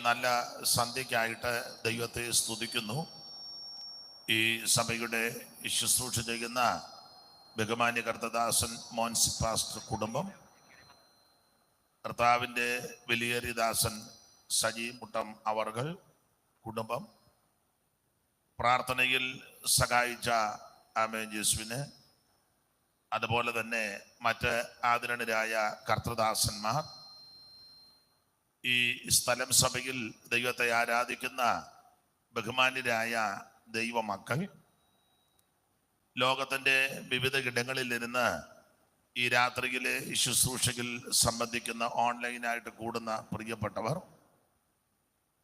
നല്ല സന്ധ്യയ്ക്കായിട്ട് ദൈവത്തെ സ്തുതിക്കുന്നു. ഈ സഭയുടെ ശുശ്രൂഷ ചെയ്യുന്ന ബഹുമാന്യ കർത്തദാസൻ മോൻസി പാസ്റ്റർ കുടുംബം, കർത്താവിൻ്റെ വിലയേറിയദാസൻ സജി മുട്ടം അവർകൾ കുടുംബം, പ്രാർത്ഥനയിൽ സഹായിച്ച ആമേൻ ജേസുവിന്, അതുപോലെ തന്നെ മറ്റ് ആദരണീയരായ കർത്തദാസന്മാർ, ഈ സ്ഥലം സഭയിൽ ദൈവത്തെ ആരാധിക്കുന്ന ബഹുമാന്യരായ ദൈവമക്കൾ, ലോകത്തിൻ്റെ വിവിധ ഇടങ്ങളിലിരുന്ന് ഈ രാത്രിയിലെ ശുശ്രൂഷയിൽ സംബന്ധിക്കുന്ന ഓൺലൈനായിട്ട് കൂടുന്ന പ്രിയപ്പെട്ടവർ,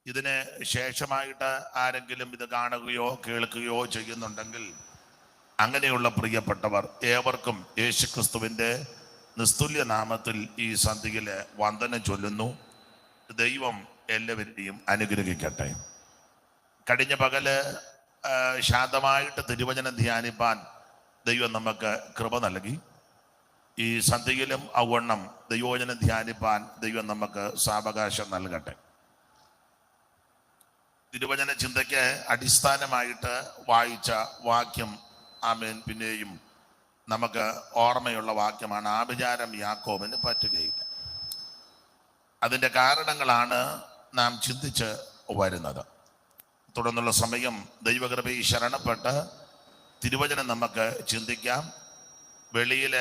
ഇതിന് ശേഷമായിട്ട് ആരെങ്കിലും ഇത് കാണുകയോ കേൾക്കുകയോ ചെയ്യുന്നുണ്ടെങ്കിൽ അങ്ങനെയുള്ള പ്രിയപ്പെട്ടവർ ഏവർക്കും യേശുക്രിസ്തുവിൻ്റെ നിസ്തുല്യ നാമത്തിൽ ഈ സന്ധ്യയിൽ വന്ദനം ചൊല്ലുന്നു. ദൈവം എല്ലാവരെയും അനുഗ്രഹിക്കട്ടെ. കഴിഞ്ഞ പകല് ശാന്തമായിട്ട് തിരുവചനം ധ്യാനിപ്പാൻ ദൈവം നമുക്ക് കൃപ നൽകി. ഈ സന്ധ്യയിലും ഔവണ്ണം ദൈവവചനം ധ്യാനിപ്പാൻ ദൈവം നമുക്ക് സാവകാശം നൽകട്ടെ. തിരുവചന ചിന്തയ്ക്ക് അടിസ്ഥാനമായിട്ട് വായിച്ച വാക്യം ആമേൻ പിന്നെയും നമുക്ക് ഓർമ്മയുള്ള വാക്യമാണ്. ആഭിചാരം യാക്കോബിന് പറ്റുകയില്ല. അതിൻ്റെ കാരണങ്ങളാണ് നാം ചിന്തിച്ച് വരുന്നത്. തുടർന്നുള്ള സമയം ദൈവകൃപയിൽ ശരണപ്പെട്ട് തിരുവചനം നമുക്ക് ചിന്തിക്കാം. വെളിയിൽ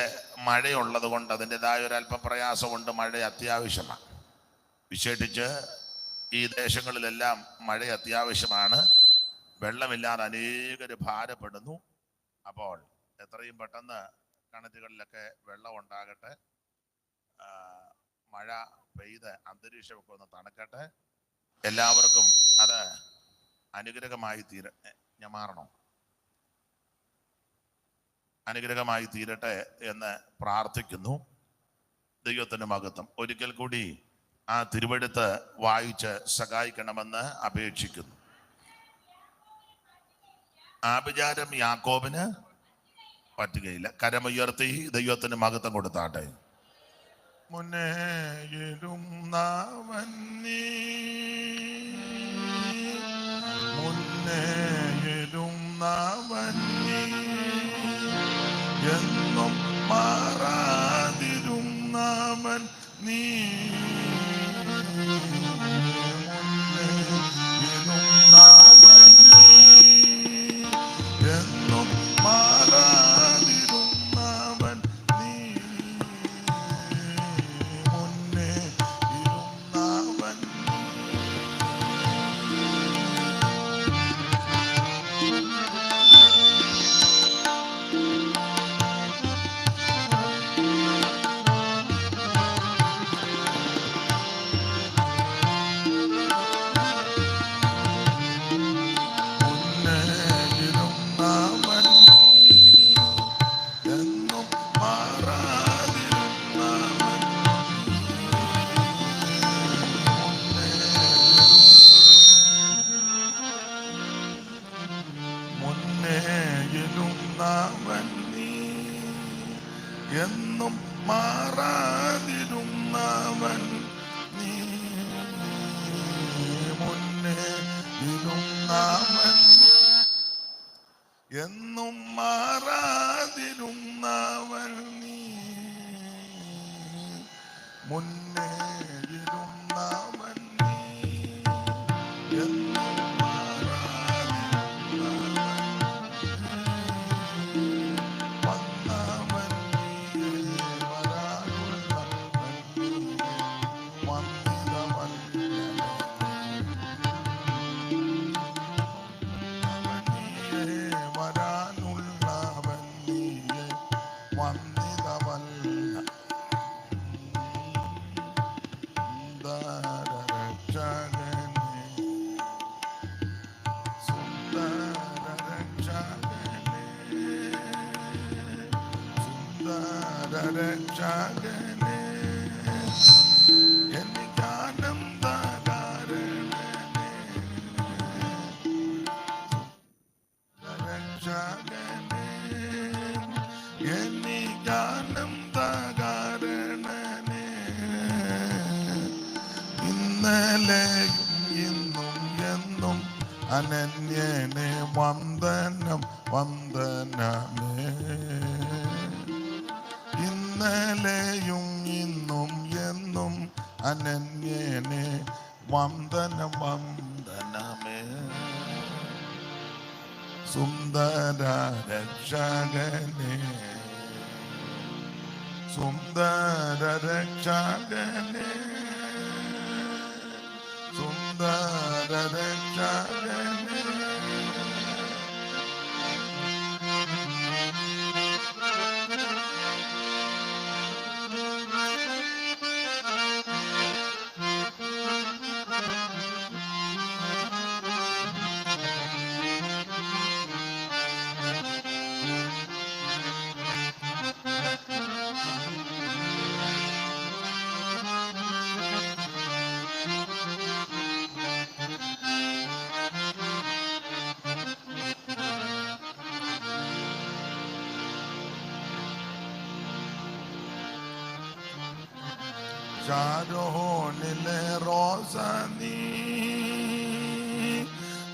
മഴയുള്ളത് കൊണ്ട് അതിൻ്റെതായ ഒരു അല്പ പ്രയാസമുണ്ട്. മഴ അത്യാവശ്യമാണ്. വിശേഷിച്ച് ഈ ദേശങ്ങളിലെല്ലാം മഴ അത്യാവശ്യമാണ്. വെള്ളമില്ലാതെ അനേകർ ഭാരപ്പെടുന്നു. അപ്പോൾ എത്രയും പെട്ടെന്ന് കിണറ്റുകളിലൊക്കെ വെള്ളം ഉണ്ടാകട്ടെ. മഴ പെയ്ത് അന്തരീക്ഷമൊക്കെ ഒന്ന് തണുക്കട്ടെ. എല്ലാവർക്കും അത് അനുഗ്രഹമായി അനുഗ്രഹമായി തീരട്ടെ എന്ന് പ്രാർത്ഥിക്കുന്നു. ദൈവത്തിൻ്റെ മഹത്വം. ഒരിക്കൽ കൂടി ആ തിരുവെഴുത്ത് വായിച്ച് സഹായിക്കണമെന്ന് അപേക്ഷിക്കുന്നു. ആഭിചാരം യാക്കോബിന് പറ്റുകയില്ല. കരമുയർത്തി ദൈവത്തിന് മഹത്വം കൊടുത്താട്ടെ. മുന്നേയിലും നാവന്നീ, മുന്നേയിലും നാവന്നീ, എന്നും മാറാതിരും നാമൻ നീ, മുന്നേയിലും നാവൻ നീ, എന്നും മാറാതിരും നാമൻ നീ, മുന്നേയിലും നാവൻ എന്നും മാറാതിരുന്നവൻ നീ, മുന്നേ ഇരുന്നവൻ, എന്നും മാറാതിരുന്നവൻ നീ, മുന്നേ ഇരുന്നവൻ നീ, എന്നും രക്ഷകനെ എനിക്കാനന്ദകാരണനെ, രക്ഷകനെ എനിക്കാനന്ദകാരണനെ, ഇന്നലെയും ഇന്നും എന്നും അനന്യനെ വന്ദനം വന്ദനമേ. ഇന്നലെയും ഇന്നും എന്നും അനന്യനെ വന്ദനം വന്ദനമേ. സുന്ദര രക്ഷകനെ സുന്ദര രക്ഷകനെ സുന്ദര രക്ഷകനെ. ഷാരോണിലെ റോസ നീ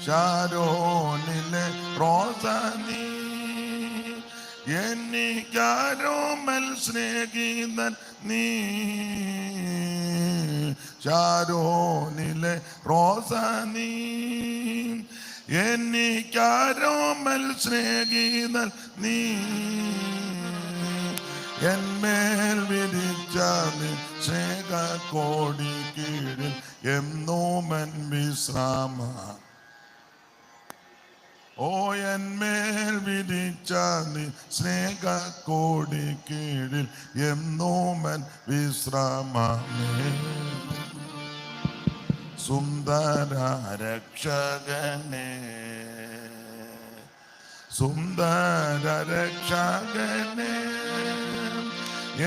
ഷാരോണിലെ റോസ നീ എനിക്കാരോമൽ സ്നേഹിതൻ നീ. ഷാരോണിലെ റോസ നീ എനിക്കാരോമൽ സ്നേഹിതൻ നീ. എന്മേൽ വിരിച്ച സ്നേഹക്കോടി കീഴിൽ എന്നോമൻ വിശ്രാമ. ഓ എന്മേൽ വിരിച്ച സ്നേഹക്കോടി കീഴിൽ എന്നോമൻ വിശ്രാമമേ. സുന്ദര രക്ഷകനെ സുന്ദര രക്ഷകനെ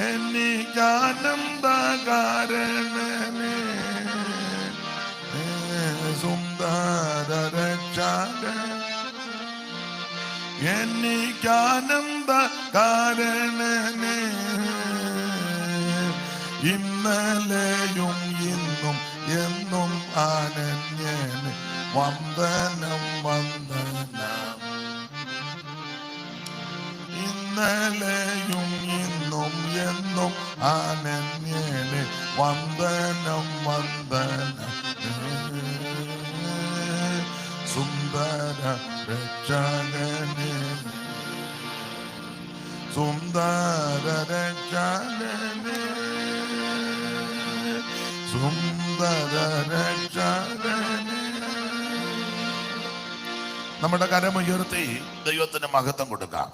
എനിക്കാനന്ദകാരണനെ. സുന്ദര രക്ഷകൻ എനിക്കാനന്ദകാരണനെ. ഇന്നലെയും ഇന്നും എന്നും അനന്യനെ വന്ദനം വന്ദനം. ഇന്നലെയും ഇന്നും എന്നും അനന്യനെ വന്ദനം വന്ദനം. സുന്ദര രക്ഷകനെ സുന്ദര രക്ഷകനെ സുന്ദര രക്ഷകനെ. നമ്മുടെ കരമുയർത്തി ദൈവത്തിന് മഹത്വം കൊടുക്കാം.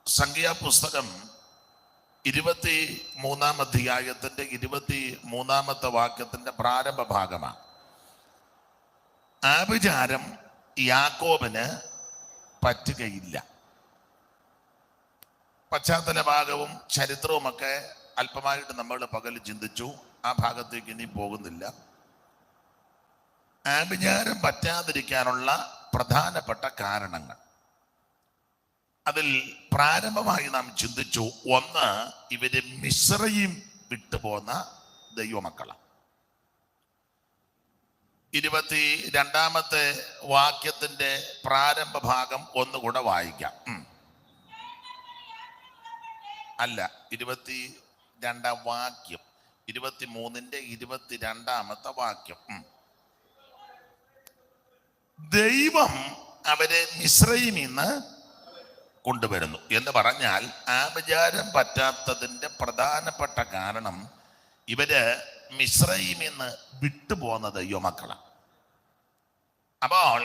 സംഖ്യാപുസ്തകം 23-ാം അധ്യായത്തിന്റെ 23-ാമത്തെ വാക്യത്തിന്റെ പ്രാരംഭ ഭാഗമാണ്. ആഭിചാരം യാക്കോബിന് പറ്റുകയില്ല. പശ്ചാത്തല ഭാഗവും ചരിത്രവുമൊക്കെ അല്പമായിട്ട് നമ്മൾ പകൽ ചിന്തിച്ചു. ആ ഭാഗത്തേക്ക് ഇനി പോകുന്നില്ല. ആഭിചാരം പറ്റാതിരിക്കാനുള്ള പ്രധാനപ്പെട്ട കാരണങ്ങൾ അതിൽ പ്രാരംഭമായി നാം ചിന്തിച്ചു. ഒന്ന്, ഇവര് മിസ്രയീം വിട്ടുപോന്ന ദൈവമക്കളാണ്. 22-ാമത്തെ വാക്യത്തിന്റെ പ്രാരംഭ ഭാഗം ഒന്നുകൂടെ വായിക്കാം. അല്ല, 22-ാം വാക്യം, 23-ന്റെ 22-ാമത്തെ വാക്യം. ദൈവം അവരെ മിസ്രയീമിൽ നിന്ന് കൊണ്ടുവരുന്നു എന്ന് പറഞ്ഞാൽ ആഭിചാരം പറ്റാത്തതിന്റെ പ്രധാനപ്പെട്ട കാരണം ഇവര് മിസ്രയീമിൽ നിന്ന് വിട്ടുപോകുന്ന ദൈവമക്കളാണ്. അപ്പോൾ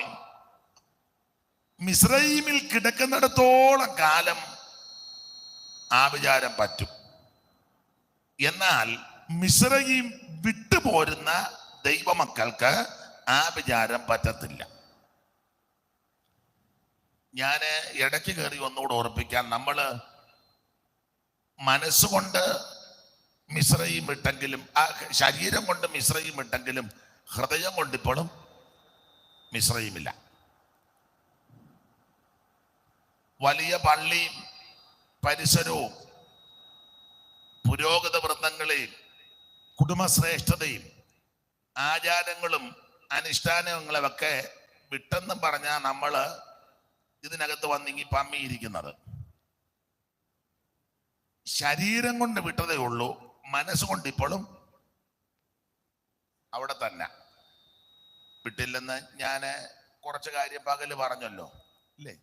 മിസ്രയീമിൽ കിടക്കുന്നിടത്തോളം കാലം ആഭിചാരം പറ്റും. എന്നാൽ മിസ്രയീം വിട്ടുപോരുന്ന ദൈവമക്കൾക്ക് ആഭിചാരം പറ്റത്തില്ല. ഞാൻ ഇടയ്ക്ക് കയറി ഒന്നുകൂടെ ഓർപ്പിക്കാൻ, നമ്മള് മനസ്സുകൊണ്ട് മിസ്രയീം വിട്ടെങ്കിലും, ആ ശരീരം കൊണ്ട് മിസ്രയീം വിട്ടെങ്കിലും ഹൃദയം കൊണ്ടിപ്പോഴും മിസ്രയീമില്ല. വലിയ പള്ളിയും പരിസരവും പുരോഗത വൃന്ദങ്ങളെയും കുടുംബശ്രേഷ്ഠതയും ആചാരങ്ങളും അനുഷ്ഠാനങ്ങളുമൊക്കെ വിട്ടെന്നും പറഞ്ഞാൽ നമ്മള് ഇതിനകത്ത് വന്നിങ്ങി പമ്മിയിരിക്കുന്നത്. ശരീരം കൊണ്ട് വിട്ടതേ ഉള്ളൂ, മനസ്സുകൊണ്ട് ഇപ്പോഴും അവിടെ തന്നെ. വിട്ടില്ലെന്ന് ഞാൻ കുറച്ച് കാര്യം പകല് പറഞ്ഞല്ലോ അല്ലേ?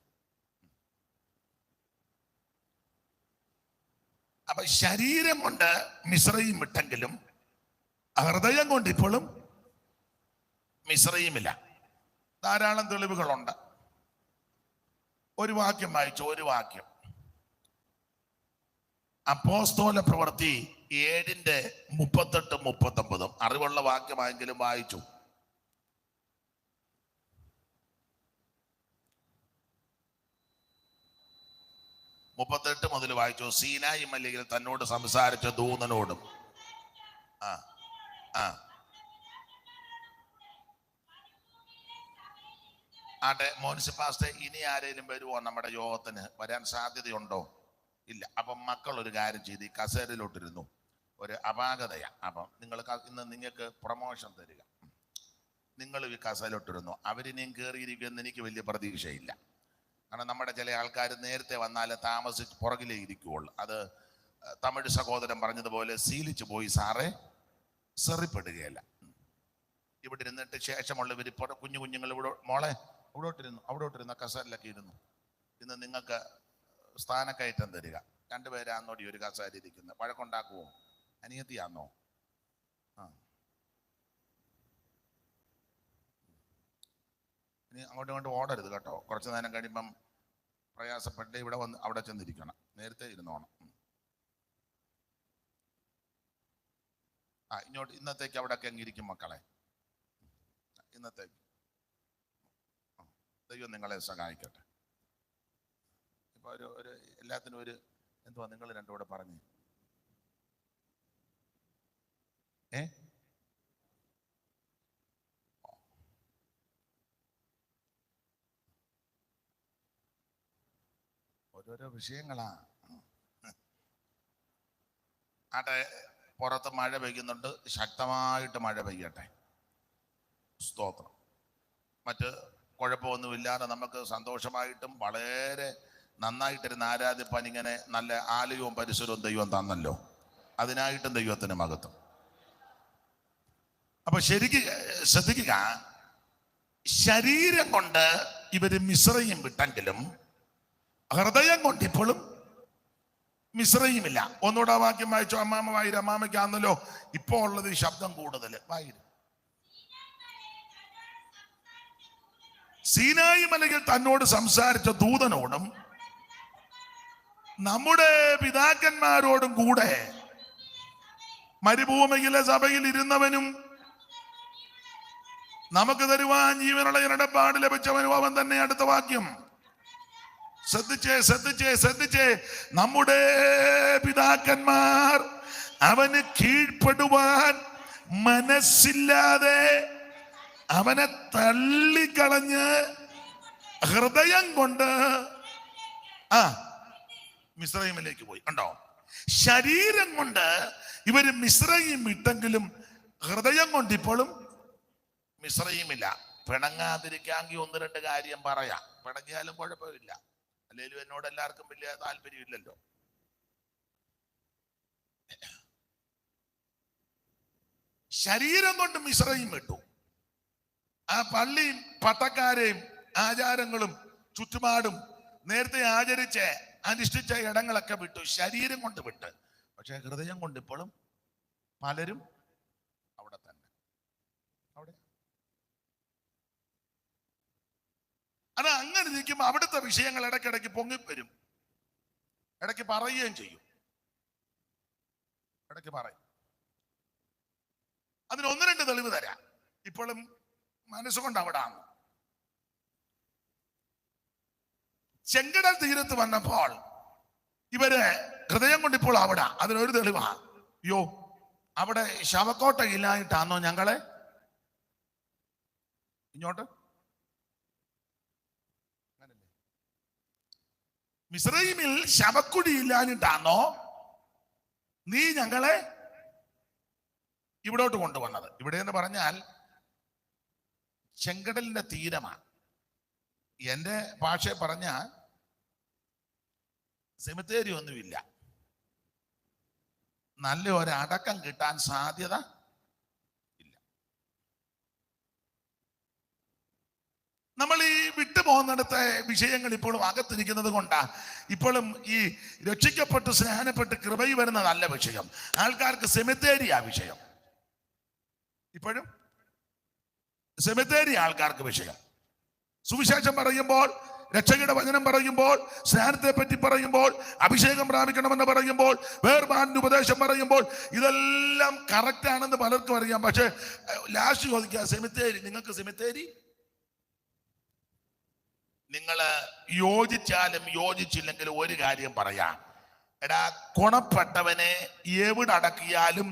അപ്പൊ ശരീരം കൊണ്ട് മിശ്രയും വിട്ടെങ്കിലും ഹൃദയം കൊണ്ട് ഇപ്പോഴും മിശ്രയുമില്ല. ധാരാളം തെളിവുകളുണ്ട്. ഒരു വാക്യം വായിച്ചു, ഒരു വാക്യം. അപ്പോസ്തല പ്രവൃത്തി 7:38-39. അറിവുള്ള വാക്യമായെങ്കിലും വായിച്ചു. മുപ്പത്തെട്ട് മുതൽ വായിച്ചു. സീനായി മലയിൽ തന്നോട് സംസാരിച്ച ദൂതനോടും. ആട്ടെ മോൻസിപ്പാസ്റ്റേ, ഇനി ആരെങ്കിലും വരുമോ നമ്മുടെ യോഗത്തിന്? വരാൻ സാധ്യതയുണ്ടോ? ഇല്ല. അപ്പം മക്കൾ ഒരു കാര്യം ചെയ്ത് ഈ കസേരയിലോട്ടിരുന്നു. ഒരു അപാകതയാ. അപ്പം നിങ്ങൾ ഇന്ന് നിങ്ങൾക്ക് പ്രൊമോഷൻ തരിക. നിങ്ങൾ ഈ കസേരയിലോട്ടിരുന്നു. അവരിനെയും കയറിയിരിക്കുമെന്ന് എനിക്ക് വലിയ പ്രതീക്ഷയില്ല. കാരണം നമ്മുടെ ചില ആൾക്കാർ നേരത്തെ വന്നാൽ താമസിച്ച് പുറകിലേ ഇരിക്കുകയുള്ളു. അത് തമിഴ് സഹോദരൻ പറഞ്ഞതുപോലെ ശീലിച്ചു പോയി സാറേ, സെറിപ്പെടുകയല്ല. ഇവിടെ ഇരുന്നിട്ട് ശേഷമുള്ളവർ ഇപ്പോൾ കുഞ്ഞുങ്ങൾ ഇവിടെ മോളെ അവിടോട്ടിരുന്നു കസേരയിലൊക്കെ ഇരുന്നു. ഇന്ന് നിങ്ങൾക്ക് സ്ഥാനക്കയറ്റം തരിക. രണ്ടുപേരാന്നോടി ഒരു കസേര ഇരിക്കുന്നത്. വഴക്കുണ്ടാക്കുവോ? അനിയത്തിയാന്നോ? ഇനി അങ്ങോട്ടും ഇങ്ങോട്ടും ഓടരുത് കേട്ടോ. കുറച്ച് നേരം കഴിയുമ്പം പ്രയാസപ്പെട്ട് ഇവിടെ വന്ന് അവിടെ ചെന്നിരിക്കണം. നേരത്തെ ഇരുന്നോണം. ഇങ്ങോട്ട് ഇന്നത്തേക്ക് അവിടെയൊക്കെ എങ്ങിരിക്കും മക്കളെ. ഇന്നത്തേക്ക് ദൈവം നിങ്ങളെ സഹായിക്കട്ടെ. ഇപ്പൊ ഒരു എല്ലാത്തിനും ഒരു എന്തുവാ നിങ്ങൾ രണ്ടും കൂടെ പറഞ്ഞു? ഓരോരോ വിഷയങ്ങളാ. ആട്ടെ, പുറത്ത് മഴ പെയ്യുന്നുണ്ട്. ശക്തമായിട്ട് മഴ പെയ്യട്ടെ. സ്തോത്രം. മറ്റ് കുഴപ്പമൊന്നുമില്ലാതെ നമുക്ക് സന്തോഷമായിട്ടും വളരെ നന്നായിട്ടിരുന്ന് ആരാധിപ്പാൻ ഇങ്ങനെ നല്ല ആലയവും പരിസരവും ദൈവം തന്നല്ലോ. അതിനായിട്ടും ദൈവത്തിന് മഹത്വം. അപ്പൊ ശരിക്ക് ശ്രദ്ധിക്കുക, ശരീരം കൊണ്ട് ഇവര് മിശ്രയും വിട്ടെങ്കിലും ഹൃദയം കൊണ്ട് ഇപ്പോഴും മിശ്രയുമില്ല. ഒന്നുകൂടെ വാക്യം വായിച്ചു. അമ്മാമ വായിര്. അമ്മാമയ്ക്കാന്നല്ലോ ഇപ്പോ ഉള്ളത് ശബ്ദം കൂടുതൽ. വായിര്. സീനായി മലയിൽ തന്നോട് സംസാരിച്ച ദൂതനോടും നമ്മുടെ പിതാക്കന്മാരോടും കൂടെ മരുഭൂമിയിലെ സഭയിൽ ഇരുന്നവനും നമുക്ക് തരുവാൻ ജീവനുള്ള ഇരടപ്പാട് ലഭിച്ചവനും അവൻ തന്നെ. അടുത്ത വാക്യം ശ്രദ്ധിച്ചേ. നമ്മുടെ പിതാക്കന്മാർ അവന് കീഴ്പ്പെടുവാൻ മനസ്സില്ലാതെ അവനെ തള്ളിക്കളഞ്ഞ് ഹൃദയം കൊണ്ട് മിസ്രയീമിലേക്ക് പോയി. കണ്ടോ? ശരീരം കൊണ്ട് ഇവര് മിസ്രയീം വിട്ടെങ്കിലും ഹൃദയം കൊണ്ട് ഇപ്പോഴും മിസ്രയീമില്ല. പിണങ്ങാതിരിക്കാമെങ്കിൽ ഒന്ന് രണ്ട് കാര്യം പറയാം. പിണങ്ങിയാലും കുഴപ്പമില്ല. അല്ലെങ്കിലും എന്നോട് എല്ലാവർക്കും വലിയ താല്പര്യമില്ലല്ലോ. ശരീരം കൊണ്ട് മിസ്രയീം വിട്ടു. ആ പള്ളിയും പട്ടക്കാരെയും ആചാരങ്ങളും ചുറ്റുപാടും നേരത്തെ ആചരിച്ച് അനുഷ്ഠിച്ച ഇടങ്ങളൊക്കെ വിട്ടു. ശരീരം കൊണ്ട് വിട്ട്. പക്ഷെ ഹൃദയം കൊണ്ട് ഇപ്പോഴും പലരും അവിടെ തന്നെ. അവിടെ അത് അങ്ങനെ ഇരിക്കുമ്പോൾ അവിടുത്തെ വിഷയങ്ങൾ ഇടയ്ക്കിടയ്ക്ക് പൊങ്ങിവരും. ഇടയ്ക്ക് പറയുകയും ചെയ്യും. ഇടയ്ക്ക് പറയും. അതിന് ഒന്ന് രണ്ട് തെളിവ് തരാം. ഇപ്പോഴും മനസ്സുകൊണ്ട് അവിടെ ആണ്. ചെങ്കടൽ തീരത്ത് വന്നപ്പോൾ ഇവര് ഹൃദയം കൊണ്ട് ഇപ്പോൾ അവിടെ. അതിനൊരു തെളിവാ. അയ്യോ, അവിടെ ശവക്കോട്ട ഇല്ലായിട്ടാണോ ഞങ്ങളെ ഇങ്ങോട്ട്? മിസ്രയീമിൽ ശവക്കുഴി ഇല്ലാഞ്ഞിട്ടാണോ നീ ഞങ്ങളെ ഇവിടോട്ട് കൊണ്ടുവന്നത്. ഇവിടെ എന്ന് പറഞ്ഞാൽ ചെങ്കടലിന്റെ തീരമാണ്. എന്റെ ഭാഷ പറഞ്ഞാൽ സെമിത്തേരി ഒന്നുമില്ല. നല്ല ഒരു അടക്കം കിട്ടാൻ സാധ്യത ഇല്ല. നമ്മൾ ഈ വിട്ടുപോകുന്നിടത്തെ വിഷയങ്ങൾ ഇപ്പോഴും അകത്തിരിക്കുന്നത് കൊണ്ടാ ഇപ്പോഴും ഈ രക്ഷിക്കപ്പെട്ട് സ്നാനപ്പെട്ട് കൃപയിൽ വരുന്ന നല്ല വിഷയം. ആൾക്കാർക്ക് സെമിത്തേരിയാ വിഷയം. ഇപ്പോഴും സെമിത്തേരി ആൾക്കാർക്ക് വിഷയം. സുവിശേഷം പറയുമ്പോൾ, രക്ഷകയുടെ വചനം പറയുമ്പോൾ, സ്നാനത്തെ പറ്റി പറയുമ്പോൾ, അഭിഷേകം പ്രാപിക്കണമെന്ന് പറയുമ്പോൾ, വേർപാടിന്റെ ഉപദേശം പറയുമ്പോൾ, ഇതെല്ലാം കറക്റ്റ് ആണെന്ന് പലർക്കും അറിയാം. പക്ഷെ ലാസ്റ്റ് ചോദിക്കുക, സെമിത്തേരി, നിങ്ങൾക്ക് സെമിത്തേരി? നിങ്ങൾ യോജിച്ചാലും യോജിച്ചില്ലെങ്കിലും ഒരു കാര്യം പറയാം, എടാ, ഗുണപ്പെട്ടവനെ എവിടെ അടക്കിയാലും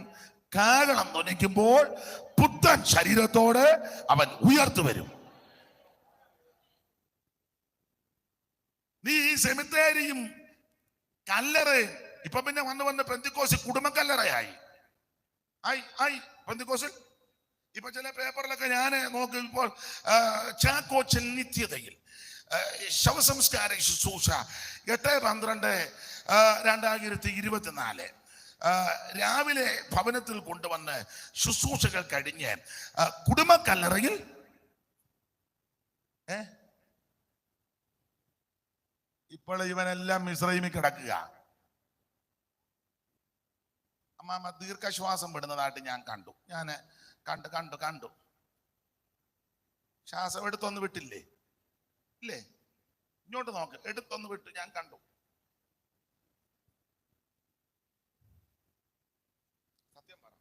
കാരണം നൊനിക്കുമ്പോൾ പുത്തൻ ശരീരത്തോടെ അവൻ ഉയർത്തു വരും. നീ ഈ സെമിത്തേരിയും കല്ലറയും ഇപ്പൊ പിന്നെ വന്ന് പെന്തിക്കോസ് കുടുംബക്കല്ലറയായി ആയി പെന്തിക്കോസിൽ. ഇപ്പൊ ചില പേപ്പറിലൊക്കെ ഞാൻ നോക്കിയപ്പോൾ ചാക്കോച്ചൻ നിത്യതയിൽ ശവസംസ്കാര ശുശ്രൂഷ 8/12/2024 രാവിലെ ഭവനത്തിൽ കൊണ്ടുവന്ന് ശുശ്രൂഷകൾ കഴിഞ്ഞ് കുടുംബക്കല്ലറയിൽ ഇപ്പോൾ ഇവനെല്ലാം മിസ്രൈമിൽ കിടക്കുക. അമ്മാമ്മ ദീർഘശ്വാസം വിടുന്നതായിട്ട് ഞാൻ കണ്ടു. കണ്ടു ശ്വാസം എടുത്തൊന്ന് വിട്ടില്ലേ? ഇല്ലേ? ഇങ്ങോട്ട് നോക്ക്, എടുത്തൊന്ന് വിട്ടു. ഞാൻ കണ്ടു. സത്യം പറ.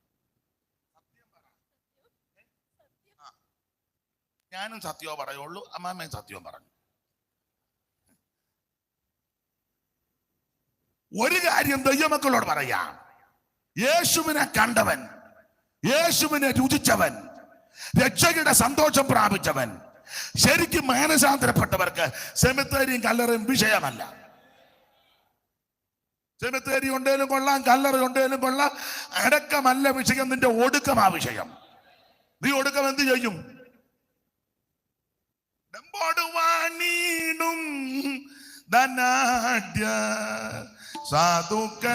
ഞാനും സത്യമോ പറയുള്ളൂ, അമ്മാമ്മയും സത്യവും പറഞ്ഞു. ഒരു കാര്യം ദൈവമക്കളോട് പറയാം, യേശുവിനെ കണ്ടവൻ, യേശുവിനെ രുചിച്ചവൻ, രക്ഷകയുടെ സന്തോഷം പ്രാപിച്ചവൻ, ശരിക്കും മാനസാന്തരപ്പെട്ടവർക്ക് സെമിത്തേരിയും കല്ലറയും വിഷയമല്ല. സെമിത്തേരി ഉണ്ടേലും കൊള്ളാം, കല്ലറ ഉണ്ടേലും കൊള്ളാം, അടക്കമല്ല വിഷയം, നിന്റെ ഒടുക്കമാ വിഷയം. നീ ഒടുക്കം എന്ത് ചെയ്യും? ധനാഢ്യ സാധുക്കളായോരും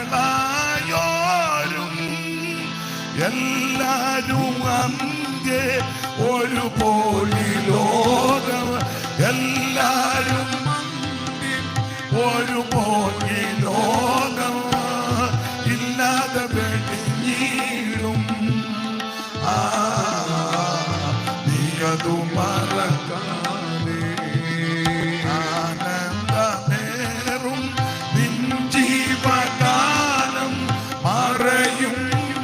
എല്ലാരും അന്ത്യേ ഒരു പോലി ലോകം, എല്ലാരും ഒരു പോലി ലോകം ഇല്ലാതെ വെടിഞ്ഞീടും. നീയതു മറക്കാതെ ആനന്ദമേറും നിൻ ജീവകാലം മറയും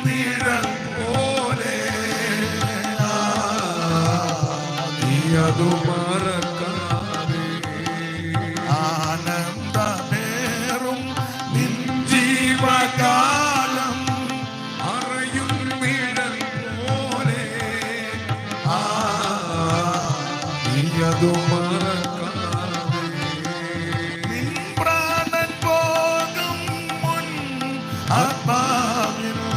നിഴൽ പോലെ. നീയതു മറക്കാതെ ആനന്ദമേറും നിൻ ജീവകാലം മറയും നിഴൽ പോലെ. നീയതു മറക്കാതെ നിൻ പ്രാണൻ പോകും മുൻ ആത്മാവിന്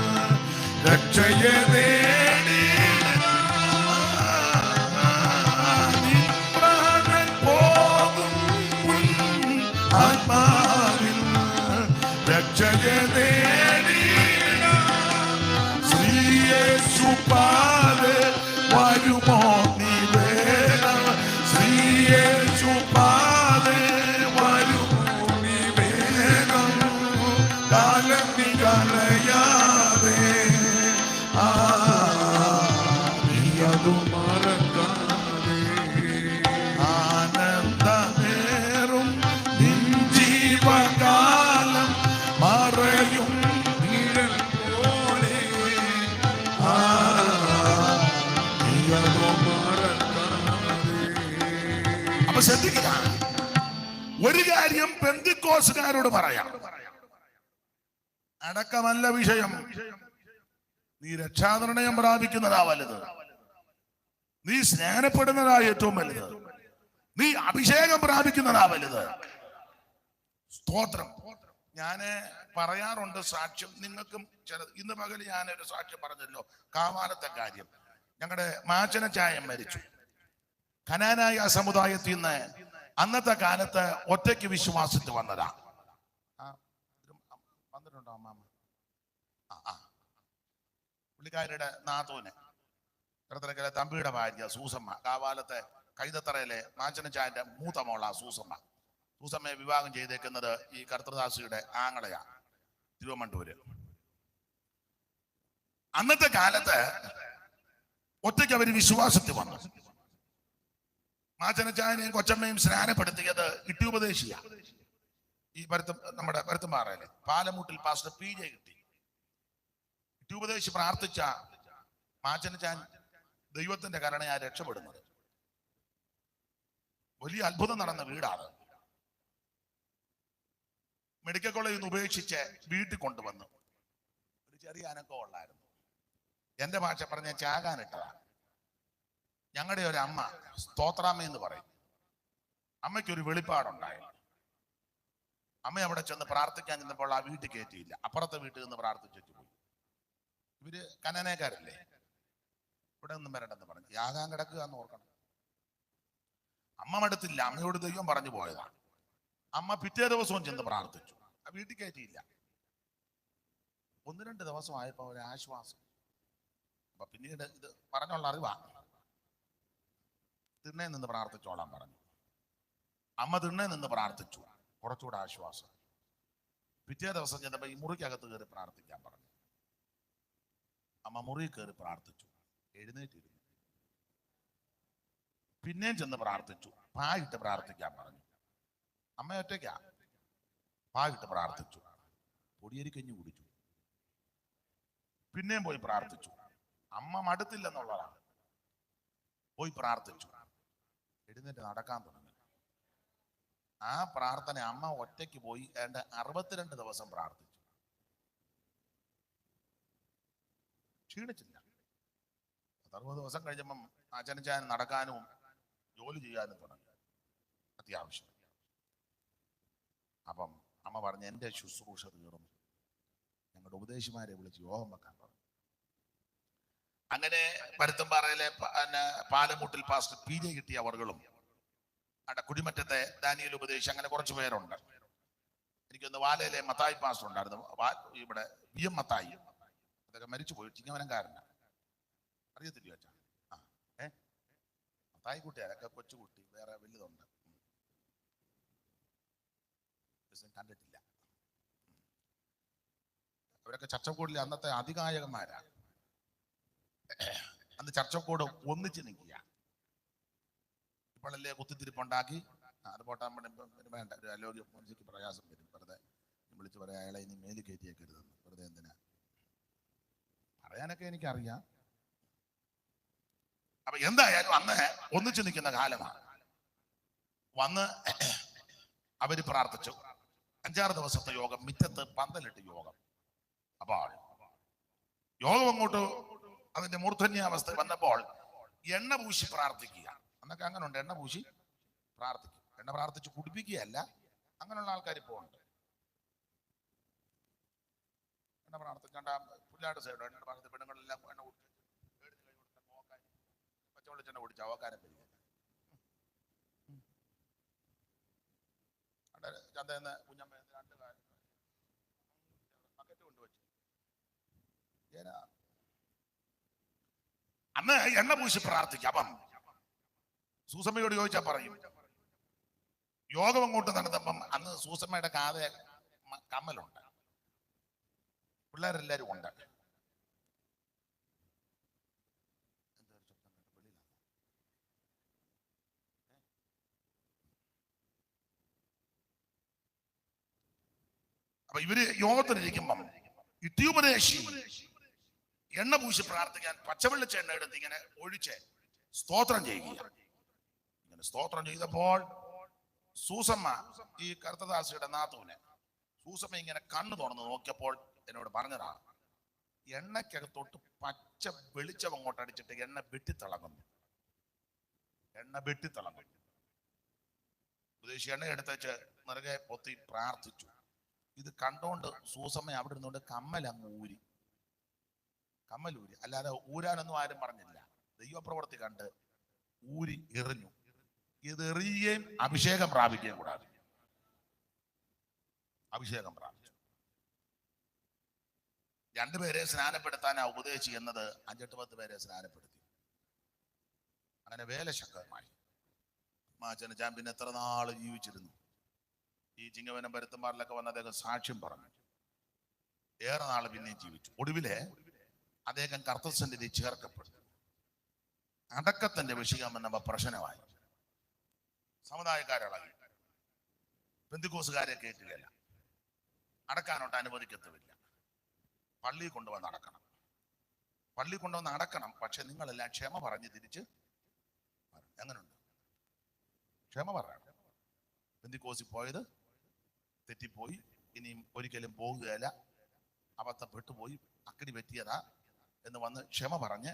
രക്ഷയെ നേടി. നിൻ പ്രാണൻ പോകും മുൻ ആത്മാവിന് രക്ഷയെ നേടി. ശ്രീയേശുപാദേ വരുമോ നീ വേഗം, ശ്രീയേശുപാദേ വരുമോ നീ വേഗം, കാലം നീ കളയാതെ. നീയതു മറക്കാതെ ആനന്ദമേറും നിൻ ജീവകാലം മറയും നിഴൽ പോലെ. നീയതു മറക്കാതെ. അപ്പൊ ശ്രദ്ധിക്കുക, ഒരു കാര്യം പെന്തിക്കോസുകാരോട് പറയാം, അടക്കമല്ല വിഷയം. നീ രക്ഷാനിർണയം പ്രാപിക്കുന്നതാ വലുത്, നീ സ്നാനപ്പെടുന്നതാ ഏറ്റവും വലുത്, നീ അഭിഷേകം പ്രാപിക്കുന്നതാ വലുത്. സ്തോത്രം. ഞാന് പറയാറുണ്ട് സാക്ഷ്യം, നിങ്ങൾക്കും ചില ഇന്ന് പകൽ ഞാനൊരു സാക്ഷ്യം പറഞ്ഞല്ലോ, കാവാലത്തെ കാര്യം. ഞങ്ങളുടെ മാച്ചനച്ചായൻ മരിച്ചു. കനാനായ സമുദായത്തിൽ നിന്ന് അന്നത്തെ കാലത്ത് ഒറ്റയ്ക്ക് വിശ്വാസത്തിൽ വന്നതാ. വന്നിട്ടുണ്ടോ അമ്മാമ്മ? പുള്ളിക്കാരുടെ നാത്തൂന് ഇടത്തിലക്കലെ തമ്പിയുടെ ഭാര്യ സൂസമ്മ, കാവാലത്തെ കൈതത്തറയിലെ മാച്ചനച്ചായന്റെ മൂത്ത മോള സൂസമ്മ. സൂസമ്മയെ വിവാഹം ചെയ്തേക്കുന്നത് ഈ കർത്തൃദാസിയുടെ ആങ്ങളയാ, തിരുവമണ്ടൂര്. അന്നത്തെ കാലത്ത് ഒറ്റയ്ക്ക് അവര് വിശ്വാസത്തിൽ വന്നു. മാച്ചനച്ചായനെയും കൊച്ചമ്മയും സ്നാനപ്പെടുത്തിയത് ഇട്ടിയുപദേശിയ ഈ നമ്മുടെ പരുത്തുംപാറയിലെ പാലമൂട്ടിൽ പാസ്റ്റർ PJ കിട്ടി. ഇട്ടിയുപദേശി പ്രാർത്ഥിച്ച മാച്ചനച്ചാൻ ദൈവത്തിന്റെ കരുണയാ രക്ഷപ്പെടുന്നത്. വലിയ അത്ഭുതം നടന്ന വീടാണ്. മെഡിക്കൽ കോളേജിൽ നിന്ന് ഉപേക്ഷിച്ച് വീട്ടിൽ കൊണ്ടുവന്നു. ഒരു ചെറിയ അനക്കം ഉള്ളായിരുന്നു. എന്റെ ഭാഷ പറഞ്ഞ ചാകാനിട്ടതാ. ഞങ്ങളുടെ ഒരു അമ്മ സ്തോത്രാമ്മ എന്ന് പറയും. അമ്മയ്ക്കൊരു വെളിപ്പാടുണ്ടായി. അമ്മ അവിടെ ചെന്ന് പ്രാർത്ഥിക്കാൻ ചെന്നപ്പോൾ ആ വീട്ടിൽ കയറ്റിയില്ല. അപ്പുറത്തെ വീട്ടിൽ നിന്ന് പ്രാർത്ഥിച്ചിട്ട് പോയി. ഇവര് കനനേക്കാരല്ലേ, ഇവിടെ ഒന്നും വരണ്ടെന്ന് പറഞ്ഞു. യാഗാൻ കിടക്കുക എന്ന് ഓർക്കണം. അമ്മ മടുത്തില്ല, അമ്മയോട് ദൈവം പറഞ്ഞു പോയതാണ്. അമ്മ പിറ്റേ ദിവസവും ചെന്ന് പ്രാർത്ഥിച്ചു. ആ വീട്ടിൽ കയറ്റിയില്ല. 1-2 ദിവസമായപ്പോ ഒരു ആശ്വാസം. അപ്പൊ പിന്നീട് ഇത് പറഞ്ഞുള്ള അറിവാ. തിണ്ണേ നിന്ന് പ്രാർത്ഥിച്ചോളാൻ പറഞ്ഞു. അമ്മ തിണ്ണേ നിന്ന് പ്രാർത്ഥിച്ചു. കുറച്ചുകൂടെ ആശ്വാസം. പിറ്റേ ദിവസം ചെന്നപ്പോ ഈ മുറിക്കകത്ത് കയറി പ്രാർത്ഥിക്കാൻ പറഞ്ഞു. അമ്മ മുറി കയറി പ്രാർത്ഥിച്ചു. എഴുന്നേറ്റിരുന്നു. പിന്നെയും ചെന്ന് പ്രാർത്ഥിച്ചു. പായിട്ട് പ്രാർത്ഥിക്കാൻ പറഞ്ഞു. അമ്മ ഒറ്റയ്ക്കാ. പായിട്ട് പ്രാർത്ഥിച്ചു. പൊടിയരിക്കഞ്ഞു കുടിച്ചു. പിന്നെയും പോയി പ്രാർത്ഥിച്ചു. അമ്മ മടുത്തില്ലെന്നുള്ളതാണ്. പോയി പ്രാർത്ഥിച്ചു. എഴുന്നേറ്റ് നടക്കാൻ തുടങ്ങി. ആ പ്രാർത്ഥന അമ്മ ഒറ്റയ്ക്ക് പോയി 62 ദിവസം പ്രാർത്ഥിച്ചു. ക്ഷീണിച്ചില്ല. 60 ദിവസം കഴിഞ്ഞപ്പം അച്ഛനച്ചാൻ നടക്കാനും ജോലി ചെയ്യാനും തുടങ്ങി അത്യാവശ്യം. അപ്പം അമ്മ പറഞ്ഞു, എന്റെ ശുശ്രൂഷ തീർന്നു, ഞങ്ങളുടെ ഉപദേശിമാരെ വിളിച്ച് യോഗം വെക്കാൻ പറഞ്ഞു. അങ്ങനെ പരുത്തുംപാറയിലെ പാലമൂട്ടിൽ പാസ്റ്റർ PJ കിട്ടിയ അവർകളും അവിടെ കുടിമറ്റത്തെ ദാനിയേൽ ഉപദേശി, അങ്ങനെ കുറച്ച് പേരുണ്ട്. എനിക്കൊന്ന് വാലയിലെ മത്തായി പാസ്റ്റർ ഉണ്ടായിരുന്നു. ഇവിടെ BM മത്തായി, അതൊക്കെ മരിച്ചു പോയി. ചിങ്ങവനംകാരനാ. അറിയത്തില്ല അച്ഛാ? മത്തായി കുട്ടിയാരൊക്കെ കൊച്ചുകുട്ടി, വേറെ വലുതുണ്ട്, കണ്ടിട്ടില്ല. അവരൊക്കെ ചർച്ചക്കൂടിൽ അന്നത്തെ അധികായകന്മാരാ. അന്ന് ചർച്ചക്കൂട് ഒന്നിച്ച് നിൽക്കുക. ഇപ്പോഴല്ലേ കുത്തിത്തിരിപ്പുണ്ടാക്കി. അത് പോട്ടാ വേണ്ട, ഒരു ആരോഗ്യ മനുഷ്യക്ക് പ്രയാസം വരും. വെറുതെ വിളിച്ച് പറയാം അയാളെ ഇനി മേല് കയറ്റിയേക്കരുതെന്ന്. വെറുതെ എന്തിനാ പറയാനൊക്കെ എനിക്കറിയാം. അപ്പൊ എന്തായാലും അന്ന് ഒന്നിച്ചു നിൽക്കുന്ന കാലമാണ്. വന്ന് അവര് പ്രാർത്ഥിച്ചു. 5-6 ദിവസത്തെ യോഗം, മിറ്റത്ത് പന്തലിട്ട് യോഗം. അപ്പോൾ യോഗം അങ്ങോട്ട് അതിന്റെ മൂർധന്യാവസ്ഥ വന്നപ്പോൾ എണ്ണ പൂശി പ്രാർത്ഥിക്കുക. അന്നൊക്കെ അങ്ങനെ ഉണ്ട്, എണ്ണ പൂശി പ്രാർത്ഥിക്കും. എണ്ണ പ്രാർത്ഥിച്ച് കുടിപ്പിക്കുകയല്ല, അങ്ങനെയുള്ള ആൾക്കാർ ഇപ്പോൾ ഉണ്ട്. എണ്ണ പ്രാർത്ഥിക്കണ്ട പുല്ലാട് സൈഡോ എണ്ണ പ്രാർത്ഥി പെണ്ണുങ്ങളെല്ലാം എണ്ണ കുടിച്ച് പച്ചവെളിച്ചെണ്ണ കുടിച്ച അവക്കാരം വരിക. ചന്തന്ന് കുഞ്ഞമ്മ 2 ബക്കറ്റ് കൊണ്ടുവച്ചു. അന്ന് എണ്ണ പൂശി പ്രാർത്ഥിക്കാം. അപ്പം സൂസമ്മയോട് ചോദിച്ചാൽ പറയും. യോഗം അങ്ങോട്ട് നടന്നപ്പം അന്ന് സൂസമ്മയുടെ കാതെ കമ്മലുണ്ട്, പിള്ളേരെല്ലാരും ഉണ്ട്. അപ്പൊ ഇവര് യോഗത്തിലിരിക്കുമ്പം ഇട്ടിയുപദേശി എണ്ണ പൂശി പ്രാർത്ഥിക്കാൻ പച്ചവെള്ളിച്ച എണ്ണ എടുത്ത് ഇങ്ങനെ ഒഴിച്ച് സ്തോത്രം ചെയ്യുക. ഇങ്ങനെ സ്തോത്രം ചെയ്തപ്പോൾ സൂസമ്മ, ഈ കർത്തദാസിയുടെ നാത്തൂന്, സൂസമ്മ ഇങ്ങനെ കണ്ണു തുറന്ന് നോക്കിയപ്പോൾ എന്നോട് പറഞ്ഞതാ, എണ്ണയ്ക്കകത്തോട്ട് പച്ച വെളിച്ചം അങ്ങോട്ട് അടിച്ചിട്ട് എണ്ണ വെട്ടിത്തിളങ്ങുന്നു. എണ്ണ വെട്ടിത്തിളങ്ങും. ഉപദേശി എണ്ണ എടുത്തേച്ച് നിറകെ പൊത്തി പ്രാർത്ഥിച്ചു. ഇത് കണ്ടോണ്ട് സൂസമ്മ അവിടെ ഇരുന്നുകൊണ്ട് കമ്മലൂരി, അല്ലാതെ ഊരാനൊന്നും ആരും പറഞ്ഞില്ല. ദൈവപ്രവൃത്തി കണ്ട് ഊരി എറിഞ്ഞു. ഇത് എറിയുകയും അഭിഷേകം പ്രാപിക്കുകയും കൂടാതെ അഭിഷേകം പ്രാപിച്ചു. രണ്ടുപേരെ സ്നാനപ്പെടുത്താനാ ഉപദേശിച്ചു എന്നത് 5-10 പേരെ സ്നാനപ്പെടുത്തി. അങ്ങനെ വേല ശക്തമായി. മാച്ചനച്ചാൻ പിന്നെ എത്ര നാള് ജീവിച്ചിരുന്നു. ഈ ചിങ്ങവനം പരുത്തന്മാരിലൊക്കെ വന്ന് അദ്ദേഹം സാക്ഷ്യം പറഞ്ഞു. ഏറെ നാള് പിന്നെയും ജീവിച്ചു. ഒടുവിലെ അദ്ദേഹം കർത്തൃസന്നിധി ചേർക്കപ്പെട്ടു. അടക്കത്തിന്റെ വിഷയം എന്ന പ്രശ്നമായി. സമുദായക്കാരിളകി. പെന്തിക്കോസുകാരെ കേട്ടില്ല. അടക്കാനോട്ട് അനുവദിക്കത്തുമില്ല. പള്ളി കൊണ്ടുവന്ന് അടക്കണം. പക്ഷെ നിങ്ങളെല്ലാം ക്ഷമ പറഞ്ഞ് തിരിച്ച് എങ്ങനെയുണ്ട്? ക്ഷമ പറയണം. പെന്തിക്കോസിൽ പോയത് തെറ്റിപ്പോയി, ഇനിയും ഒരിക്കലും പോകുകയില്ല, അബദ്ധപ്പെട്ടു പോയി, അക്കടി പറ്റിയതാ എന്ന് വന്ന് ക്ഷമ പറഞ്ഞ്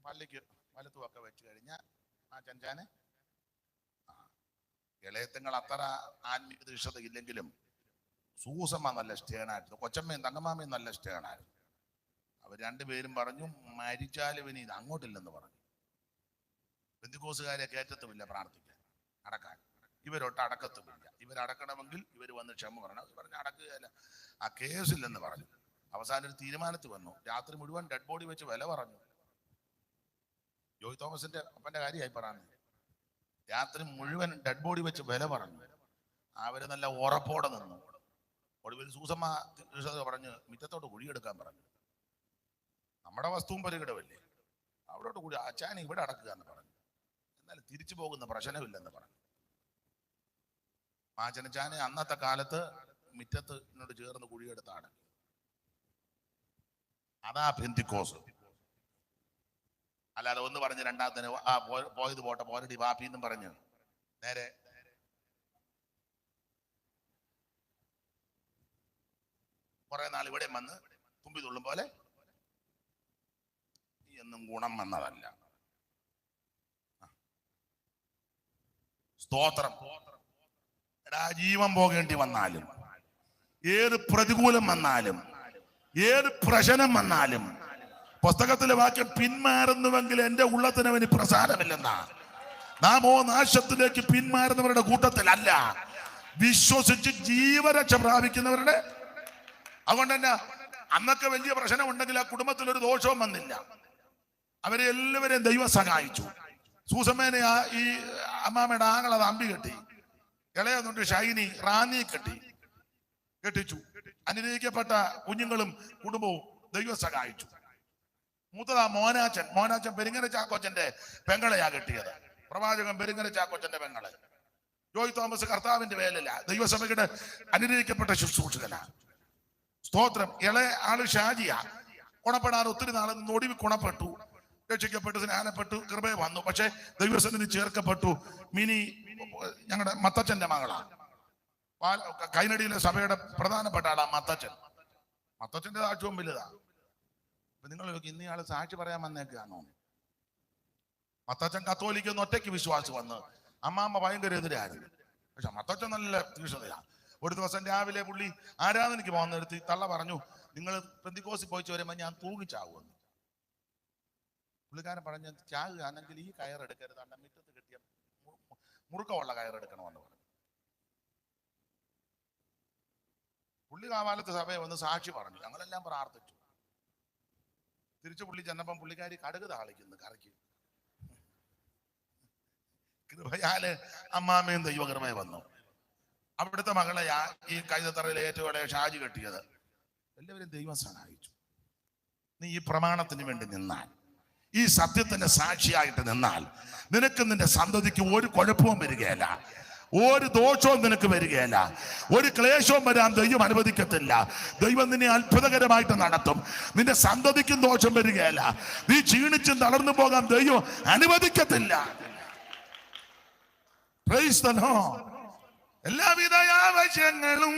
പള്ളിക്ക് വലത്തുമൊക്കെ വെച്ച് കഴിഞ്ഞ ആ ചഞ്ചാനെ ഇളയത്തങ്ങൾ അത്ര ആത്മീയത ഇല്ലെങ്കിലും സൂസമ്മ നല്ല സ്റ്റേണായിരുന്നു, കൊച്ചമ്മയും തങ്കമാമയും നല്ല സ്റ്റേണായിരുന്നു. അവർ രണ്ടുപേരും പറഞ്ഞു മരിച്ചാലും ഇനി ഇത് അങ്ങോട്ടില്ലെന്ന് പറഞ്ഞു. പെന്തിക്കോസുകാരെ കയറ്റത്തുമില്ല പ്രാർത്ഥിക്കാൻ, അടക്കാൻ. ഇവരൊട്ട് അടക്കത്തുമില്ല. ഇവരടക്കണമെങ്കിൽ ഇവർ വന്ന് ക്ഷമ പറയണം. അവർ പറഞ്ഞ് അടക്കുകയല്ല, ആ കേസില്ലെന്ന് പറഞ്ഞു. അവസാനം ഒരു തീരുമാനത്തിൽ വന്നു. രാത്രി മുഴുവൻ ഡെഡ് ബോഡി വെച്ച് വില പറഞ്ഞു. ജോയ് തോമസിന്റെ അപ്പന്റെ കാര്യമായി പറയുന്നത്. രാത്രി മുഴുവൻ ഡെഡ് ബോഡി വെച്ച് വില പറഞ്ഞു. അവര് നല്ല ഉറപ്പോടെ നിന്നു. ഒടുവിൽ സൂസമ്മ പറഞ്ഞ് മുറ്റത്തോട്ട് കുഴിയെടുക്കാൻ പറഞ്ഞു. നമ്മുടെ വസ്തുവും പരിഗണമല്ലേ, അവിടോട്ട് കൂടി അച്ചാനെ ഇവിടെ അടക്കുക എന്ന് പറഞ്ഞു. എന്നാൽ തിരിച്ചു പോകുന്ന പ്രശ്നമില്ലെന്ന് പറഞ്ഞു. മാച്ചനച്ചാനെ അന്നത്തെ കാലത്ത് മുറ്റത്തിനോട് ചേർന്ന് കുഴിയെടുത്താണ്. അതാ പെന്തിക്കോസ്. അല്ലാതെ ഒന്ന് പറഞ്ഞ് രണ്ടാമത്തിന് പോയത് പോട്ടെ പോരടി വാപ്പി എന്നും പറഞ്ഞു നേരെ കുറെ നാൾ ഇവിടെ വന്ന് തുമ്പി തുള്ളും പോലെ എന്നും ഗുണം വന്നതല്ല. സ്തോത്രം. ജീവൻ പോകേണ്ടി വന്നാലും, ഏത് പ്രതികൂലം വന്നാലും, ഏത് പ്രശ്നം വന്നാലും, പുസ്തകത്തിലെ വാക്യം പിന്മാറുന്നുവെങ്കിൽ എന്റെ ഉള്ളത്തിനവന് പ്രസാദമില്ലെന്നാ. നാമോ നാശത്തിലേക്ക് പിന്മാറുന്നവരുടെ കൂട്ടത്തിലല്ല, വിശ്വസിച്ച് ജീവരക്ഷ പ്രാപിക്കുന്നവരുടെ. അതുകൊണ്ട് തന്നെ അന്നൊക്കെ വലിയ പ്രശ്നം ഉണ്ടെങ്കിൽ ആ കുടുംബത്തിൽ ഒരു ദോഷവും വന്നില്ല. അവരെ എല്ലാവരെയും ദൈവം സഹായിച്ചു. സൂസമ്മേനെ ഈ അമ്മാമ്മയുടെ ആങ്ങളത് അമ്പി കെട്ടി, ഇളയെന്നുണ്ട് ഷൈനി റാന്നി കെട്ടിച്ചു. അനുഗ്രഹിക്കപ്പെട്ട കുഞ്ഞുങ്ങളും കുടുംബവും ദൈവം സഹായിച്ചു. മൂത്തതാ മോനാച്ചൻ പെരിങ്ങര ചാക്കോച്ചന്റെ പെങ്ങളെയാ കെട്ടിയത്. പ്രവാചകൻ പെരിങ്ങര ചാക്കോച്ചന്റെ പെങ്ങളെ. ജോയ് തോമസ് കർത്താവിന്റെ വേലല്ല, ദൈവസഭയുടെ അനുഗ്രഹിക്കപ്പെട്ട ശുശ്രൂഷകനാ. സ്തോത്രം. ഇളയ ആള് ഷാജിയ ഗുണപ്പെടാൻ ഒത്തിരി നാളെ ഒടുവിൽ ഗുണപ്പെട്ടു, രക്ഷിക്കപ്പെട്ടു, സ്നാനപ്പെട്ടു, കൃപയെ വന്നു. പക്ഷെ ദൈവസന്നിധി ചേർക്കപ്പെട്ടു. മിനി ഞങ്ങളുടെ മത്തച്ഛന്റെ മകളാണ്. കൈനടിയിലെ സഭയുടെ പ്രധാനപ്പെട്ട ആളാ മത്തച്ഛന്റെ സാക്ഷ്യവും വലുതാ. അപ്പൊ നിങ്ങൾ ഇന്നയാള് സാക്ഷി പറയാൻ വന്നേക്കാണോ? മത്തച്ഛൻ കത്തോലിക്കൊന്ന് ഒറ്റയ്ക്ക് വിശ്വാസം വന്ന്, അമ്മാമ്മ ഭയങ്കര എതിരായിരുന്നു. പക്ഷെ മത്തച്ഛൻ നല്ല തീക്ഷ്ണതയാണ്. ഒരു ദിവസം രാവിലെ പുള്ളി ആരാധനയ്ക്ക് പോകുന്ന നിർത്തി തള്ള പറഞ്ഞു, നിങ്ങൾ പെന്തിക്കോസിൽ പോയിച്ച് വരുമ്പോൾ ഞാൻ തൂങ്ങിച്ചാകുമെന്ന്. പുള്ളിക്കാരൻ പറഞ്ഞ് ചാകുകയാണെങ്കിൽ ഈ കയറെടുക്കരുത്, അണ്ണ മുറ്റത്ത് കിട്ടിയ മുറുക്കമുള്ള കയറെടുക്കണമെന്ന് പറഞ്ഞു. പുള്ളി കാവാലത്ത് സഭയെ വന്ന് സാക്ഷി പറഞ്ഞു. ഞങ്ങളെല്ലാം പ്രാർത്ഥിച്ചു. തിരിച്ചു പുള്ളി ചെന്നപ്പം പുള്ളിക്കാരി കടുക് താളിക്കുന്നു കറിക്ക്. കൃപയാല് അമ്മാമ്മയും ദൈവകൃപയെ വന്നു. അവിടുത്തെ മകളെയാ ഈ കൈതത്തറയിലെ ഏറ്റവും ഇളയ ഷാജി കെട്ടിയത്. എല്ലാവരും ദൈവം സഹായിച്ചു. നീ ഈ പ്രമാണത്തിന് വേണ്ടി നിന്നാൽ, ഈ സത്യത്തിന്റെ സാക്ഷിയായിട്ട് നിന്നാൽ, നിനക്ക് നിന്റെ സന്തതിക്ക് ഒരു കുഴപ്പവും വരികയില്ല, ഒരു ദോഷവും നിനക്ക് വരികയില്ല, ഒരു ക്ലേശവും വരാൻ ദൈവം അനുവദിക്കത്തില്ല. ദൈവം നിന്നെ അത്ഭുതകരമായിട്ട് നടത്തും. നിന്റെ സന്തതിക്കും ദോഷം വരികയില്ല. നീ ക്ഷീണിച്ചും തളർന്നു പോകാൻ ദൈവം അനുവദിക്കത്തില്ല. Price the Lord. എല്ലാവിധ ആവശ്യങ്ങളും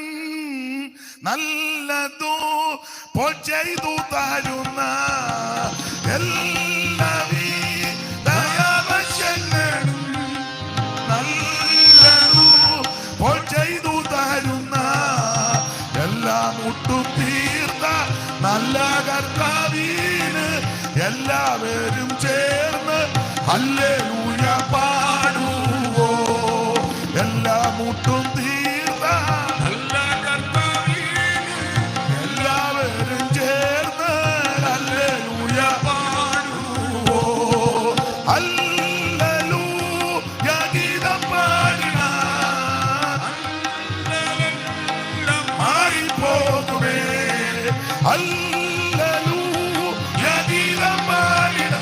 നല്ലതോ ചെയ്തു തരുന്ന എല്ലാവിധ ആവശ്യങ്ങളും നല്ലതോ ചെയ്തു തരുന്ന എല്ലാവരും ചേർന്ന് ഹല്ലേലൂയ പാടുവോ. എല്ലാ മുട്ടും തീർത്ത എല്ലാവരും ചേർന്ന് ഹല്ലേലൂയ പാടുവോ. ഹല്ലേലൂയ ഗീതം പാടിന മാറിപ്പോകുമേ. ഹല്ലേലൂയ ഗീതം പാടിന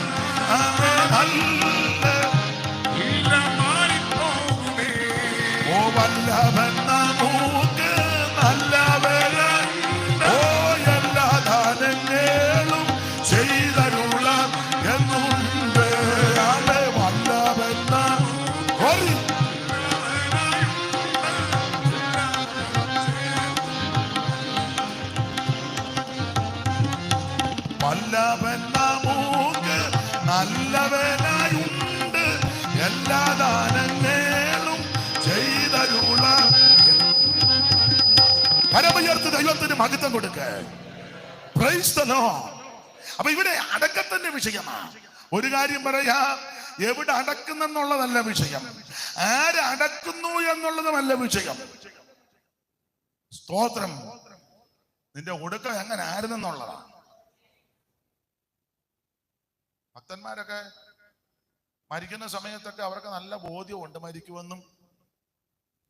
ഓ വല്ലഭൻ നമുക്ക് നല്ലവനായി. ഓ എല്ലാ ദാനങ്ങളും ചെയ്തരുള എന്നുണ്ട്. അതെ വല്ലഭൻ വല്ലഭൻ നമുക്ക് നല്ലവനായുണ്ട്. എല്ലാ ദാനങ്ങളും ചെയ്തരുള. പരമയർത്ത് ദൈവത്തിന് മഹത്വം കൊടുക്ക. Price the Lord. അപ്പൊ ഇവിടെ അടക്കത്തിന്റെ വിഷയമാണ്. ഒരു കാര്യം പറയാ, എവിടെ അടക്കുന്നെന്നുള്ളതല്ല വിഷയം, ആരടക്കുന്നു എന്നുള്ളതുമല്ല വിഷയം. സ്തോത്രം. നിന്റെ ഒടുക്കം എങ്ങനെ ആയിരുന്നെന്നുള്ളതാണ്. ഭക്തന്മാരൊക്കെ മരിക്കുന്ന സമയത്തൊക്കെ അവർക്ക് നല്ല ബോധ്യമുണ്ട് മരിക്കുമെന്നും.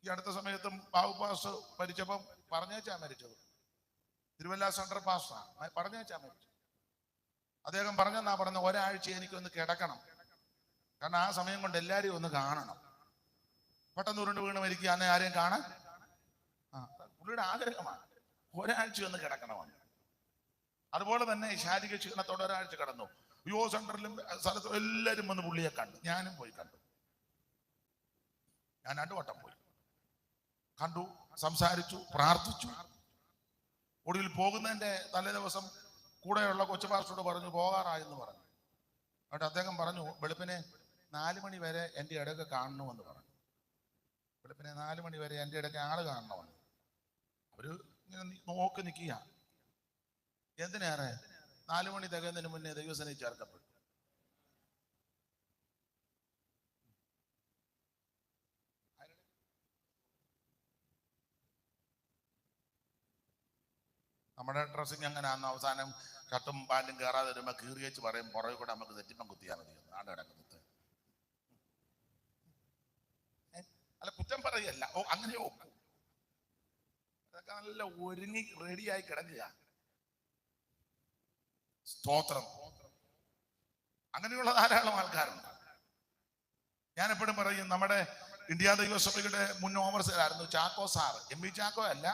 ഈ അടുത്ത സമയത്തും ബാബു പാസ് മരിച്ചപ്പം പറഞ്ഞേച്ചാ മരിച്ചത്. തിരുവല്ല സെൻട്രൽ പാസ് പറഞ്ഞേച്ചാ മരിച്ചു. അദ്ദേഹം പറഞ്ഞെന്നാ പറഞ്ഞ ഒരാഴ്ച എനിക്കൊന്ന് കിടക്കണം, കാരണം ആ സമയം കൊണ്ട് എല്ലാരെയും ഒന്ന് കാണണം. പെട്ടെന്ന് ഉരുണ്ട് വീണ് മരിക്കുക, അന്നെ ആരെയും കാണാൻ പുള്ളിയുടെ ആഗ്രഹമാണ് ഒരാഴ്ച ഒന്ന് കിടക്കണമെന്ന്. അതുപോലെ തന്നെ ശാരീരിക ക്ഷീണത്തോടെ ഒരാഴ്ച കിടന്നു. യോ സെന്ററിലും സ്ഥലത്തും എല്ലാവരും വന്ന് പുള്ളിയെ കണ്ടു. ഞാനും പോയി കണ്ടു. ഞാൻ 2 വട്ടം പോയി കണ്ടു, സംസാരിച്ചു, പ്രാർത്ഥിച്ചു. ഒടുവിൽ പോകുന്നതിന്റെ തലേ ദിവസം കൂടെയുള്ള കൊച്ചു പാസ്റ്ററോട് പറഞ്ഞു പോകാറായെന്ന് പറഞ്ഞു. എന്നിട്ട് അദ്ദേഹം പറഞ്ഞു വെളുപ്പിനെ 4 മണി വരെ എൻ്റെ ഇടയ്ക്ക് കാണണമെന്ന് പറഞ്ഞു. വെളുപ്പിനെ 4 മണി വരെ എൻ്റെ ഇടയ്ക്ക് ആള് കാണണമെന്ന്. അവര് ഇങ്ങനെ നോക്കി നിൽക്കുക. എന്തിനേറെ 4 മണി തികയുന്നതിന് മുന്നേ ദൈവസേനയിൽ ചേർക്കപ്പെട്ടു. നമ്മുടെ ഡ്രസ്സിങ് അങ്ങനെയാന്ന്. അവസാനം ഷർട്ടും പാൻറ്റും കയറാതെ വരുമ്പോൾ കീറി വെച്ച് പറയും പുറകെ കൂടെ നമുക്ക് തെറ്റിപ്പം കുത്തിയാൽ മതി. ആണ്ട് കിടക്കുന്നത് അല്ല, കുറ്റം പറയല്ല. ഓ അങ്ങനെ ഒക്കും. അതൊക്കെ നല്ല ഒരുങ്ങി റെഡിയായി കിടക്കുക. സ്തോത്രം. അങ്ങനെയുള്ള ധാരാളം ആൾക്കാരുണ്ട്. ഞാൻ എപ്പോഴും പറയും, നമ്മുടെ ഇന്ത്യ ദൈവസഭയുടെ മുൻ ഓവർസിയറായിരുന്നു ചാക്കോ സാർ. എം.വി. ചാക്കോ അല്ല,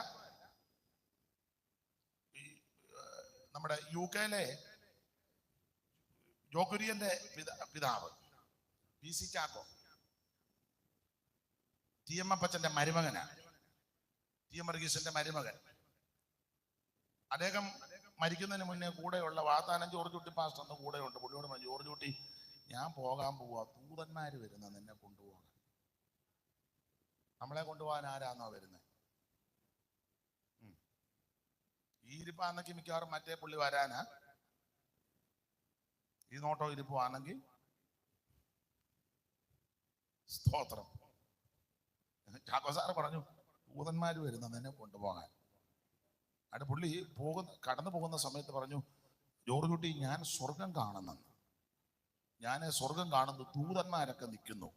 നമ്മുടെ UK-ലെ ജോകുര്യന്റെ പിതാവ് PC ചാക്കോ, TM അപ്പച്ചന്റെ മരുമകനാണ്. TM വർഗീസിന്റെ മരുമകൻ. അദ്ദേഹം മരിക്കുന്നതിന് മുന്നേ കൂടെയുള്ള വാതാനം ജോർജ് കുട്ടി പാസ്റ്റർ എന്ന് കൂടെയുണ്ട്. പുള്ളിയോട് പറഞ്ഞു, ജോർജ് കുട്ടി ഞാൻ പോകാൻ പോവാ, ദൂതന്മാര് വരുന്ന നിന്നെ കൊണ്ടുപോകാൻ. നമ്മളെ കൊണ്ടുപോകാൻ ആരാന്നോ വരുന്നത്? ഈ ഇരിപ്പാണെങ്കിൽ മിക്കവാറും മറ്റേ പുള്ളി വരാനാ. ഈ നോട്ടോ ഇരിപ്പാണെങ്കിൽ സ്തോത്രം. ചാക്കോ സാറ് പറഞ്ഞു ദൂതന്മാര് വരുന്ന നിന്നെ കൊണ്ടുപോകാൻ. അവിടെ പുള്ളി കടന്നു പോകുന്ന സമയത്ത് പറഞ്ഞു, ജോർജ് കുട്ടി ഞാൻ സ്വർഗം കാണുന്നെന്ന്. ഞാൻ സ്വർഗം കാണുന്നു, ദൂതന്മാരൊക്കെ നിൽക്കുന്നു,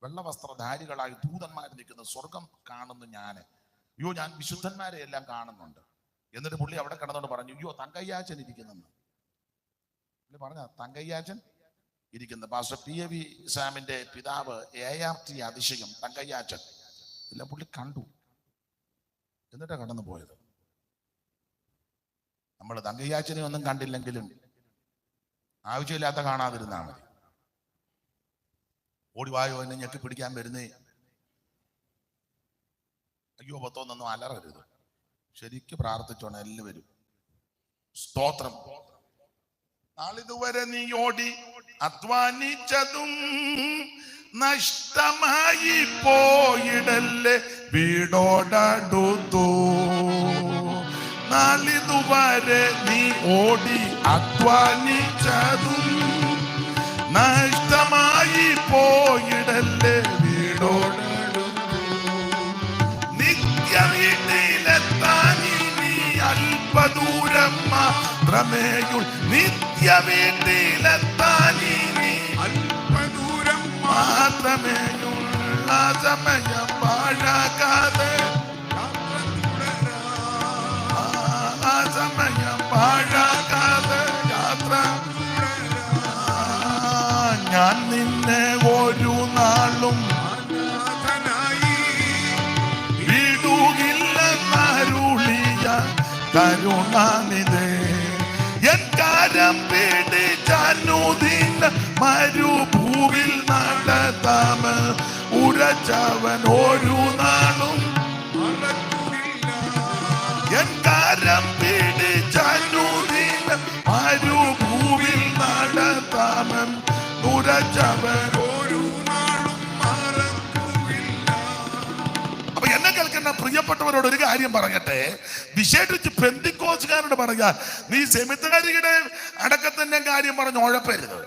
വെള്ളവസ്ത്രധാരികളായി ദൂതന്മാർ നിൽക്കുന്നു, സ്വർഗം കാണുന്നു ഞാൻ. അയ്യോ ഞാൻ വിശുദ്ധന്മാരെ എല്ലാം കാണുന്നുണ്ട്. എന്നിട്ട് പുള്ളി അവിടെ കിടന്നോണ്ട് പറഞ്ഞു, അയ്യോ തങ്കയ്യാച്ചൻ ഇരിക്കുന്നെന്ന്. പുള്ളി പറഞ്ഞ തങ്കയ്യാച്ചൻ ഇരിക്കുന്നു. പാസ്റ്റർ PAV സാമിന്റെ പിതാവ് ART അതിശയം തങ്കയ്യാച്ചൻ ഇല്ല, പുള്ളി കണ്ടു. എന്നിട്ടാ കടന്നു പോയത്. നമ്മൾ തങ്കയ്യാച്ചനെ ഒന്നും കണ്ടില്ലെങ്കിലും ആവശ്യമില്ലാത്ത കാണാതിരുന്നാ മതി. ഓടിവായോ എന്നെ ഞെക്കി പിടിക്കാൻ വരുന്നേ, അയ്യോ പത്തോന്നൊന്നും അലറരുത്. ശരിക്ക് പ്രാർത്ഥിച്ചോണം എല്ലാവരും. സ്തോത്രം. നാളിതുവരെ നീ ഓടി അധ്വാനിച്ചതും നഷ്ടമായി പോയിടല്ലേ വീടോടടുത്തു. നാളിതുവരെ നീ ഓടി അധ്വാനിച്ചതും മാത്രമേയുൾ നിത്യ വീട്ടിലെത്താനി അല്പദൂരം മാത്രമേയുള്ള സമയം പാഴാക്കാതെ ആ സമയം പാഴാക്കാതെ യാത്ര. ഞാൻ നിന്നെ ഒരു നാളും വിടുകില്ലെന്നരുളിയ കരുണാനിധേ. എൻ കാരം പിടിച്ചനുദിന മരുഭൂവിൽ നടത്താമ ഉരച്ചവൻ ഒരു നാളും എൻ കാരം പിടിച്ചനുദിന മരുഭൂവിൽ നടത്താമൻ ഉരച്ചവൻ ഒരു നാളും മറക്കില്ല. അപ്പൊ എന്നെ കേൾക്കുന്ന പ്രിയപ്പെട്ടവരോട് ഒരു കാര്യം പറയട്ടെ, വിശേഷിച്ച് പെന്തിക്കോസുകാരോട് പറയാ, നീ സെമിത്തേരിയുടെ അടക്കത്തിന്റെ കാര്യം പറഞ്ഞ് ഉഴപ്പരുത്.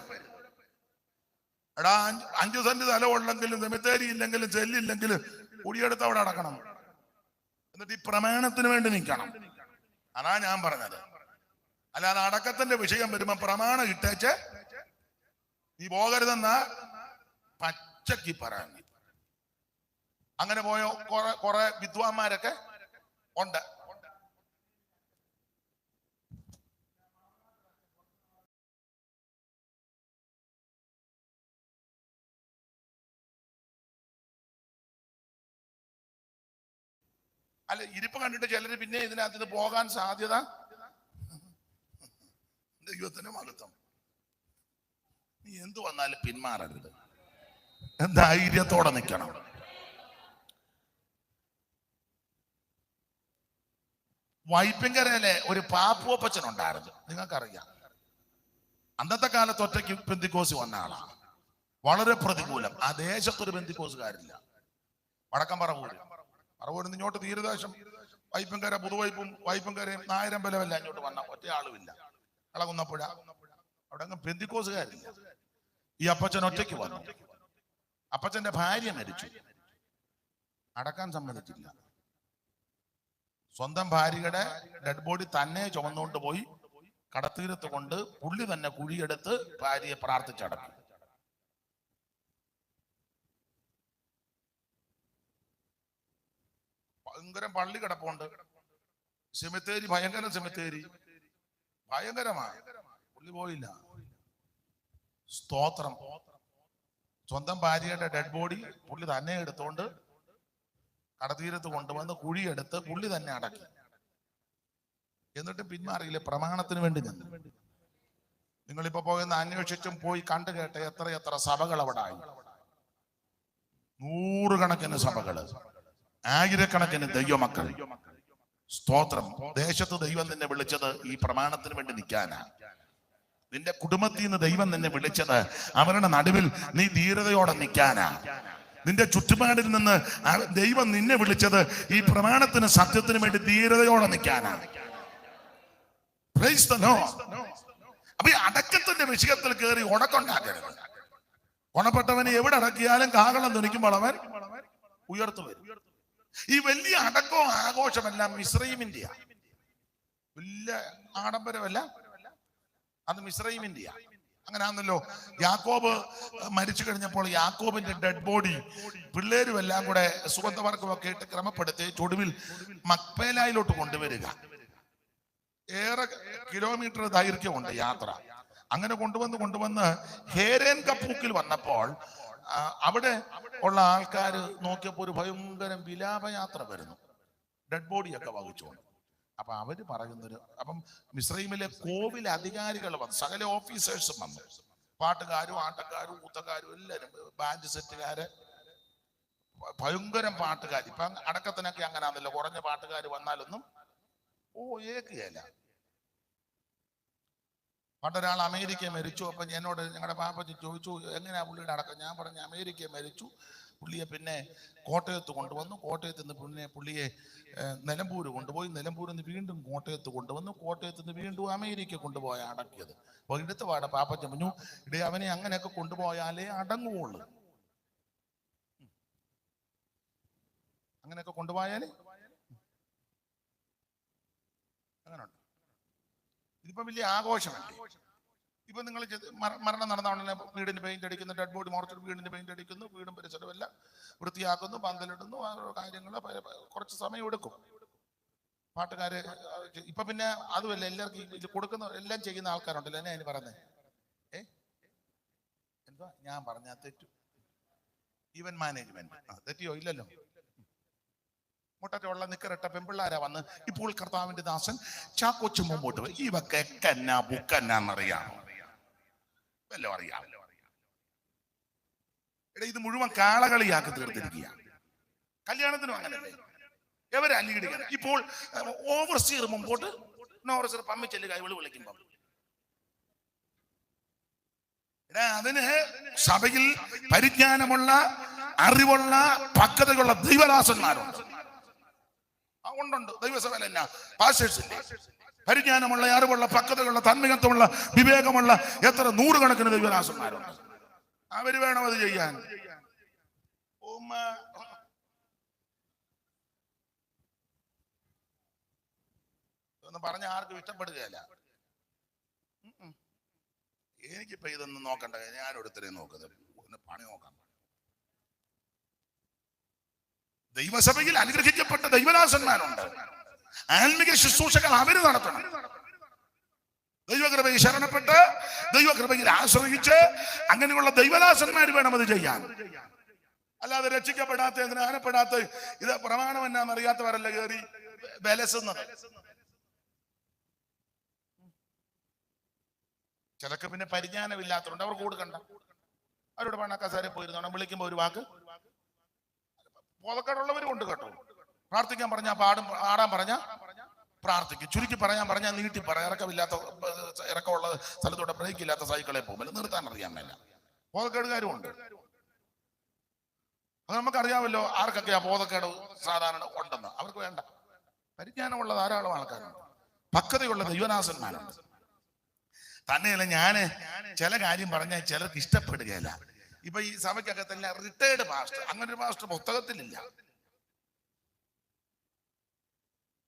എടാ 5 സെന്റ് സ്ഥലം ഉള്ളെങ്കിലും സെമിത്തേരി ഇല്ലെങ്കിലും ചെല്ലില്ലെങ്കിലും കുടിയെടുത്ത് അവിടെ അടക്കണം. എന്നിട്ട് ഈ പ്രമാണത്തിന് വേണ്ടി നിൽക്കണം. അതാ ഞാൻ പറഞ്ഞത്. അല്ലാതെ അടക്കത്തിന്റെ വിഷയം വരുമ്പോ പ്രമാണം ഇട്ടേച്ച് നീ പോകരുതെന്ന പച്ചക്ക് പറയാൻ. അങ്ങനെ പോയോ കുറെ വിദ്വാന്മാരൊക്കെ ഉണ്ട്. അല്ല, ഇരിപ്പ് കണ്ടിട്ട് ചിലര് പിന്നെ ഇതിനകത്ത് പോകാൻ സാധ്യത. ദൈവത്തിന്റെ മഹത്വം. നീ എന്തു വന്നാലും പിന്മാറരുത്, ധൈര്യത്തോടെ നിൽക്കണം. വൈപ്പിങ്കരയിലെ ഒരു പാപ്പുവപ്പച്ചൻ ഉണ്ടായിരുന്നു, നിങ്ങൾക്കറിയാം. അന്നത്തെ കാലത്ത് ഒറ്റയ്ക്ക് പെന്തിക്കോസ് വന്ന ആളാണ്. വളരെ പ്രതികൂലം. ആ ദേശത്തൊരു പെന്തിക്കോസുകാരില്ല. വടക്കം പറവൂരിൽ ഇങ്ങോട്ട് തീരദേശം വൈപ്പിങ്കര, പുതുവൈപ്പും വൈപ്പിങ്കരയും നായരമ്പലമല്ല ഇങ്ങോട്ട് വന്ന ഒറ്റ ആളുമില്ല. കളകുന്നപ്പുഴ അവിടെ അങ്ങ് പെന്തിക്കോസുകാരില്ല. ഈ അപ്പച്ചൻ ഒറ്റയ്ക്ക് വന്നു. അപ്പച്ചന്റെ ഭാര്യ മരിച്ചു, അടക്കാൻ സമ്മതിച്ചില്ല. സ്വന്തം ഭാര്യയുടെ ഡെഡ് ബോഡി തന്നെ ചുമന്നുകൊണ്ട് പോയി കടത്തീരത്ത് കൊണ്ട് പുള്ളി തന്നെ കുഴിയെടുത്ത് ഭാര്യയെ പ്രാർത്ഥിച്ചടക്കി. ഭയങ്കര പള്ളി കിടപ്പുണ്ട്, സെമിത്തേരി, ഭയങ്കര സെമിത്തേരി, ഭയങ്കരമായ. പുള്ളി പോയില്ല. സ്തോത്രം. സ്വന്തം ഭാര്യയുടെ ഡെഡ് ബോഡി പുള്ളി തന്നെ എടുത്തോണ്ട് കടതീരത്ത് കൊണ്ടുവന്ന് കുഴിയെടുത്ത് പുള്ളി തന്നെ അടക്കി. എന്നിട്ട് പിന്മാറിയില്ല, പ്രമാണത്തിന് വേണ്ടി നിന്ന്. നിങ്ങളിപ്പോ പോയെന്ന് അന്വേഷിച്ചും പോയി കണ്ടു കേട്ട എത്ര സഭകൾ അവിടെ ആയി. 100 കണക്കിന് സഭകള്, 1000 കണക്കിന് ദൈവമക്കൾ. സ്തോത്രം. ദേശത്ത് ദൈവം നിന്നെ വിളിച്ചത് ഈ പ്രമാണത്തിന് വേണ്ടി നിൽക്കാനാ. നിന്റെ കുടുംബത്തിൽ നിന്ന് ദൈവം നിന്നെ വിളിച്ചത് അവരുടെ നടുവിൽ നീ ധീരതയോടെ നിൽക്കാനാ. നിന്റെ ചുറ്റുപാടിൽ നിന്ന് ദൈവം നിന്നെ വിളിച്ചത് ഈ പ്രമാണത്തിന്, സത്യത്തിന് വേണ്ടി ധീരതയോടെ നിൽക്കാനാ. Price the Lord. അപ്പൊ ഈ അടക്കത്തിന്റെ വിഷയത്തിൽ കയറി ഉടക്കുണ്ടാക്കരുത്. കൊണപ്പെട്ടവനെ എവിടെ അടക്കിയാലും കാഹളം ധ്വനിക്കുമ്പോൾ അവൻ ഉയർത്തു വരും. ഈ വലിയ അടക്കവും ആഘോഷമെല്ലാം മിസ്രൈമിന്റെയാ. വലിയ ആഡംബരമല്ല, അത് മിസ്രൈമിന്റെയാ. അങ്ങനെയാണല്ലോ. യാക്കോബ് മരിച്ചു കഴിഞ്ഞപ്പോൾ യാക്കോബിന്റെ ഡെഡ് ബോഡി പിള്ളേരും എല്ലാം കൂടെ സുഗന്ധവർഗമൊക്കെ ഇട്ട് ക്രമപ്പെടുത്തി ഒടുവിൽ മക്പേലായിലോട്ട് കൊണ്ടുവരിക. ഏറെ കിലോമീറ്റർ ദൈർഘ്യമുണ്ട് യാത്ര. അങ്ങനെ കൊണ്ടുവന്ന് ഹേരേൻ കപ്പൂക്കിൽ വന്നപ്പോൾ അവിടെ ഉള്ള ആൾക്കാർ നോക്കിയപ്പോൾ ഒരു ഭയങ്കര വിലാപയാത്ര വരുന്നു, ഡെഡ് ബോഡിയൊക്കെ വഹിച്ചുകൊണ്ട്. അപ്പൊ അവര് പറയുന്നൊരു, അപ്പം മിസ്രൈമിലെ കോവിൽ അധികാരികൾ വന്നു, സകല ഓഫീസേഴ്സും വന്നു, പാട്ടുകാരും ആട്ടക്കാരും ഊത്തക്കാരും എല്ലാവരും, ബാൻഡ് സെറ്റുകാര്, ഭയങ്കരം പാട്ടുകാർ. ഇപ്പൊ അടക്കത്തിനൊക്കെ അങ്ങനെയാണല്ലോ, കുറഞ്ഞ പാട്ടുകാർ വന്നാലൊന്നും ഏക്കുകയല്ല. പണ്ടൊരാൾ അമേരിക്ക മരിച്ചു. അപ്പൊ എന്നോട് ഞങ്ങളുടെ പാപ്പച്ചി ചോദിച്ചു എങ്ങനെയാ പുള്ളിയുടെ അടക്കം. ഞാൻ പറഞ്ഞു അമേരിക്ക മരിച്ചു, പുള്ളിയെ പിന്നെ കോട്ടയത്ത് കൊണ്ടുവന്നു, കോട്ടയത്ത് നിന്ന് പിന്നെ പുള്ളിയെ നിലമ്പൂര് കൊണ്ടുപോയി, നിലമ്പൂരിൽ നിന്ന് വീണ്ടും കോട്ടയത്ത് കൊണ്ടുവന്നു, കോട്ടയത്ത് നിന്ന് വീണ്ടും അമേരിക്ക കൊണ്ടുപോയി അടക്കിയത്. അപ്പൊ എടുത്ത പാടെ പാപ്പച്ചൻ പറഞ്ഞു, ഇടേ അവനെ അങ്ങനെയൊക്കെ കൊണ്ടുപോയാലേ അടങ്ങുള്ളൂ, അങ്ങനെയൊക്കെ കൊണ്ടുപോയാലേ. അങ്ങനെയുണ്ട്. ഇതിപ്പോ വലിയ ആഘോഷമല്ലേ. ഇപ്പൊ നിങ്ങൾ മരണം നടന്ന വീടിന് പെയിന്റ് അടിക്കുന്നു, ഡെഡ് ബോഡി മോർച്ചറി വീടിന് പെയിന്റ് അടിക്കുന്നു, വീടും പരിസരവും എല്ലാം വൃത്തിയാക്കുന്നു, പന്തലിടുന്നു, കാര്യങ്ങൾ കുറച്ച് സമയം എടുക്കും. പാട്ടുകാര് ഇപ്പൊ പിന്നെ അതുമല്ല, എല്ലാവർക്കും ഇത് കൊടുക്കുന്ന എല്ലാം ചെയ്യുന്ന ആൾക്കാരുണ്ടല്ലോ. എന്നെ അതിന് പറഞ്ഞേ എന്താ ഞാൻ പറഞ്ഞാൽ തെറ്റു? ഈവൻ മാനേജ്മെന്റ് തെറ്റിയോ? ഇല്ലല്ലോ. മുട്ടറ്റുള്ള നിക്കറിട്ട പെമ്പിള്ളാരാ വന്ന് ഇപ്പോൾ കർത്താവിന്റെ ദാസൻ ചാക്കോച്ചു മുമ്പോട്ട് പോയി. ഇവക്ക് എക്കന്നാ ബുക്കന്നാന്നറിയാം, വല്ലോ അറിയാം. എടാ, ഇത് മുഴുവൻ കാളകളിയാക്കി തീർത്തിരിക്കുക. കല്യാണത്തിനും അങ്ങനല്ലേ, എവരെ ലീഡിക്കണം. ഇപ്പോൾ ഓവർസീർ മുമ്പോട്ട്, ഓവർസീർ പമ്മിച്ചെല്ലുക ഇവള് വിളിക്കുമ്പോ. എടാ, അതിന് സഭയിൽ പരിജ്ഞാനമുള്ള, അറിവുള്ള, പക്വതയുള്ള ദൈവദാസന്മാരുണ്ട്. ഉണ്ടുണ്ട് ദൈവസഭയിൽ എന്നാ പാസ്റ്റേഴ്സില്ലേ, പരിജ്ഞാനമുള്ള, അറിവുള്ള, പക്വതയുള്ള, തന്മയത്വമുള്ള, വിവേകമുള്ള എത്ര നൂറുകണക്കിന് ദൈവദാസന്മാരുണ്ട്. അവര് വേണം അത് ചെയ്യാൻ. ഒന്നും പറഞ്ഞ ആർക്കും ഇഷ്ടപ്പെടുകയല്ല. എനിക്കിപ്പോ ഇതൊന്നും നോക്കണ്ട, ഞാൻ ഒരുത്തരെയും നോക്കുന്നത് പണി നോക്കാം. ദൈവസഭയിൽ അനുഗ്രഹിക്കപ്പെട്ട ദൈവദാസന്മാരുണ്ട്, ആത്മീക ശുശ്രൂഷകൾ അവര് നടത്തണം. ദൈവകൃപയിൽ ശരണപ്പെട്ട്, ദൈവകൃപയിൽ ആശ്രയിച്ച് അങ്ങനെയുള്ള ദൈവദാസന്മാർ വേണം അത് ചെയ്യാൻ. അല്ലാതെ രക്ഷിക്കപ്പെടാത്ത, ജ്ഞാനപ്പെടാത്ത, ഇത് പ്രമാണം എന്നാന്നറിയാത്തവരല്ല കയറി ബലസുന്നത്. ചിലക്ക് പിന്നെ പരിജ്ഞാനമില്ലാത്തതുകൊണ്ട് അവർക്ക് കൊടുക്കണ്ട. അവരോട് പണക്കാരെ പോയിരുന്നോ വിളിക്കുമ്പോ ഒരു വാക്ക്. ബോധക്കേടുള്ളവരും ഉണ്ട് കേട്ടോ. പ്രാർത്ഥിക്കാൻ പറഞ്ഞാൽ ആടാൻ പറഞ്ഞാ പ്രാർത്ഥിക്കും. ചുരുക്കി പറഞ്ഞാൽ നീട്ടി പറയാം. ഇറക്കമുള്ള സ്ഥലത്തൂടെ ബ്രേക്ക് ഇല്ലാത്ത സൈക്കിളെ പോകുമ്പോൾ നിർത്താൻ അറിയാൻ മേല. ബോധക്കേടുകാരും ഉണ്ട്. അത് നമുക്കറിയാമല്ലോ ആർക്കൊക്കെയാ ബോധക്കേട് സാധാരണ ഉണ്ടെന്ന്. അവർക്ക് വേണ്ട. പരിജ്ഞാനമുള്ള ധാരാളം ആൾക്കാരുണ്ട്, പക്വതയുള്ള ദൈവദാസന്മാരുണ്ട്. തന്നെയല്ല, ഞാന് ചില കാര്യം പറഞ്ഞാൽ ചിലർക്ക് ഇഷ്ടപ്പെടുകയില്ല. ഇപ്പൊ ഈ സഭയ്ക്കകത്തല്ല റിട്ടയർഡ് പാസ്റ്റർ, അങ്ങനെ ഒരു പാസ്റ്റർ പുസ്തകത്തിലില്ല.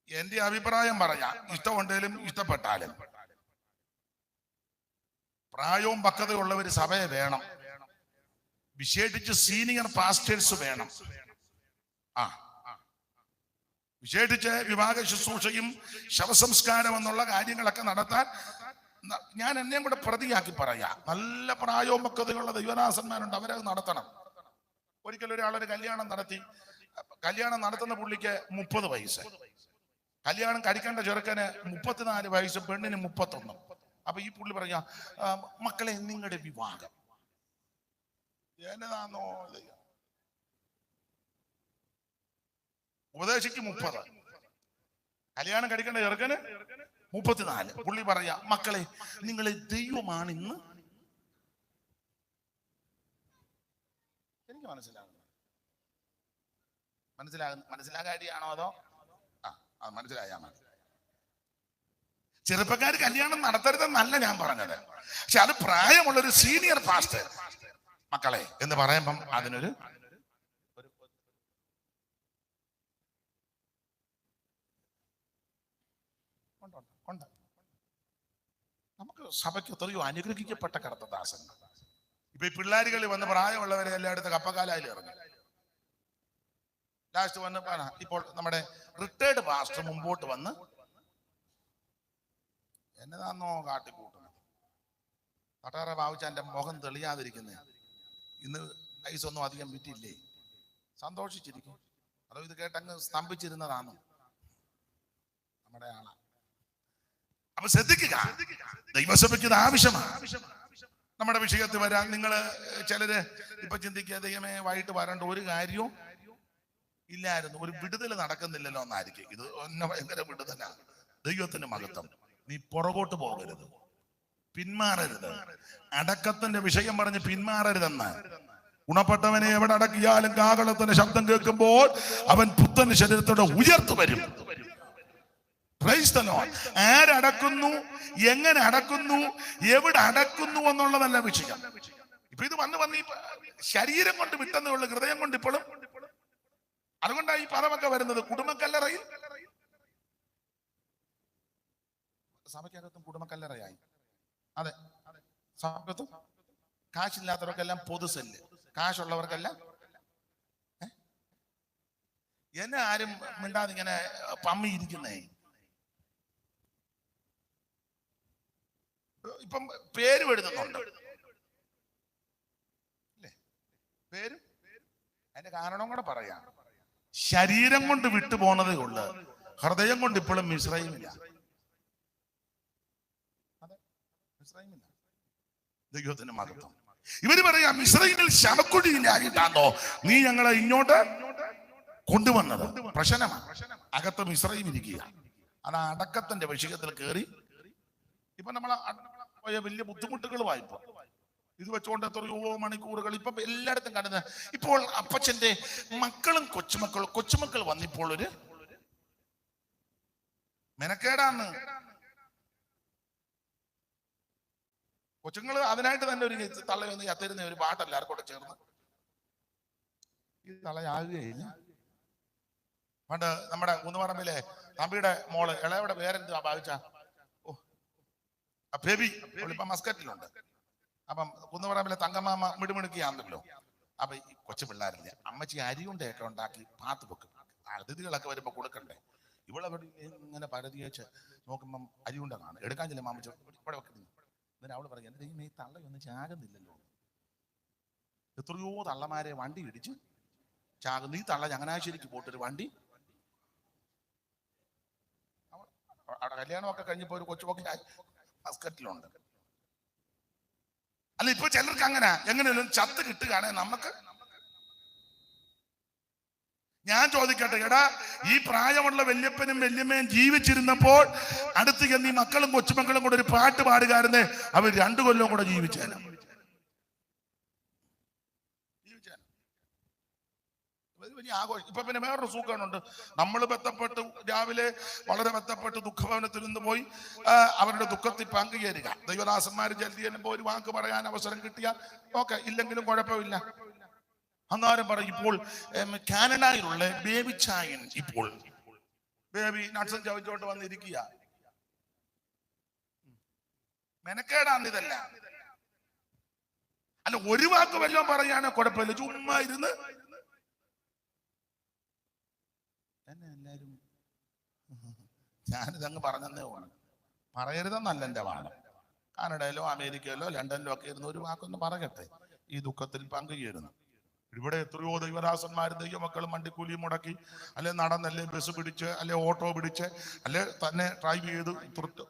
എന്റെ അഭിപ്രായം പറയാം, ഇഷ്ടമുണ്ടെങ്കിലും ഇഷ്ടപ്പെട്ടാലും പ്രായവും പക്വതയുള്ളവർ സഭയെ വേണം. വിശേഷിച്ച് സീനിയർ പാസ്റ്റേഴ്സ് വേണം. വിശേഷിച്ച് വിവാഹ ശുശ്രൂഷയും ശവസംസ്കാരം എന്നുള്ള കാര്യങ്ങളൊക്കെ നടത്താൻ ഞാൻ എന്നെയും കൂടെ പ്രതിയാക്കി പറയാം. നല്ല പ്രായവും പക്വതയുള്ള ദൈവദാസന്മാരുണ്ട്, അവരത് നടത്തണം. ഒരിക്കലും ഒരാളൊരു കല്യാണം നടത്തി. കല്യാണം നടത്തുന്ന പുള്ളിക്ക് 30 വയസ്സ്, കല്യാണം കഴിക്കേണ്ട ചെറുക്കന് 34 വയസ്സ്, പെണ്ണിന് 31. അപ്പൊ ഈ പുള്ളി പറയാ, മക്കളെ നിങ്ങളുടെ വിവാഹം എന്നതാണോ? ഉപദേശിക്ക് 30, കല്യാണം കഴിക്കേണ്ട ചെറുക്കന് 34. പുള്ളി പറയാ, മക്കളെ നിങ്ങളെ ദൈവമാണ് ഇന്ന്. എനിക്ക് മനസ്സിലാകാരിയാണോ അതോ മനസ്സിലായാ മതി. ചെറുപ്പക്കാർ കല്യാണം നടത്തരുതെന്നല്ല ഞാൻ പറഞ്ഞത്, പക്ഷെ അത് പ്രായമുള്ളൊരു സീനിയർ പാസ്റ്റർ മക്കളെ എന്ന് പറയുമ്പം അതിനൊരു നമുക്ക് സഭയ്ക്ക് എത്രയോ അനുഗ്രഹിക്കപ്പെട്ട കർത്തദാസൻ. ഇപ്പൊ ഈ പിള്ളേരുകളിൽ വന്ന് പ്രായമുള്ളവരെ എല്ലായിടത്തും കപ്പക്കാലായിൽ ഇറങ്ങി. ലാസ്റ്റ് വന്ന് ഇപ്പോൾ നമ്മുടെ റിട്ടയർഡ് പാസ്റ്റർ മുമ്പോട്ട് വന്ന് എന്നതാന്നോ കാട്ടിക്കൂട്ടുന്നത്. തട്ടാറ ബാബുച്ചാന്റെ മുഖം തെളിയാതിരിക്കുന്നേ. ഇന്ന് ഐസൊന്നും അധികം വിറ്റില്ലേ? സന്തോഷിച്ചിരിക്കും. അതോ ഇത് കേട്ടങ്ങ് സ്തംഭിച്ചിരുന്നതാണോ? നമ്മുടെ ആളാ. അപ്പൊ ശ്രദ്ധിക്കുക, ദൈവസഭയ്ക്ക് ഇത് ആവശ്യമാണ്. നമ്മുടെ വിഷയത്തിൽ വരാൻ നിങ്ങള് ചിലര് ഇപ്പൊ ചിന്തിക്കുക, ദൈവമേ വൈകിട്ട് വരേണ്ട ഒരു കാര്യവും ഇല്ലായിരുന്നു, ഒരു വിടുതൽ നടക്കുന്നില്ലല്ലോ എന്നായിരിക്കും. ഇത് ഒന്നെ ഭയങ്കര വിടുതലാണ്. ദൈവത്തിന്റെ മഹത്വം. നീ പുറകോട്ട് പോകരുത്, പിന്മാറരുത്. അടക്കത്തിന്റെ വിഷയം പറഞ്ഞ് പിന്മാറരുതെന്ന്. ഗുണപ്പെട്ടവനെ എവിടെ അടക്കിയാലും കാഹളത്തിന്റെ ശബ്ദം കേൾക്കുമ്പോൾ അവൻ പുത്തൻ ശരീരത്തോടെ ഉയർത്തു വരും. ആരടക്കുന്നു, എങ്ങനെ അടക്കുന്നു, എവിടെ അടക്കുന്നു എന്നുള്ളതല്ല വിഷയം. ഇപ്പൊ ഇത് വന്ന് ഈ ശരീരം കൊണ്ട് വിട്ടെന്നേ ഉള്ളു, ഹൃദയം കൊണ്ട് ഇപ്പോഴും. അതുകൊണ്ടാണ് ഈ പദമൊക്കെ വരുന്നത്. കുടുംബക്കല്ലറയിൽ സഭയ്ക്കകത്തും കുടുംബക്കല്ലറയായി. അതെ, സഭയ്ക്കകത്തും കാശില്ലാത്തവർക്കെല്ലാം പൊതുസെല്ല്, കാശുള്ളവർക്കെല്ലാം. എന്നെ ആരും മിണ്ടാതെ ഇങ്ങനെ പമ്മിയിരിക്കുന്നേ. ഇപ്പം പേരും എഴുതുന്നുണ്ട് അല്ലേ? പേരും. അതിന്റെ കാരണം കൂടെ പറയാം. ശരീരം കൊണ്ട് വിട്ടുപോകുന്നതേ ഉള്ളു, ഹൃദയം കൊണ്ട് ഇപ്പോഴും മിസ്രൈമില്ല. ദൈവത്തിന് മഹത്വം. ഇവര് പറയാ, മിസ്രൈമിൽ ശവക്കുഴിയിലായിട്ടാണോ നീ ഞങ്ങളെ ഇങ്ങോട്ട് കൊണ്ടുവന്നത്? പ്രശ്നമാണ്. അകത്ത് മിസ്രൈം ഇരിക്കുക. അത് അടക്കത്തിന്റെ വിഷയത്തിൽ കയറി ഇപ്പൊ നമ്മളെ വലിയ ബുദ്ധിമുട്ടുകളുമായിപ്പോ ഇത് വെച്ചുകൊണ്ട് എത്രയോ മണിക്കൂറുകൾ ഇപ്പൊ എല്ലായിടത്തും കാണുന്നത്. ഇപ്പോൾ അപ്പച്ചന്റെ മക്കളും കൊച്ചുമക്കൾ വന്നിപ്പോൾ ഒരു മെനക്കേടാണ്. കൊച്ചുങ്ങൾ അതിനായിട്ട് തന്നെ ഒരു തള്ളയൊന്ന് ചത്തിരുന്ന ഒരു പാട്ട് എല്ലാവർക്കും കൂടെ ചേർന്ന് ഈ തള്ളയാകുകയില്ല. പണ്ട് നമ്മുടെ കുന്നുപറമ്പിലെ തമ്പിയുടെ മോള് ഇളയുടെ പേരെന്തുവാ ഭാവിച്ച? ബേബി. അവളിപ്പം മസ്കറ്റിലുണ്ട്. അപ്പം കുന്നുപറമ്പിലെ തങ്കമാമ മിടുമിടുക്കിയാണല്ലോ. അപ്പൊ ഈ കൊച്ചു പിള്ളേരില്ല, അമ്മച്ചി അരിയുണ്ടൊക്കെ ഉണ്ടാക്കി പാത്ത് വെക്കും. അതിഥികളൊക്കെ വരുമ്പോ കൊടുക്കണ്ടേ. ഇവളവിടെ ഇങ്ങനെ പരതി വെച്ച് നോക്കുമ്പം അരിയുണ്ട കാണും. എടുക്കാൻ ചെല്ലും അമ്മച്ചി ഇവിടെ വെക്കുന്നു. എന്നിട്ട് അവള് പറയും, എന്റെ ഈ തള്ളയൊന്നും ചാകുന്നില്ലല്ലോ. എത്രയോ തള്ളമാരെ വണ്ടി ഇടിച്ച് ചാകുന്നു. ഈ തള്ള ചങ്ങനാശ്ശേരിക്ക് പോയിട്ടൊരു വണ്ടി അവിടെ കല്യാണമൊക്കെ കഴിഞ്ഞപ്പോ ഒരു കൊച്ചുമൊക്കെ മസ്കറ്റിലുണ്ട്. അല്ല, ഇപ്പൊ ചിലർക്ക് അങ്ങനെ എങ്ങനെയും ചത്ത് കിട്ടുകയാണെ നമുക്ക്. ഞാൻ ചോദിക്കട്ടെ, എടാ, ഈ പ്രായമുള്ള വല്യപ്പനും വല്യമ്മയും ജീവിച്ചിരുന്നപ്പോൾ അടുത്ത് ചെന്ന് ഈ മക്കളും കൊച്ചുമക്കളും കൂടെ ഒരു പാട്ട് പാടുകാരനെ അവർ 2 കൊല്ലം കൂടെ ജീവിച്ചാലും വലിയ ആഘോഷം. ഇപ്പൊ പിന്നെ വേറൊരു സുഖമുണ്ട്. നമ്മൾ ബന്ധപ്പെട്ട് രാവിലെ വളരെ ബന്ധപ്പെട്ട് ദുഃഖഭവനത്തിൽ നിന്ന് പോയി അവരുടെ ദുഃഖത്തിൽ പങ്കുചേരുക. ദൈവദാസന്മാര് ജൽദി ചെല്ലുമ്പോൾ ഒരു വാക്ക് പറയാൻ അവസരം കിട്ടിയാൽ ഓക്കെ, ഇല്ലെങ്കിലും കുഴപ്പമില്ല. അന്നേരം പറയും, ഇപ്പോൾ കാനഡയിലുള്ള ബേബി ചായൻ ഇപ്പോൾ ബേബി നട്സും ചവച്ചോട്ട് വന്നിരിക്കുക. മെനക്കേടാണ് ഇതല്ല. അല്ല, ഒരു വാക്ക് വല്ലതും പറയാനോ കുഴപ്പമില്ല, ചുമ്മാ ഇരുന്ന് എന്നെ എല്ലാരും ഞാനിതങ്ങ് പറഞ്ഞതേ ഉള്ളൂ. പറയരുതെന്നല്ല എൻ്റെ വാദം. കാനഡയിലോ അമേരിക്കയിലോ ലണ്ടനിലോ ഒക്കെ ഇരുന്ന് ഒരു വാക്കൊന്ന് പറയട്ടെ, ഈ ദുഃഖത്തിൽ പങ്കുചേരുന്നു. ഇവിടെ എത്രയോ ദൈവദാസന്മാരും ദൈവമക്കളും വണ്ടിക്കൂലി മുടക്കി, അല്ലെ നടന്നല്ലേ ബസ് പിടിച്ച്, അല്ലെ ഓട്ടോ പിടിച്ച്, അല്ലെ തന്നെ ഡ്രൈവ് ചെയ്ത്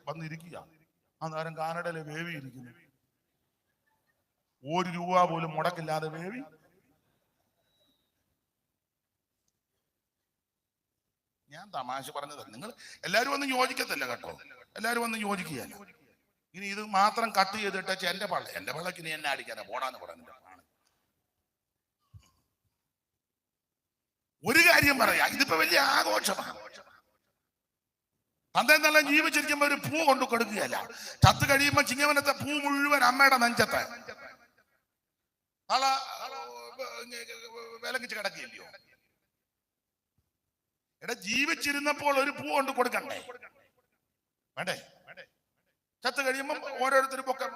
വന്നിരിക്കുക. അന്നേരം കാനഡയിലെ വേവി ഇരിക്കുന്നു. 1 രൂപ പോലും മുടക്കില്ലാതെ വേവി. ഞാൻ തമാശ പറഞ്ഞതല്ല. നിങ്ങൾ എല്ലാവരും ഒന്നും യോജിക്കത്തില്ല കേട്ടോ, എല്ലാവരും ഒന്നും യോജിക്കുകയല്ല. ഇനി ഇത് മാത്രം കട്ട് ചെയ്തിട്ട് എന്റെ പള്ളക്ക് ഇനി എന്നെ അടിക്കാനാ പോടാന്ന് പറയുന്നത്. ഒരു കാര്യം പറയാ, ഇതിപ്പോ വലിയ ആഘോഷമാണ്. അതെന്നല്ല, ജീവിച്ചിരിക്കുമ്പോ ഒരു പൂ കൊണ്ടു കൊടുക്കുകയല്ല. ചത്ത് കഴിയുമ്പോ ചിങ്ങവനത്തെ പൂ മുഴുവൻ അമ്മയുടെ നെഞ്ചത്തെ വിലങ്ങിച്ച് കിടക്കുകയല്ലയോ. എടാ, ജീവിച്ചിരുന്നപ്പോൾ ഒരു പൂ കൊണ്ട് കൊടുക്കണ്ടേ? വേണ്ടേ? ചത്ത് കഴിയുമ്പോ ഓരോരുത്തരും ഒക്കെ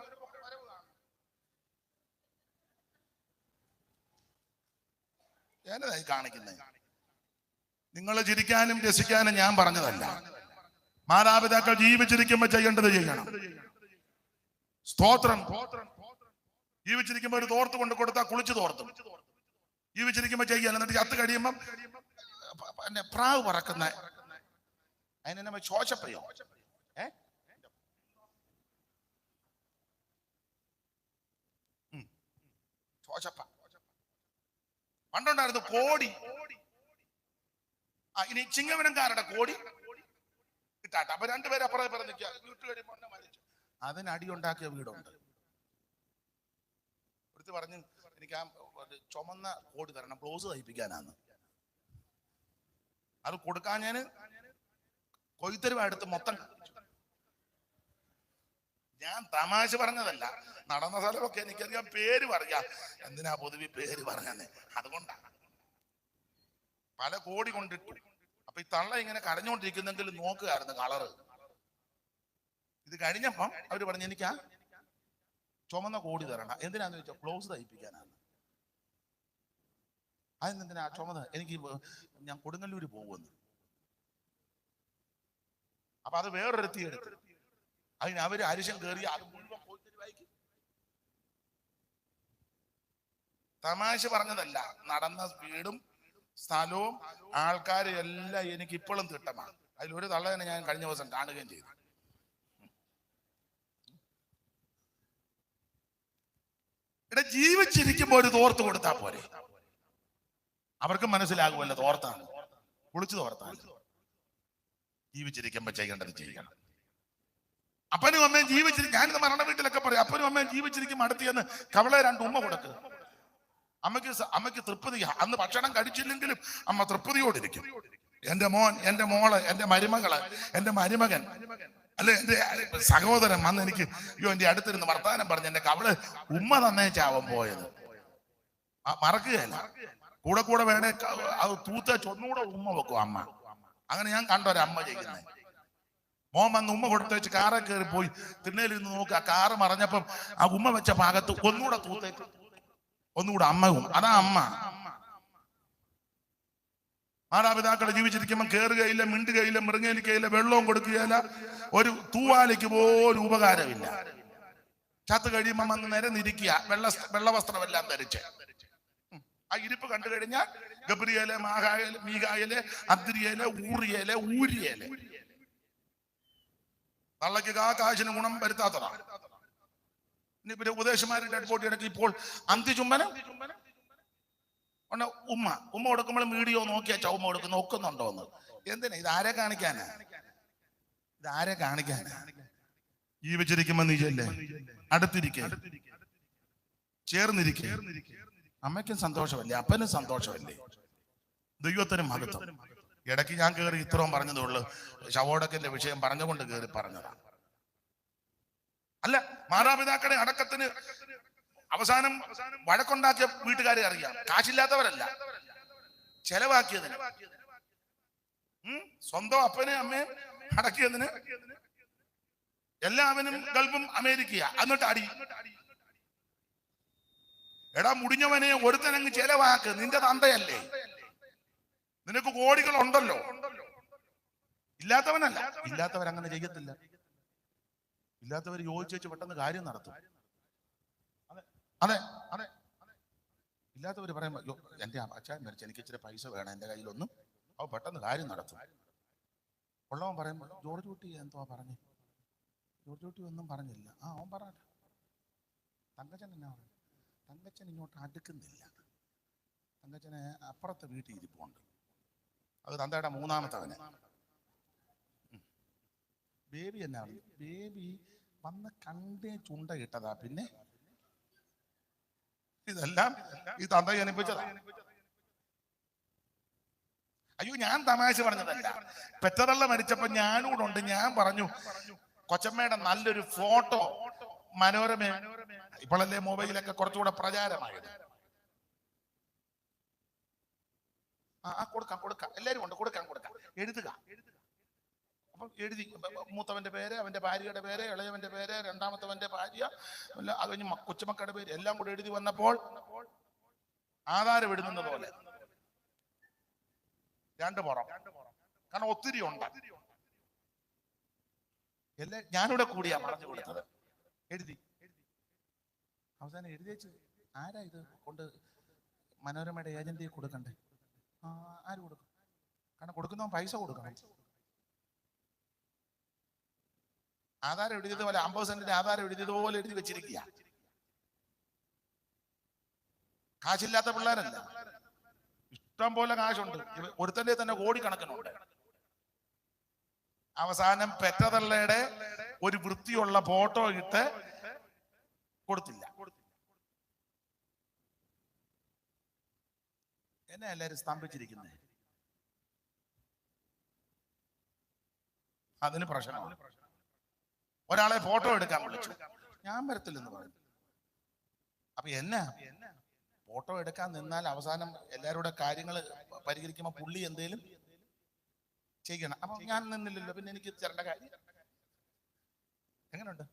ഏതായി കാണിക്കുന്നത്. നിങ്ങൾ ചിരിക്കാനും രസിക്കാനും ഞാൻ പറഞ്ഞതല്ല. മാതാപിതാക്കൾ ജീവിച്ചിരിക്കുമ്പോ ചെയ്യേണ്ടത് ചെയ്യണം. സ്തോത്രം. ജീവിച്ചിരിക്കുമ്പോ ഒരു തോർത്ത് കൊണ്ട് കൊടുത്താൽ കുളിച്ചു തോർത്തും. ജീവിച്ചിരിക്കുമ്പോ ചെയ്യാൻ, എന്നിട്ട് ചത്ത് കഴിയുമ്പം പ്രാവ് പറക്കുന്ന അതിനെ ശോശപ്പയോ ശോശപ്പ പണ്ടുണ്ടായിരുന്നു. കോടി. ഇനി ചിങ്ങവനംകാരുടെ കോടി കിട്ടാട്ടെ. അപ്പൊ 2 പേര് അപ്പുറം ഇപ്പുറം നിൽക്കുക. വീട്ടിൽ കഴിയുമ്പോൾ മരിച്ചു. അതിന് അടിയുണ്ടാക്കിയ വീടുണ്ട്. ഒരുത്തി പറഞ്ഞു, എനിക്ക് ആ ചുമന്ന കോടി തരണം, ബ്ലൗസ് തയ്പ്പിക്കാനാന്ന്. അത് കൊടുക്കാൻ ഞാൻ കൊയ്ത്തരുവാടുത്ത് മൊത്തം. ഞാൻ തമാശ പറഞ്ഞതല്ല, നടന്ന സ്ഥലമൊക്കെ എനിക്കറിയാം, പേര് പറയാ. എന്തിനാ പൊതുവെ പേര് പറഞ്ഞത്? അതുകൊണ്ടാണ്. പല കോടി കൊണ്ടിട്ടു. അപ്പൊ ഈ തള്ള ഇങ്ങനെ കരഞ്ഞോണ്ടിരിക്കുന്നെങ്കിൽ നോക്കുകയായിരുന്നു കളറ്. ഇത് കഴിഞ്ഞപ്പം അവര് പറഞ്ഞു എനിക്ക് ആ ചുമന്ന കോടി തരണ്ട. എന്തിനാന്ന് ചോദിച്ചാൽ ബ്ലൗസ് തയ്പ്പിക്കാനാണ്. അതിനെന്തിനാ ചുമന്ന? എനിക്ക് ഞാൻ കൊടുങ്ങല്ലൂര് പോകുമെന്ന്. അപ്പൊ അത് വേറൊരു തീയെടുത്ത് അതിന് അവര് അരിശം കയറി അത് മുഴുവൻ പോയി വായിക്കും. തമാശ പറഞ്ഞതല്ല, നടന്ന വീടും സ്ഥലവും ആൾക്കാരും എല്ലാം എനിക്ക് ഇപ്പോഴും തിട്ടമാണ്. അതിലൊരു തള്ള തന്നെ ഞാൻ കഴിഞ്ഞ ദിവസം കാണുകയും ചെയ്തു. ഇവിടെ ജീവിച്ചിരിക്കുമ്പോൾ ഒരു തോർത്ത് കൊടുത്താൽ പോരെ, അവർക്ക് മനസ്സിലാകുമല്ലോ തോർത്താണ്, കുളിച്ചു തോർത്താണ്. ജീവിച്ചിരിക്കുമ്പോ ചെയ്യേണ്ടത് ചെയ്യണം. അപ്പനും അമ്മയും ജീവിച്ചിരിക്കും. ഞാനിത് മരണ വീട്ടിലൊക്കെ പറയും, അപ്പനും അമ്മയും ജീവിച്ചിരിക്കും അടുത്ത് ചെന്ന് കവളെ 2 ഉമ്മ കൊടുക്കുക. അമ്മയ്ക്ക് തൃപ്തിയാ. അന്ന് ഭക്ഷണം കഴിച്ചില്ലെങ്കിലും അമ്മ തൃപ്തിയോടിരിക്കും. എന്റെ മോൻ, എന്റെ മോള്, എന്റെ മരുമകള്, എന്റെ മരുമകൻ, അല്ലെ എന്റെ സഹോദരൻ വന്ന് എനിക്ക് എന്റെ അടുത്തിരുന്ന് വർത്താനം പറഞ്ഞ് എന്റെ കവള് ഉമ്മ തന്നേച്ചാവൻ പോയത് മറക്കുകയല്ല. കൂടെ കൂടെ വേണേ അത് തൂത്ത ചൊന്നൂടെ ഉമ്മ വെക്കും അമ്മ. അങ്ങനെ ഞാൻ കണ്ടൊരമ്മ ചെയ്യുന്നത്. മോൻ വന്ന് ഉമ്മ കൊടുത്തേച്ച് കാറെ കയറി പോയി തിണ്ണയിലിരുന്ന് നോക്കുക. കാറ് മറഞ്ഞപ്പം ആ ഉമ്മ വെച്ച ഭാഗത്ത് ഒന്നുകൂടെ തൂത്തേക്ക് ഒന്നുകൂടെ അമ്മയും. അതാ അമ്മ. മാതാപിതാക്കളെ ജീവിച്ചിരിക്കുമ്പോൾ കയറുകയില്ല, മിണ്ടുകയില്ല, മൃങ്ങേലിക്കയില്ല, വെള്ളവും കൊടുക്കുകയില്ല, ഒരു തൂവാലിക്ക് പോലും ഉപകാരമില്ല. ചത്ത് കഴിയുമ്പോൾ വന്ന് നിരന്നിരിക്കുക, വെള്ള വസ്ത്രമെല്ലാം ധരിച്ച്. ആ ഇരിപ്പ് കണ്ടു കഴിഞ്ഞാൽ ഗബ്രിയേലെ, മാഹായേലെ, മീകായേലെ, അദ്രിയേലെ, ഊറിയേലെ, ഊരിയേലെ തള്ളക്ക് കാശിന് ഗുണം വരുത്താത്തതാണ്. ഇനി പിന്നെ ഉപദേശമാരുടെ ഡെഡ് ഇടയ്ക്ക് ഇപ്പോൾ അന്ത്യചുംബനം ഉമ്മ കൊടുക്കുമ്പോൾ വീഡിയോ നോക്കിയാ ചൗമ കൊടുക്കുന്ന ഒക്കുന്നുണ്ടോ എന്ന്. എന്തിനാ? ഇതാരെ കാണിക്കാനാ? ഇതാരെ കാണിക്കാനാ? ജീവിച്ചിരിക്കുമ്പോ നീ ചെല്ലേ, അടുത്തിരിക്കേ, ചേർന്നിരിക്കേ. അമ്മയ്ക്കും സന്തോഷമല്ലേ, അപ്പനും സന്തോഷമല്ലേ, ദൈവത്തിനും മഹത്വം. ഇടയ്ക്ക് ഞാൻ കയറി ഇത്രയും പറഞ്ഞതേ ഉള്ളൂ. ശവോടക്കിന്റെ വിഷയം പറഞ്ഞുകൊണ്ട് കയറി പറഞ്ഞതാണ്. അല്ല, മാതാപിതാക്കളുടെ അടക്കത്തിന് അവസാനം വഴക്കുണ്ടാക്കിയ വീട്ടുകാരെ അറിയാം. കാശില്ലാത്തവരല്ല, ചെലവാക്കിയതിന്, സ്വന്തം അപ്പനെ അമ്മയും അടക്കിയതിന് എല്ലാവനും ഗൾഫും അമേരിക്കയാ. എന്നിട്ട് അടി. എടാ മുടിഞ്ഞവനെ ഒരുത്തനങ്ങ് ചെലവാക്ക്, നിന്റെ തന്തയല്ലേ, നിനക്ക് കോടികളുണ്ടല്ലോ. ഇല്ലാത്തവനല്ല, ഇല്ലാത്തവരങ്ങനെ ചെയ്യത്തില്ല. ഇല്ലാത്തവർ യോജിച്ചു പെട്ടെന്ന് കാര്യം നടത്തും. അതെ അതെ, ഇല്ലാത്തവർ പറയുമ്പോ എന്റെ അച്ഛൻ മരിച്ച, എനിക്ക് ഇച്ചിരി പൈസ വേണം എന്റെ കയ്യിലൊന്നും, അവ പെട്ടെന്ന് കാര്യം നടത്തും. ഉള്ളവൻ പറയുമ്പോ ജോർജ് കുട്ടി എന്തോ പറഞ്ഞു, ജോർജ് കുട്ടി ഒന്നും പറഞ്ഞില്ല. അവൻ പറയട്ടെ. തങ്കച്ചൻ എന്നാ പറഞ്ഞു? തങ്കച്ചൻ ഇങ്ങോട്ട് അടുക്കുന്നില്ല. തങ്കച്ചന് അപ്പുറത്തെ വീട്ടിൽ ഇരിപ്പുണ്ട്. അത് തന്തയുടെ മൂന്നാമത്തവന്. ബേബി എന്നാ പറഞ്ഞു? ബേബി വന്ന് കണ്ടേ ചുണ്ട ഇട്ടതാ. പിന്നെ ഇതെല്ലാം ഈ തന്ത ജനിപ്പിച്ചതാ. അയ്യോ, ഞാൻ തമാശ പറഞ്ഞതല്ല. പെറ്റതള്ള മരിച്ചപ്പോ ഞാനൂടെ ഉണ്ട്. ഞാൻ പറഞ്ഞു കൊച്ചമ്മയുടെ നല്ലൊരു ഫോട്ടോ മനോരമ, ഇപ്പോഴല്ലേ മൊബൈലൊക്കെ കുറച്ചുകൂടെ പ്രചാരമായത്. കൊടുക്കാം എല്ലാരും ഉണ്ട്, കൊടുക്കാം എഴുതുക. അപ്പം എഴുതി മൂത്തവന്റെ പേര്, അവന്റെ ഭാര്യയുടെ പേര്, ഇളയവന്റെ പേര്, രണ്ടാമത്തവന്റെ ഭാര്യ, അത് കഴിഞ്ഞ് കൊച്ചുമക്കളുടെ പേര് എല്ലാം കൂടെ എഴുതി വന്നപ്പോൾ ആധാരം എഴുതുന്നത് പോലെ 2 പുറം. കാരണം ഒത്തിരി ഉണ്ട്. എല്ലാം ഞാനിവിടെ കൂടിയാ പറഞ്ഞു കൊടുത്തത്. എഴുതി അവസാനം എഴുതിയേച്ച് ആരാ ഇത് കൊണ്ട് മനോരമയുടെ ഏജന്റിയെ കൊടുക്കണ്ടേ? ആര് കൊടുക്കും? കാരണം കൊടുക്കുന്നവൻ പൈസ കൊടുക്കണം. ആധാരം എഴുതിയതുപോലെ 50 സെന്റിന്റെ ആധാരം എഴുതിയതുപോലെ എഴുതി വെച്ചിരിക്കുക. കാശില്ലാത്ത പിള്ളേരല്ല, ഇഷ്ടം പോലെ കാശുണ്ട്. ഒരുത്തന്റെ തന്നെ കോടിക്കണക്കിനുണ്ട്. അവസാനം പെറ്റതള്ളയുടെ ഒരു വൃത്തിയുള്ള ഫോട്ടോ ഇട്ട് കൊടുത്തില്ല. എന്നെ എല്ലാരും സ്തംഭിച്ചിരിക്കുന്നേ. അതിന് പ്രശ്നമാണ്. ഒരാളെ ഫോട്ടോ എടുക്കാൻ വിളിച്ചു, ഞാൻ വരത്തില്ലെന്ന് പറഞ്ഞു. അപ്പൊ എന്നാ ഫോട്ടോ എടുക്കാൻ നിന്നാൽ അവസാനം എല്ലാവരുടെ കാര്യങ്ങൾ പരിഹരിക്കുമ്പോ പുള്ളി എന്തേലും ചെയ്യണം. അപ്പൊ ഞാൻ നിന്നില്ലല്ലോ, പിന്നെ എനിക്ക് തരേണ്ട കാര്യം. എങ്ങനെയുണ്ട്?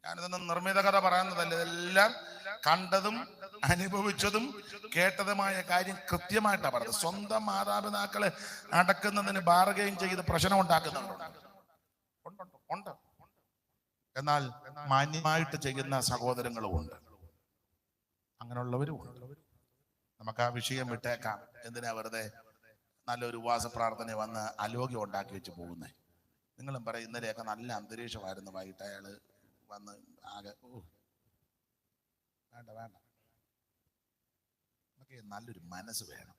ഞാനിതൊന്നും നിർമ്മിത കഥ പറയുന്നതല്ല, ഇതെല്ലാം കണ്ടതും അനുഭവിച്ചതും കേട്ടതുമായ കാര്യം കൃത്യമായിട്ടാണ് പറഞ്ഞത്. സ്വന്തം മാതാപിതാക്കളെ അടക്കുന്നതിന് ബാർഗെയിൻ ചെയ്ത് പ്രശ്നം ഉണ്ടാക്കുന്നവരുണ്ട്. എന്നാൽ മാന്യമായിട്ട് ചെയ്യുന്ന സഹോദരങ്ങളും ഉണ്ട്, അങ്ങനെയുള്ളവരും ഉണ്ട്. നമുക്ക് ആ വിഷയം വിട്ടേക്കാം. എന്തിനാ വെറുതെ നല്ലൊരു ഉപവാസ പ്രാർത്ഥന വന്ന് അലോഗ്യം ഉണ്ടാക്കി വെച്ച് പോകുന്നേ? നിങ്ങളും പറയും ഇന്നലെയൊക്കെ നല്ല അന്തരീക്ഷമായിരുന്നു, വൈകിട്ട് അയാള് വന്ന് ആകെ വേണ്ട വേണ്ട. നമുക്ക് നല്ലൊരു മനസ്സ് വേണം.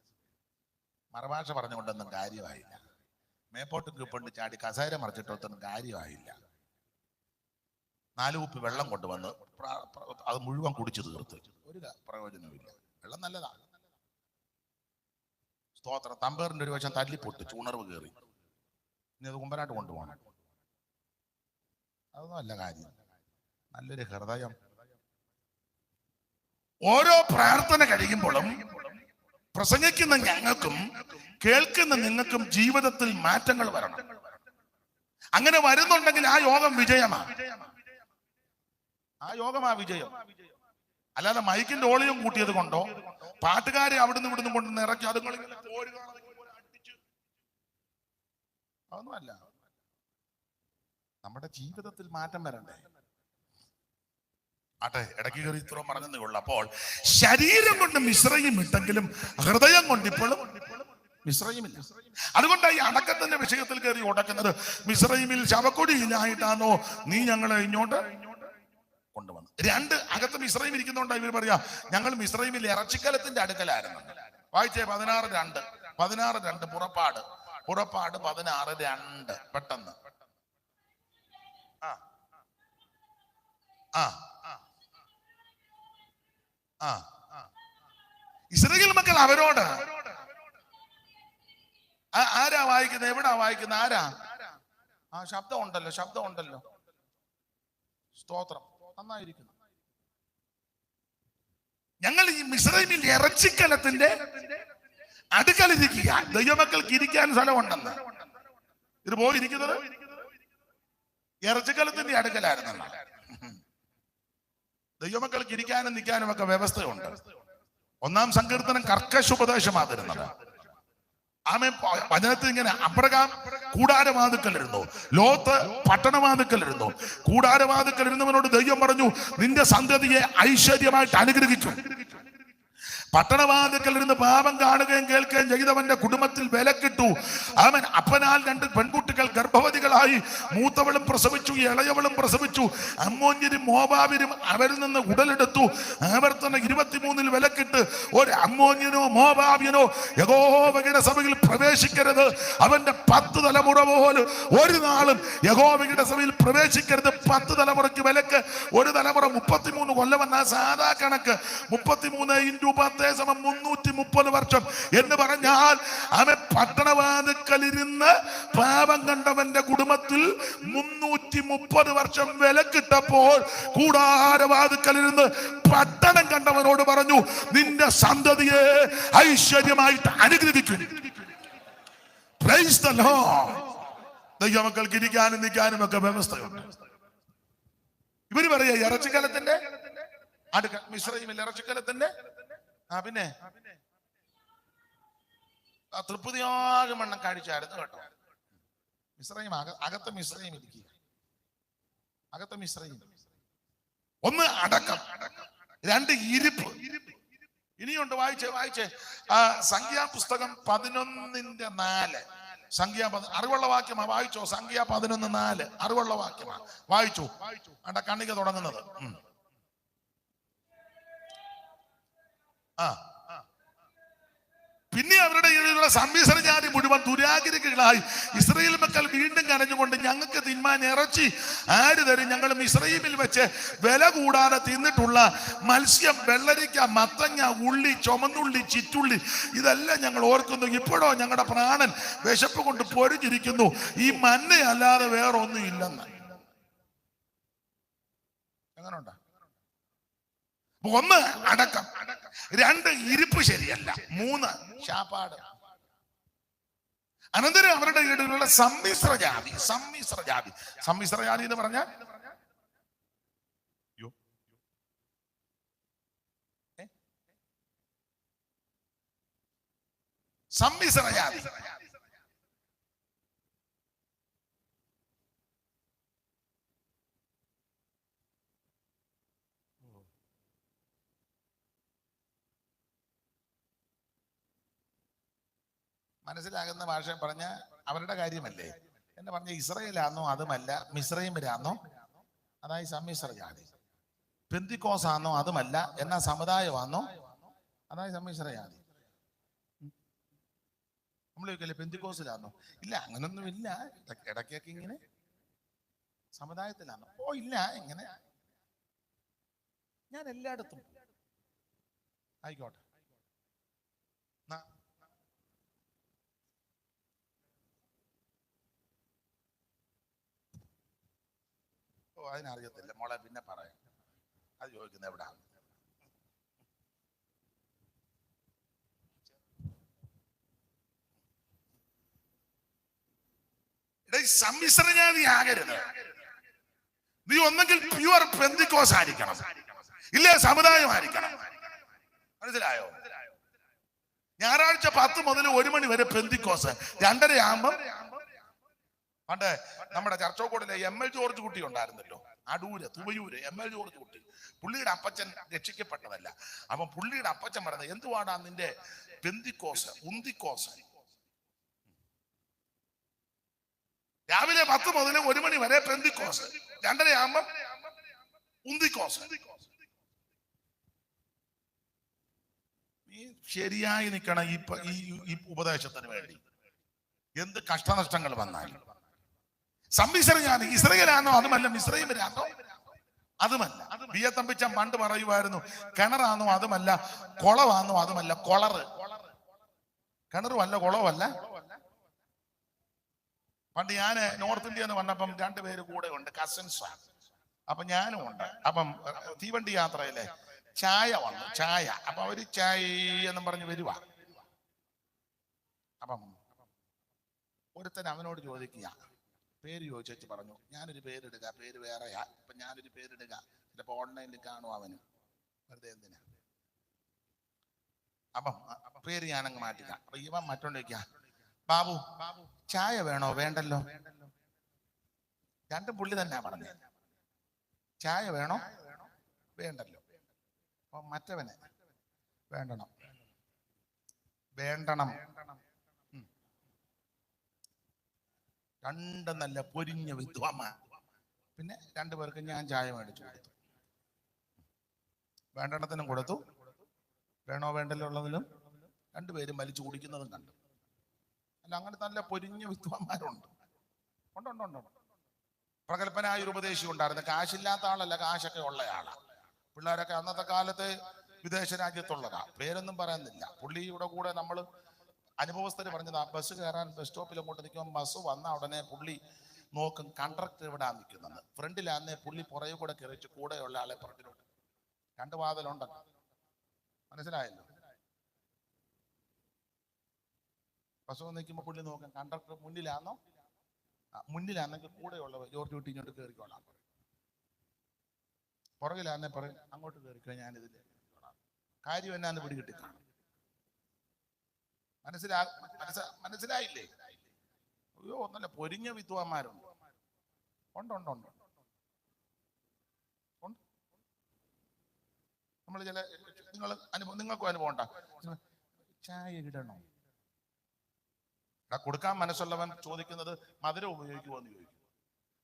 മറുഭാഷ പറഞ്ഞുകൊണ്ടൊന്നും കാര്യമായില്ല. മേപ്പോട്ടും കീപ്പോണ്ട് ചാടി കസേര മറിച്ചിട്ടൊന്നും കാര്യമായില്ല. 4 കുപ്പി വെള്ളം കൊണ്ടുവന്ന് അത് മുഴുവൻ കുടിച്ചു തീർത്ത് ഒരു പ്രയോജനമില്ല. വെള്ളം നല്ലതാ, സ്തോത്രം. തമ്പേറിന്റെ ഒരു വശം തല്ലിപ്പൊട്ട് ചൂണർവ് കയറി, ഇനി അത് കുമ്പനാട്ട് കൊണ്ടുപോകണം. അതൊന്നും അല്ല കാര്യം. നല്ലൊരു ഹൃദയം. ഓരോ പ്രാർത്ഥന കഴിയുമ്പോഴും പ്രസംഗിക്കുന്ന ഞങ്ങൾക്കും കേൾക്കുന്ന നിങ്ങൾക്കും ജീവിതത്തിൽ മാറ്റങ്ങൾ വരണം. അങ്ങനെ വരുന്നുണ്ടെങ്കിൽ ആ യോഗം വിജയമാണ്. ആ യോഗമാ വിജയം. അല്ലാതെ മൈക്കിന്റെ ഓളിയും കൂട്ടിയത് കൊണ്ടോ പാട്ടുകാരെ അവിടുന്ന് ഇവിടുന്ന് കൊണ്ട് ഇറക്കി അതുങ്ങൾ അതൊന്നുമല്ല. നമ്മുടെ ജീവിതത്തിൽ മാറ്റം വരണ്ടേ? ആട്ടെ, ഇടയ്ക്ക് കയറി ഇത്ര പറഞ്ഞതേ ഉള്ളൂ. അപ്പോൾ ശരീരം കൊണ്ട് മിശ്രയും ഇട്ടെങ്കിലും ഹൃദയം കൊണ്ട് ഇപ്പോഴും മിശ്രയുമില്ല. അതുകൊണ്ടാണ് ഈ അടക്കത്തിന്റെ വിഷയത്തിൽ കയറി ഉടക്കുന്നത്. മിശ്രയിമിൽ ശവക്കൊടിയിലായിട്ടാണോ നീ ഞങ്ങളെ ഇങ്ങോട്ട് കൊണ്ടുവന്നു? 2 അകത്ത് മിശ്രയും ഇരിക്കുന്നോണ്ടാണ് ഇവർ പറയാ ഞങ്ങൾ മിശ്രയിമിൽ ഇറച്ചിക്കലത്തിന്റെ അടുക്കലായിരുന്നു. വായിച്ചേ 16:2 പുറപ്പാട് 16:2 പെട്ടെന്ന്. ഇസ്രായേൽ മക്കൾ അവരോട് ആരാ വായിക്കുന്നത്? എവിടാ വായിക്കുന്നത്? ആരാ? ശബ്ദം ഉണ്ടല്ലോ. സ്തോത്രം, നന്നായിരിക്കുന്നു. ഞങ്ങൾ ഈ മിസ്രൈമിൽ ഇറച്ചിക്കലത്തിന്റെ അടുക്കലിരിക്കുക. ദൈവമക്കൾക്ക് ഇരിക്കാൻ സ്ഥലമുണ്ടെന്ന്. ഇത് പോയിരിക്കുന്നത് ഇറച്ചിക്കലത്തിന്റെ അടുക്കലായിരുന്നല്ല. ദൈവമക്കൾക്ക് ഇരിക്കാനും നിൽക്കാനും ഒക്കെ വ്യവസ്ഥയുണ്ട്. 1-ാം സങ്കീർത്തനം കർക്കശോപദേശമാണ് തരുന്നത്. വചനത്തിൽ ഇങ്ങനെ അബ്രഹാം കൂടാരവാതുക്കലിരുന്നു, ലോത്ത് പട്ടണവാതുക്കലിരുന്നു. കൂടാരവാതുക്കലിരുന്നവനോട് ദൈവം പറഞ്ഞു നിന്റെ സന്തതിയെ ഐശ്വര്യമായിട്ട് അനുഗ്രഹിച്ചു. പട്ടണവാതിക്കലിരുന്ന് പാപം കാണുകയും കേൾക്കുകയും ചെയ്തവന്റെ കുടുംബത്തിൽ വിലക്കിട്ടു. അവൻ അപ്പനാൽ 2 പെൺകുട്ടികൾ ഗർഭവതികളായി, മൂത്തവളും പ്രസവിച്ചു, ഇളയവളും പ്രസവിച്ചു. അമ്മോന്യരും മോവാബിരും അവരിൽ നിന്ന് ഉടലെടുത്തു. ആവർത്തനം 23 വിലക്കിട്ട് ഒരു അമ്മോന്യനോ മോവാബ്യനോ യഹോവയുടെ സഭയിൽ പ്രവേശിക്കരുത്. അവന്റെ 10 തലമുറ പോലും ഒരു നാളും യഹോവയുടെ സഭയിൽ പ്രവേശിക്കരുത്. 10 തലമുറയ്ക്ക് വിലക്ക്. ഒരു തലമുറ 33 കൊല്ലമെന്ന സാധാ കണക്ക്. 33 × 10 330 വർഷം എന്ന് പറഞ്ഞാൽ അവൻ പട്ടണവാതിക്കലിരുന്ന് പാപം കണ്ടവന്റെ കുടുംബത്തിൽ 330 വർഷം വിലക്കിട്ടപ്പോൾ കൂടാരവാതിക്കലിരുന്ന് പട്ടണം കണ്ടവനോട് പറഞ്ഞു നിന്റെ സന്തതിയെ ഐശ്വര്യമായിട്ട് അനുഗ്രഹിക്കും. Praise the Lord. ദൈവമക്കൾക്ക് ഇരിക്കാനും നിൽക്കാനും ഒക്കെ വ്യവസ്ഥയുണ്ട്. ഇവര് പറയാ ഇറച്ചിക്കലത്തിന്റെ അടുക്ക മിശ്രയിമില്ല. ഇറച്ചിക്കലത്തിന്റെ പിന്നെ തൃപ്തിയാകും വണ്ണം കഴിച്ചായിരുന്നു കേട്ടോ. മിശ്രയും അകത്ത് മിശ്രയും ഇരിക്കുക. അകത്ത് മിശ്രയും. 1 അടക്കം, 2 ഇരിപ്പ്. ഇനിയുണ്ട്. വായിച്ചേ സംഖ്യാപുസ്തകം 11:4. അറിവുള്ള വാക്യമാ. വായിച്ചോ. സംഖ്യ 11:4 അറിവുള്ള വാക്യമാ. വായിച്ചു. കണ്ണിക തുടങ്ങുന്നത്. പിന്നെ അവരുടെ ഇടയിലുള്ള സമ്മിശ്ര ജാതി മുഴുവൻ ദുരാഗ്രഹികളായി. ഇസ്രായേൽ മക്കൾ വീണ്ടും കരഞ്ഞുകൊണ്ട് ഞങ്ങൾക്ക് തിന്മാൻ ഇറച്ചി ആര് തരും? ഞങ്ങൾ മിസ്രയീമിൽ വെച്ച് വില കൂടാതെ തിന്നിട്ടുള്ള മത്സ്യം, വെള്ളരിക്ക, മത്തങ്ങ, ഉള്ളി, ചുമന്നുള്ളി, ചിറ്റുള്ളി ഇതെല്ലാം ഞങ്ങൾ ഓർക്കുന്നു. ഇപ്പോഴോ ഞങ്ങളുടെ പ്രാണൻ വിശപ്പ് കൊണ്ട് പൊരിഞ്ഞിരിക്കുന്നു. ഈ മന്നയല്ലാതെ വേറൊന്നും ഇല്ലെന്ന്. എങ്ങനെയുണ്ട്? 1 അടക്കം, 2 ഇരിപ്പ് ശരിയല്ല, 3 ശാപ്പാട്. അനന്തരം അവരുടെ ഇടയിലുള്ള സമ്മിശ്ര ജാതി എന്ന് പറഞ്ഞാൽ സമ്മിശ്ര ജാതി. മനസ്സിലാകുന്ന ഭാഷ പറഞ്ഞ അവരുടെ കാര്യമല്ലേ എന്ന് പറഞ്ഞ ഇസ്രയേലാന്നോ അതുമല്ല, മിസ്രൈമിലാന്നോ അതായത് സമ്മിശ്ര ജാതി. പെന്തിക്കോസാന്നോ അതുമല്ല, എന്നാ സമുദായമാണോ അതായത് സമ്മിശ്ര ജാതി. നമ്മൾ ചോദിക്കല്ലേ പെന്തിക്കോസിലാന്നോ? ഇല്ല, അങ്ങനൊന്നും ഇല്ല, ഇടയ്ക്കൊക്കെ ഇങ്ങനെ സമുദായത്തിലാണോ? ഓ ഇല്ല, ഇങ്ങനെ ഞാൻ എല്ലായിടത്തും ആയിക്കോട്ടെ. ഓ അതിനറിയത്തില്ല മോളെ, പിന്നെ പറയാം. അത് ചോദിക്കുന്നത് എവിടാണ്? സമ്മിശ്ര ജാതി ആകരുത്. നീ ഒന്നെങ്കിൽ പ്യുവർ പെന്തിക്കോസ് ആയിരിക്കണം, ഇല്ലേ സമുദായമായിരിക്കണം. മനസ്സിലായോ? ഞായറാഴ്ച 10 മുതൽ 1 മണി വരെ പെന്തിക്കോസ്, 2:30 ആകുമ്പം പണ്ട് നമ്മുടെ ചർച്ചോക്കോടിലെ ML ജോർജ് കുട്ടി ഉണ്ടായിരുന്നല്ലോ, അടൂര് തുവയൂര് ML ജോർജ് കുട്ടി. പുള്ളിയുടെ അപ്പച്ചൻ രക്ഷിക്കപ്പെട്ടതല്ല. അപ്പൊ പുള്ളിയുടെ അപ്പച്ചൻ പറഞ്ഞത്, എന്തുവാടാ നിന്റെ പെന്തിക്കോസ് ഉന്തിക്കോസ്? രാവിലെ 10 മുതൽ 1 മണി വരെ പെന്തിക്കോസ്, 2:30 ആകുമ്പം ഉന്തിക്കോസ്. നീ ശരിയായി നിൽക്കണം ഈ ഉപദേശത്തിന് വേണ്ടി. എന്ത് കഷ്ടനഷ്ടങ്ങൾ വന്നാലും സമ്മിശ്ര ജാതി. ഇസ്രയേലാണോ അതുമല്ല, മിസ്രൈമിലാണോ അതുമല്ല. ബിയത്തമ്പിച്ച പണ്ട് പറയുമായിരുന്നു, കിണറാണോ അതുമല്ല, കുളവാണോ അതുമല്ല, കൊളറ്. കിണറും അല്ല, കുളവും അല്ല. പണ്ട് ഞാൻ നോർത്ത് ഇന്ത്യ എന്ന് വന്നപ്പം 2 പേര് കൂടെ ഉണ്ട്, കസിൻസാണ്. അപ്പൊ ഞാനും ഉണ്ട്. അപ്പം തീവണ്ടി യാത്രയിലെ ചായ വന്നു, ചായ. അപ്പൊ അവര് ചായ എന്നും പറഞ്ഞ് വരുവാ. അപ്പം ഒരുത്തൻ അവനോട് ചോദിക്കുക, പേര് ചോദിച്ചു പറഞ്ഞു, ഞാനൊരു പേരിടുക, പേര് വേറെയാ. ഇപ്പൊ ഞാനൊരു പേരിടുക, ചിലപ്പോ ഓൺലൈനിൽ കാണും അവന്, വെറുതെ എന്തിനാ. അപ്പം പേര് ഞാനങ്ങ് മാറ്റുക. അപ്പൊ ഇവൻ മറ്റോണ്ട് ചോദിക്കുക, ബാബു ചായ വേണോ? വേണ്ടല്ലോ. രണ്ടും പുള്ളി തന്നെ പറഞ്ഞു, ചായ വേണോ? വേണ്ടല്ലോ. അപ്പൊ മറ്റവന് വേണ്ടണം. രണ്ടും നല്ല പൊരിഞ്ഞ വിദ്വാന്മാർ. പിന്നെ 2 പേർക്ക് ഞാൻ ചായ മേടിച്ചു കൊടുത്തു. വേണ്ടെണ്ണത്തിനും കൊടുത്തു, വേണോ വേണ്ടല്ലോ ഉള്ളതിലും 2 പേരും വലിച്ചു കുടിക്കുന്നതും കണ്ടു. അല്ല, അങ്ങനെ നല്ല പൊരിഞ്ഞ വിദ്വാന്മാരുണ്ട്. ഉണ്ട്. പ്രഗത്ഭനായ ഒരു ഉപദേശി ഉണ്ടായിരുന്നു. കാശില്ലാത്ത ആളല്ല, കാശൊക്കെ ഉള്ളയാളാ. പിള്ളേരൊക്കെ അന്നത്തെ കാലത്ത് വിദേശ രാജ്യത്തുള്ളതാ, പേരൊന്നും പറയുന്നില്ല. പുള്ളിയുടെ കൂടെ നമ്മൾ അനുഭവസ്ഥര് പറഞ്ഞത്, ആ ബസ് കയറാൻ ബസ് സ്റ്റോപ്പിൽ അങ്ങോട്ട് നിൽക്കുമ്പോൾ ബസ് വന്ന ഉടനെ പുള്ളി നോക്കും കണ്ടക്ടർ എവിടാ നിൽക്കുന്നത്. ഫ്രണ്ടിലാന്നേ പുള്ളി പുറകെ കൂടെ കയറിച്ച് കൂടെയുള്ള ആളെ പുറകിലോട്ട്. 2 വാതിലുണ്ടല്ലോ, മനസ്സിലായല്ലോ. ബസ് നിൽക്കുമ്പോൾ പുള്ളി നോക്കും കണ്ടക്ടർ മുന്നിലാന്നോ, മുന്നിലാണെങ്കിൽ കൂടെയുള്ള ജോർജ് കുട്ടി ഇങ്ങോട്ട് കയറിക്കോളാം, പുറകിലാന്നേ പറയും അങ്ങോട്ട് കയറിക്കോ, ഞാനിതിൽ കാര്യം എന്നാന്ന് പിടികിട്ടി കാണും. മനസ്സിലായില്ലേ? അയ്യോ, ഒന്നല്ല, പൊരിഞ്ഞ വിദ്വാന്മാരുണ്ട്. ഉണ്ട്. നമ്മൾ ചില നിങ്ങൾക്കും അനുഭവം ഉണ്ടാ. ചായ ഇടണോ? കൊടുക്കാൻ മനസ്സുള്ളവൻ ചോദിക്കുന്നത് മധുരം ഉപയോഗിക്കുമോ എന്ന് ചോദിക്കും.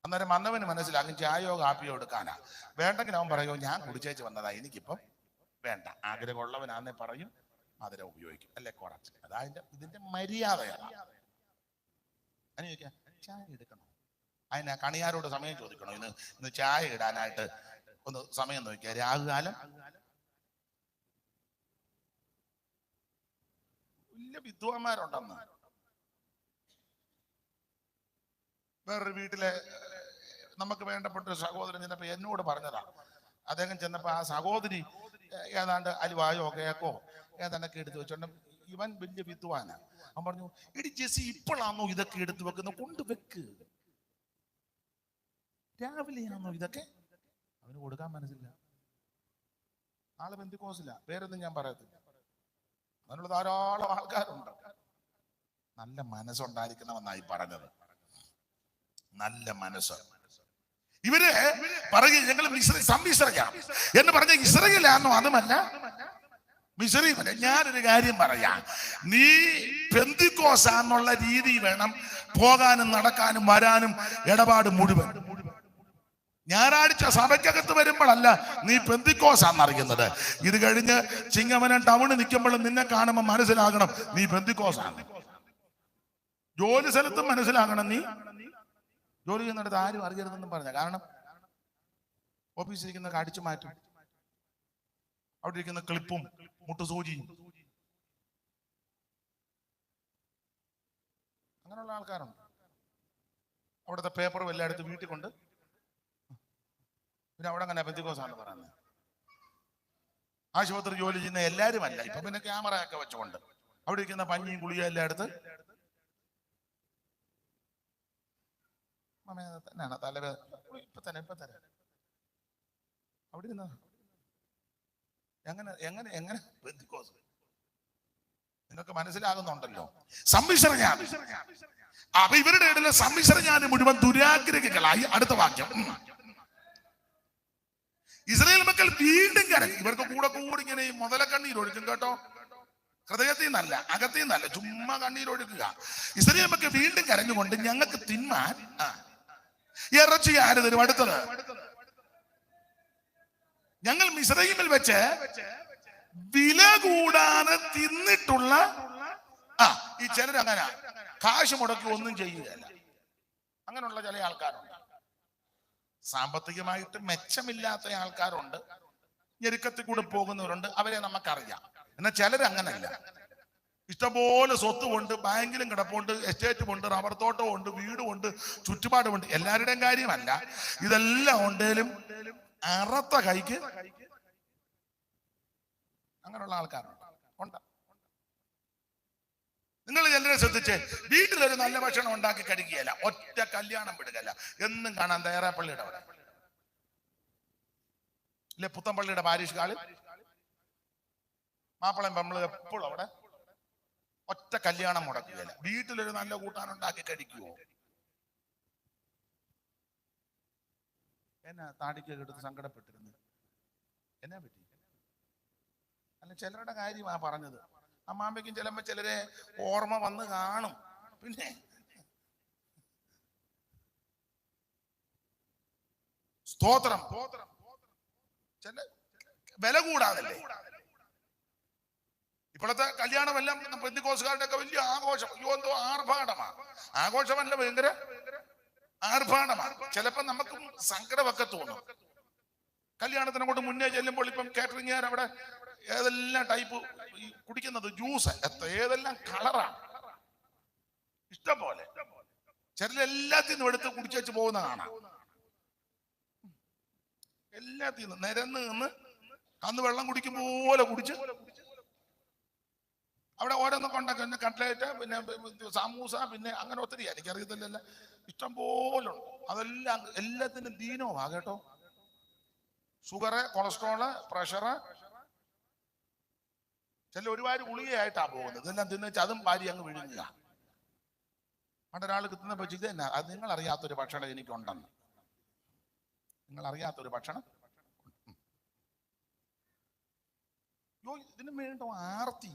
അന്നേരം വന്നവന് മനസ്സിലാകും ചായയോ കാപ്പിയോ എടുക്കാനാ. വേണ്ടെങ്കിൽ അവൻ പറയുമോ, ഞാൻ കുടിച്ചേച്ച് വന്നതാ, എനിക്കിപ്പം വേണ്ട. ആഗ്രഹമുള്ളവനാന്നേ പറയും മധുരം ഉപയോഗിക്കും, അല്ലെ കുറച്ച്. അതായത് ഇതിന്റെ മര്യാദയാണ്. അതിന് ചോദിക്കാം, ചായ എടുക്കണോ? അതിനാ കണിയാരോട് സമയം ചോദിക്കണോ? ഇന്ന് ചായ ഇടാനായിട്ട് ഒന്ന് സമയം നോക്കിയാ. രാഹുകാലം വലിയ വിദ്വാന്മാരുണ്ടെന്ന്. വേറൊരു വീട്ടിലെ നമുക്ക് വേണ്ടപ്പെട്ട ഒരു സഹോദരൻ ചെന്നപ്പോ എന്നോട് പറഞ്ഞതാ. അദ്ദേഹം ചെന്നപ്പോ ആ സഹോദരി ഏതാണ്ട് അലുവായോ കേക്കോ ഏതാണ്ടൊക്കെ എടുത്ത് വെച്ചോണ്ട് ഇവൻ വലിയ വിദ്വാനാ. അവൻ പറഞ്ഞു, എടി ജെസ്സി ഇപ്പോഴാണോ ഇതൊക്കെ എടുത്തു വെക്കുന്നത്? കൊണ്ടുവെക്ക്, രാവിലെയാണോ ഇതൊക്കെ? അവന് കൊടുക്കാൻ മനസ്സില്ല. ആള് പെന്തിക്കോസില്ല, പേരൊന്നും ഞാൻ പറയത്തില്ല. അതിനുള്ള ധാരാളം ആൾക്കാരുണ്ട്. നല്ല മനസ്സുണ്ടായിരിക്കണമെന്നായി പറഞ്ഞത്. നല്ല മനസ്സ്. ഇവര് പറയും ഞങ്ങൾ സമ്മിശ്രയാണ് എന്ന് പറഞ്ഞ ഇസ്രയേലാണോ? അതുമല്ല, മിസ്രയീമല്ല. ഞാനൊരു കാര്യം പറയാം, നീ പെന്തിക്കോസാന്നുള്ള രീതി വേണം പോകാനും നടക്കാനും വരാനും ഇടപാട് മുഴുവൻ. ഞായറാഴ്ച സഭയ്ക്കകത്ത് വരുമ്പോഴല്ല നീ പെന്തിക്കോസാന്നറിയുന്നത്. ഇത് കഴിഞ്ഞ് ചിങ്ങവനം ടൗണിൽ നിൽക്കുമ്പോഴും നിന്നെ കാണുമ്പോൾ മനസ്സിലാകണം നീ പെന്തിക്കോസാണ്. ജോലി സ്ഥലത്തും മനസ്സിലാകണം നീ ജോലി ചെയ്യുന്നിടത്ത് ആരും അറിയരുതെന്നും പറഞ്ഞ. കാരണം ഓഫീസിൽ ഇരിക്കുന്ന അടിച്ചു മാറ്റും, അവിടെ ഇരിക്കുന്ന ക്ലിപ്പും മുട്ടുസൂചിയും, അങ്ങനെയുള്ള ആൾക്കാരുണ്ട്. അവിടുത്തെ പേപ്പറും എല്ലായിടത്തും വീട്ടിൽ കൊണ്ട് പിന്നെ അവിടെ അങ്ങനെ പെന്തിക്കോസാണ് പറയുന്നത്. ആശുപത്രി ജോലി ചെയ്യുന്ന എല്ലാവരും അല്ല. ഇപ്പൊ പിന്നെ ക്യാമറ ഒക്കെ വെച്ചുകൊണ്ട് അവിടെ ഇരിക്കുന്ന പഞ്ഞിയും കുളിയും എല്ലാം എടുത്ത് തന്നെയാണ് തലവേ ഇപ്പൊ തന്നെ അവിടെ ഇരുന്ന എങ്ങനെ എങ്ങനെ എങ്ങനെ പെന്തിക്കോസ് നിങ്ങൾക്ക് മനസ്സിലാകുന്നുണ്ടല്ലോ. സമ്മിശ്രജ്ഞാനം. അപ്പൊ ഇവരുടെ ഇടയിലെ സമ്മിശ്രജ്ഞാനം മുഴുവൻ ദുരാഗ്രഹികളായി. അടുത്ത വാക്യം, ഇസ്രായേൽ മക്കൾ വീണ്ടും കരഞ്ഞു. ഇവർക്ക് കൂടെ കൂടി ഇങ്ങനെ മുതല കണ്ണീരൊഴുക്കും കേട്ടോ. ഹൃദയത്തിൽ നിന്നല്ല, അകത്തിൽ നിന്നല്ല, ചുമ്മാ കണ്ണീരൊഴുക്കുക. ഇസ്രായേൽ മക്കൾ വീണ്ടും കരഞ്ഞുകൊണ്ട് ഞങ്ങൾക്ക് തിന്മാൻ ഇറച്ചി ആര് തരും? അടുത്തത്, ഞങ്ങൾ മിസ്രയീമിൽ വെച്ച് വില കൂടാതെ തിന്നിട്ടുള്ള ഈ ചിലരങ്ങനെ കാശ് മുടക്കി ഒന്നും ചെയ്യുകയല്ല. അങ്ങനെയുള്ള ചില ആൾക്കാരുണ്ട്. സാമ്പത്തികമായിട്ട് മെച്ചമില്ലാത്ത ആൾക്കാരുണ്ട്, ഞെരുക്കത്തിൽ കൂടെ പോകുന്നവരുണ്ട്. അവരെ നമുക്കറിയാം. എന്നാൽ ചിലരങ്ങനല്ല. ഇഷ്ടംപോലെ സ്വത്തുമുണ്ട്, ബാങ്കിലും കിടപ്പുണ്ട്, എസ്റ്റേറ്റുമുണ്ട്, റബ്ബർ തോട്ടമുണ്ട്, വീടുമുണ്ട്, ചുറ്റുപാടുമുണ്ട്. എല്ലാവരുടെയും കാര്യമല്ല. ഇതെല്ലാം ഉണ്ടേലും അറത്ത കൈക്ക് അങ്ങനെയുള്ള ആൾക്കാരുണ്ട്. ഉണ്ട്. നിങ്ങൾ ചിലരെ ശ്രദ്ധിച്ച് വീട്ടിലൊരു നല്ല ഭക്ഷണം ഉണ്ടാക്കി കഴിക്കുകയല്ല, ഒറ്റ കല്യാണം വിടുകയല്ല. എന്നും കാണാൻ തയ്യാറാപ്പള്ളിയുടെ അവിടെ ഇല്ലേ, പുത്തൻപള്ളിയുടെ പാരീഷ് കാളിൽ മാപ്പിളയും പെമ്പിളും എപ്പോഴും അവിടെ ഒറ്റ കല്യാണം മുടക്കുകയല്ല. വീട്ടിലൊരു നല്ല കൂട്ടാനുണ്ടാക്കി കഴിക്കുവോ? എന്നാ താടിക്ക് എടുത്ത് സങ്കടപ്പെട്ടിരുന്നു? എന്നാ പറ്റി? അല്ല, ചിലരുടെ കാര്യമാ പറഞ്ഞത്. അമ്മാമ്പയ്ക്കും ചിലപ്പോ ചിലരെ ഓർമ്മ വന്ന് കാണും. പിന്നെ സ്തോത്രം, ചില വില കൂടാതല്ലേ. ഇപ്പോഴത്തെ കല്യാണമെല്ലാം പെന്തിക്കോസുകാരുടെ ഒക്കെ വലിയ ആഘോഷം. എന്തോ ആർഭാടമാണ്. ആഘോഷമല്ല, ഭയങ്കര ആർഭാടമാണ്. ചിലപ്പോ നമുക്കും സങ്കടമൊക്കെ തോന്നും. കല്യാണത്തിനെ കൊണ്ട് മുന്നേ ചെല്ലുമ്പോൾ ഇപ്പം കാറ്ററിംഗുകാർ അവിടെ ഏതെല്ലാം ടൈപ്പ് കുടിക്കുന്നത് ജ്യൂസ്, ഏതെല്ലാം കളറാണ്, ഇഷ്ടം പോലെ. ചിലരെല്ലാത്തിൽ നിന്നും എടുത്ത് കുടിച്ചു പോകുന്ന കാണാം. എല്ലാത്തിൽ നിന്നും നിരന്ന് നിന്ന് അന്ന് വെള്ളം കുടിക്കും പോലെ കുടിച്ച് അവിടെ ഓരോന്നൊക്കെ ഉണ്ടാക്കും. പിന്നെ കട്ട്ലേറ്റ്, പിന്നെ സമൂസ, പിന്നെ അങ്ങനെ ഒത്തിരി എനിക്കറിയത്തില്ല, ഇഷ്ടം പോലെ ഉണ്ട്. അതെല്ലാം എല്ലാത്തിനും ദീനമാ കേട്ടോ. ഷുഗറ്, കൊളസ്ട്രോള്, പ്രഷറ്, ചില ഒരുപാട് ഗുളികയായിട്ടാ പോകുന്നത്. ഇതെല്ലാം തിന്നുവെച്ച് അതും ഭാര്യ അങ്ങ് വിഴുങ്ങുക. പണ്ടൊരാൾ കിട്ടുന്ന വെച്ച് ഇത് തന്നെ, അത് നിങ്ങൾ അറിയാത്തൊരു ഭക്ഷണം എനിക്കുണ്ടെന്ന്. നിങ്ങൾ അറിയാത്തൊരു ഭക്ഷണം. ഇതിന് വേണ്ട ആർത്തി.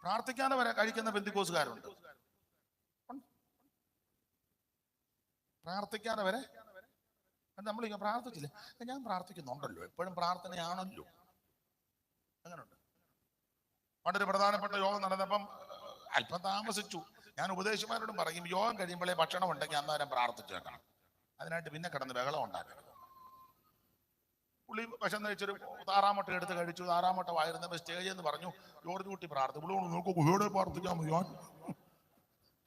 പ്രാർത്ഥിക്കാതെ വരെ കഴിക്കുന്ന പെന്തിക്കോസുകാരുണ്ട്. പ്രാർത്ഥിക്കാതെ വരെ നമ്മളിങ്ങനെ പ്രാർത്ഥിച്ചില്ലേ? ഞാൻ പ്രാർത്ഥിക്കുന്നുണ്ടല്ലോ, എപ്പോഴും പ്രാർത്ഥനയാണല്ലോ. അങ്ങനെയുണ്ട്. പണ്ടൊരു പ്രധാനപ്പെട്ട യോഗം നടന്നപ്പം അല്പം താമസിച്ചു. ഞാൻ ഉപദേശിമാരോടും പറയും, യോഗം കഴിയുമ്പോഴേ ഭക്ഷണം ഉണ്ടെങ്കിൽ അന്നേരം പ്രാർത്ഥിച്ചു വെക്കണം. അതിനായിട്ട് പിന്നെ കിടന്ന് ബഹളം ഉണ്ടാക്കണം. പുള്ളി ഭക്ഷണം കഴിച്ചൊരു താറാമുട്ട എടുത്ത് കഴിച്ചു. താറാമുട്ട വായിരുന്നപ്പോൾ സ്റ്റേജിൽ എന്ന് പറഞ്ഞു, ജോർജ് കുട്ടി പ്രാർത്ഥിച്ചു. പുള്ളി നോക്കൂ, കുഹയോടെ പ്രാർത്ഥിക്കാൻ യോൻ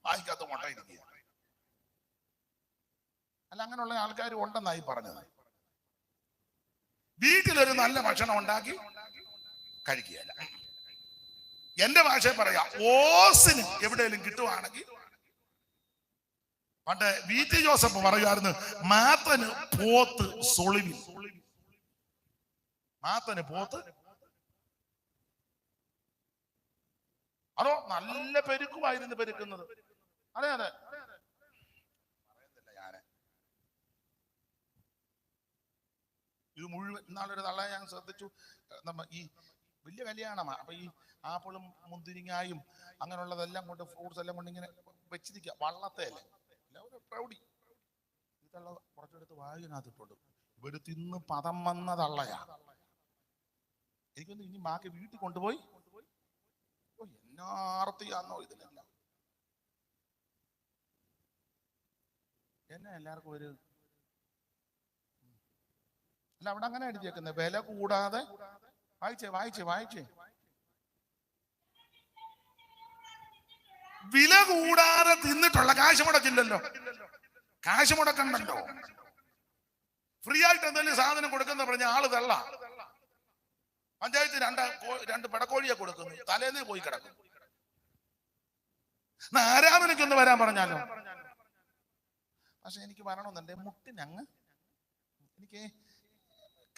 വായിക്കാത്ത മുട്ട ഇരിക്കുക. അല്ല, അങ്ങനെയുള്ള ആൾക്കാർ ഉണ്ടെന്നായി പറഞ്ഞത്. വീട്ടിലൊരു നല്ല ഭക്ഷണം ഉണ്ടാക്കി കഴിക്കുകയല്ല. എന്റെ ഭാഷയിൽ പറയാം, ഓസിന് എവിടെയെങ്കിലും കിട്ടുവാണെങ്കിൽ, പണ്ട് VT ജോസഫ് പറയുമായിരുന്നു, മാത്തന് പോത്ത് സൊളിവിൽ. മാത്തന് പോത്ത്, അതോ നല്ല പെരുക്കുമായിരുന്നു പെരുക്കുന്നത്. അതെ അതെ, പറയുന്നില്ല ഞാന്. ഇത് മുഴുവൻ ഇന്നാളൊരു തള്ള ഞാൻ ശ്രദ്ധിച്ചു. നമ്മ ഈ വലിയ കല്യാണമാണ്, അപ്പൊ ഈ ആപ്പിളും മുന്തിരിങ്ങായും അങ്ങനെയുള്ളതെല്ലാം കൊണ്ട്, ഫ്രൂട്ട്സ് എല്ലാം കൊണ്ട് ഇങ്ങനെ വെച്ചിരിക്കുക വള്ളത്തേലെ. എല്ലാവരും പ്രൗഢി. ഇതുള്ള കുറച്ചെടുത്ത് വായുവിനകത്തിട്ടുണ്ട്. ഇവര് തിന്ന് പദം വന്ന തള്ളയാ. എനിക്കൊന്ന് ഇനി ബാക്കി വീട്ടിൽ കൊണ്ടുപോയി എന്നാർത്തിയാന്നോ ഇതിനെല്ലാം. എന്നെ എല്ലാവർക്കും ഒരു അല്ല, അവിടെ അങ്ങനെ എഴുതിയേക്കുന്നത് വില കൂടാതെ. വായിച്ചേ വില കൂടാതെ തിന്നിട്ടുള്ള കാശ് മുടക്കില്ലല്ലോ. കാശ് മുടക്കണ്ടല്ലോ. ഫ്രീ ആയിട്ട് എന്തെങ്കിലും സാധനം കൊടുക്കുന്ന പറഞ്ഞ ആള് തള്ള. പഞ്ചായത്ത് രണ്ട് പെടക്കോഴിയെ കൊടുക്കുന്നു, തലേന്നേ പോയി കിടക്കും. ആരാധനയ്ക്കൊന്ന് വരാൻ പറഞ്ഞാലോ. പക്ഷെ എനിക്ക് വരണമെന്നുണ്ട്, മുട്ടിനങ്ങ് എനിക്ക്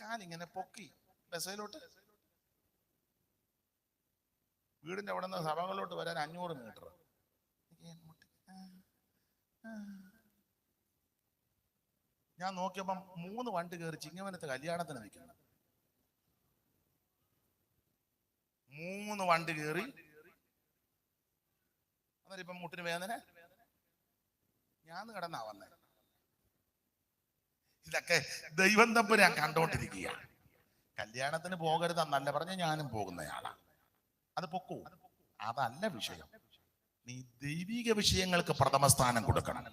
കാലിങ്ങനെ പൊക്കി ബസ്സിലോട്ട്, വീടിന്റെ അവിടെ നിന്ന് സഭകളിലോട്ട് വരാൻ 500 മീറ്റർ. ഞാൻ നോക്കിയപ്പം 3 വണ്ടി കയറി ചിങ്ങവനത്ത് കല്യാണത്തിന് നിൽക്കണം. 3 വണ്ടി കയറി. അന്നേരം ഇപ്പം മുട്ടിന് വേദന. ഞാൻ കിടന്നാ വന്നേ. ഇതൊക്കെ ദൈവം തമ്പ് ഞാൻ കണ്ടോണ്ടിരിക്കുക. കല്യാണത്തിന് പോകരുതെന്നല്ല പറഞ്ഞ, ഞാനും പോകുന്നയാളാ. അത് പൊക്കൂ, അതല്ല വിഷയം. നീ ദൈവിക വിഷയങ്ങൾക്ക് പ്രഥമ സ്ഥാനം കൊടുക്കണം.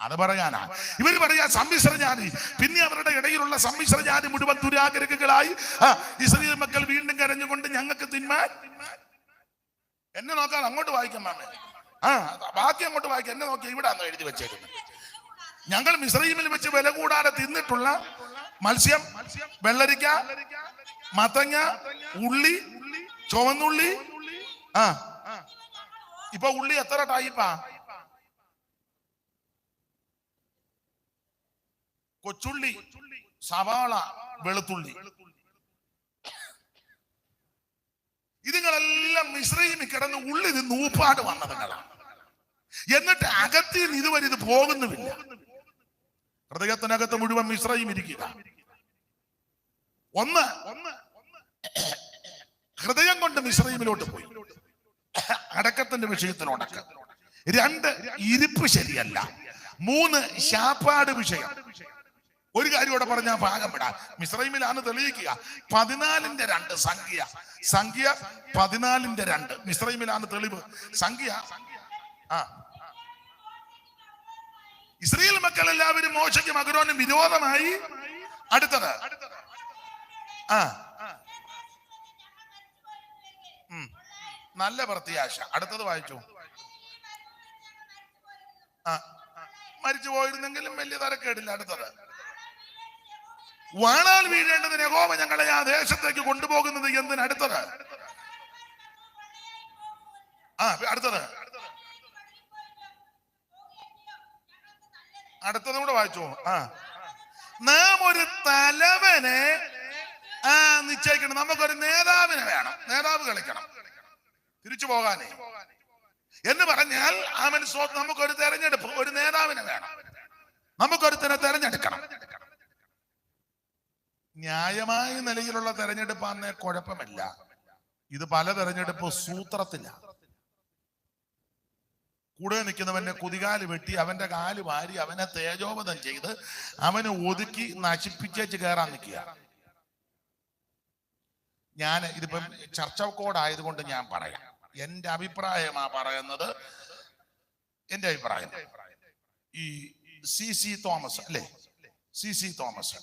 അത് പറയാനാ ഇവര് പറയാ സമ്മിശ്ര ജാതി. പിന്നെ അവരുടെ ഇടയിലുള്ള സമ്മിശ്ര ജാതി മുഴുവൻ ദുരാഗ്രഹികളായി ഇസ്രായേൽ മക്കൾ വീണ്ടും കരഞ്ഞുകൊണ്ട് ഞങ്ങൾക്ക് തിന്മാൻ. എന്നെ നോക്കാൻ അങ്ങോട്ട് വായിക്കാം മാമേ. ബാക്കി അങ്ങോട്ട് വായിക്കാം. എന്നെ നോക്കി ഇവിടാന്നോ എഴുതി വെച്ചേക്കുന്നത്. ഞങ്ങൾ മിസ്രയീമിൽ വെച്ച് വില കൂടാതെ തിന്നിട്ടുള്ള മത്സ്യം, വെള്ളരിക്ക, മത്തങ്ങ, ഉള്ളി, ചുവന്നുള്ളി. ഇപ്പൊ ഉള്ളി എത്ര ടൈപ്പാ? കൊച്ചുള്ളി, സവാള, വെളുത്തുള്ളി. ഇതുങ്ങളെല്ലാം മിസ്രയീമിൽ കിടന്ന് ഉള്ളി നിന്ന് ഊപ്പാട് വന്നതുങ്ങളാണ്. എന്നിട്ട് അകത്തിൽ ഇതുവരെ ഇത് പോകുന്നുമില്ല. ഹൃദയത്തിനകത്ത് മുഴുവൻ മിസ്രയീം ഇരിക്കുക. ഒന്ന്, ഹൃദയം കൊണ്ട് മിസ്രയീമിലോട്ട് പോയി, അടക്കത്തിന്റെ വിഷയത്തിലുടക്കം. 2, ഇരിപ്പ് ശരിയല്ല. 3, ശാപ്പാട് വിഷയം. ഒരു കാര്യം ഇവിടെ പറഞ്ഞാൽ ഭാഗം വിടാം. മിസ്രയീമിലാണ് തെളിയിക്കുക. 14:2 സംഖ്യ 14:2 മിസ്രയീമിലാണ് തെളിവ്. സംഖ്യ ഇസ്രായേൽ മക്കൾ എല്ലാവരും മോശയ്ക്കും അഹരോനും വിരോധമായി. അടുത്തത് നല്ല പ്രത്യാശ. അടുത്തത് വായിച്ചു. മരിച്ചു പോയിരുന്നെങ്കിലും വലിയ തരക്കേടില്ല. അടുത്തത് വാണാൽ വീഴേണ്ടതിന് യഹോവ ഞങ്ങളെ ആ ദേശത്തേക്ക് കൊണ്ടുപോകുന്നത് എന്തിന്? അടുത്തത് അടുത്തതും കൂടെ വായിച്ചു. നാം ഒരു തലവനെ നിശ്ചയിക്കണം. നമുക്കൊരു നേതാവിനെ വേണം. നേതാവ് കളിക്കണം തിരിച്ചു പോകാനേ എന്ന് പറഞ്ഞാൽ നമുക്കൊരു തെരഞ്ഞെടുപ്പ്, ഒരു നേതാവിനെ വേണം. നമുക്കൊരുത്തനെ തെരഞ്ഞെടുക്കണം. ന്യായമായ നിലയിലുള്ള തെരഞ്ഞെടുപ്പാന്നേ കുഴപ്പമില്ല. ഇത് പല തെരഞ്ഞെടുപ്പ് സൂത്രത്തിലാണ്. കൂടെ നിൽക്കുന്നവന്റെ കുതികാല് വെട്ടി അവന്റെ കാല് വാരി അവനെ തേജോവധം ചെയ്ത് അവനെ ഒതുക്കി നശിപ്പിച്ചേച്ച് കയറാൻ നിൽക്കുക. ഞാൻ ഇതിപ്പം ചർച്ച കോഡായതുകൊണ്ട് ഞാൻ പറയാം. എന്റെ അഭിപ്രായമാ പറയുന്നത്. എന്റെ അഭിപ്രായം ഈ CC തോമസ് അല്ലേ, CC തോമസ്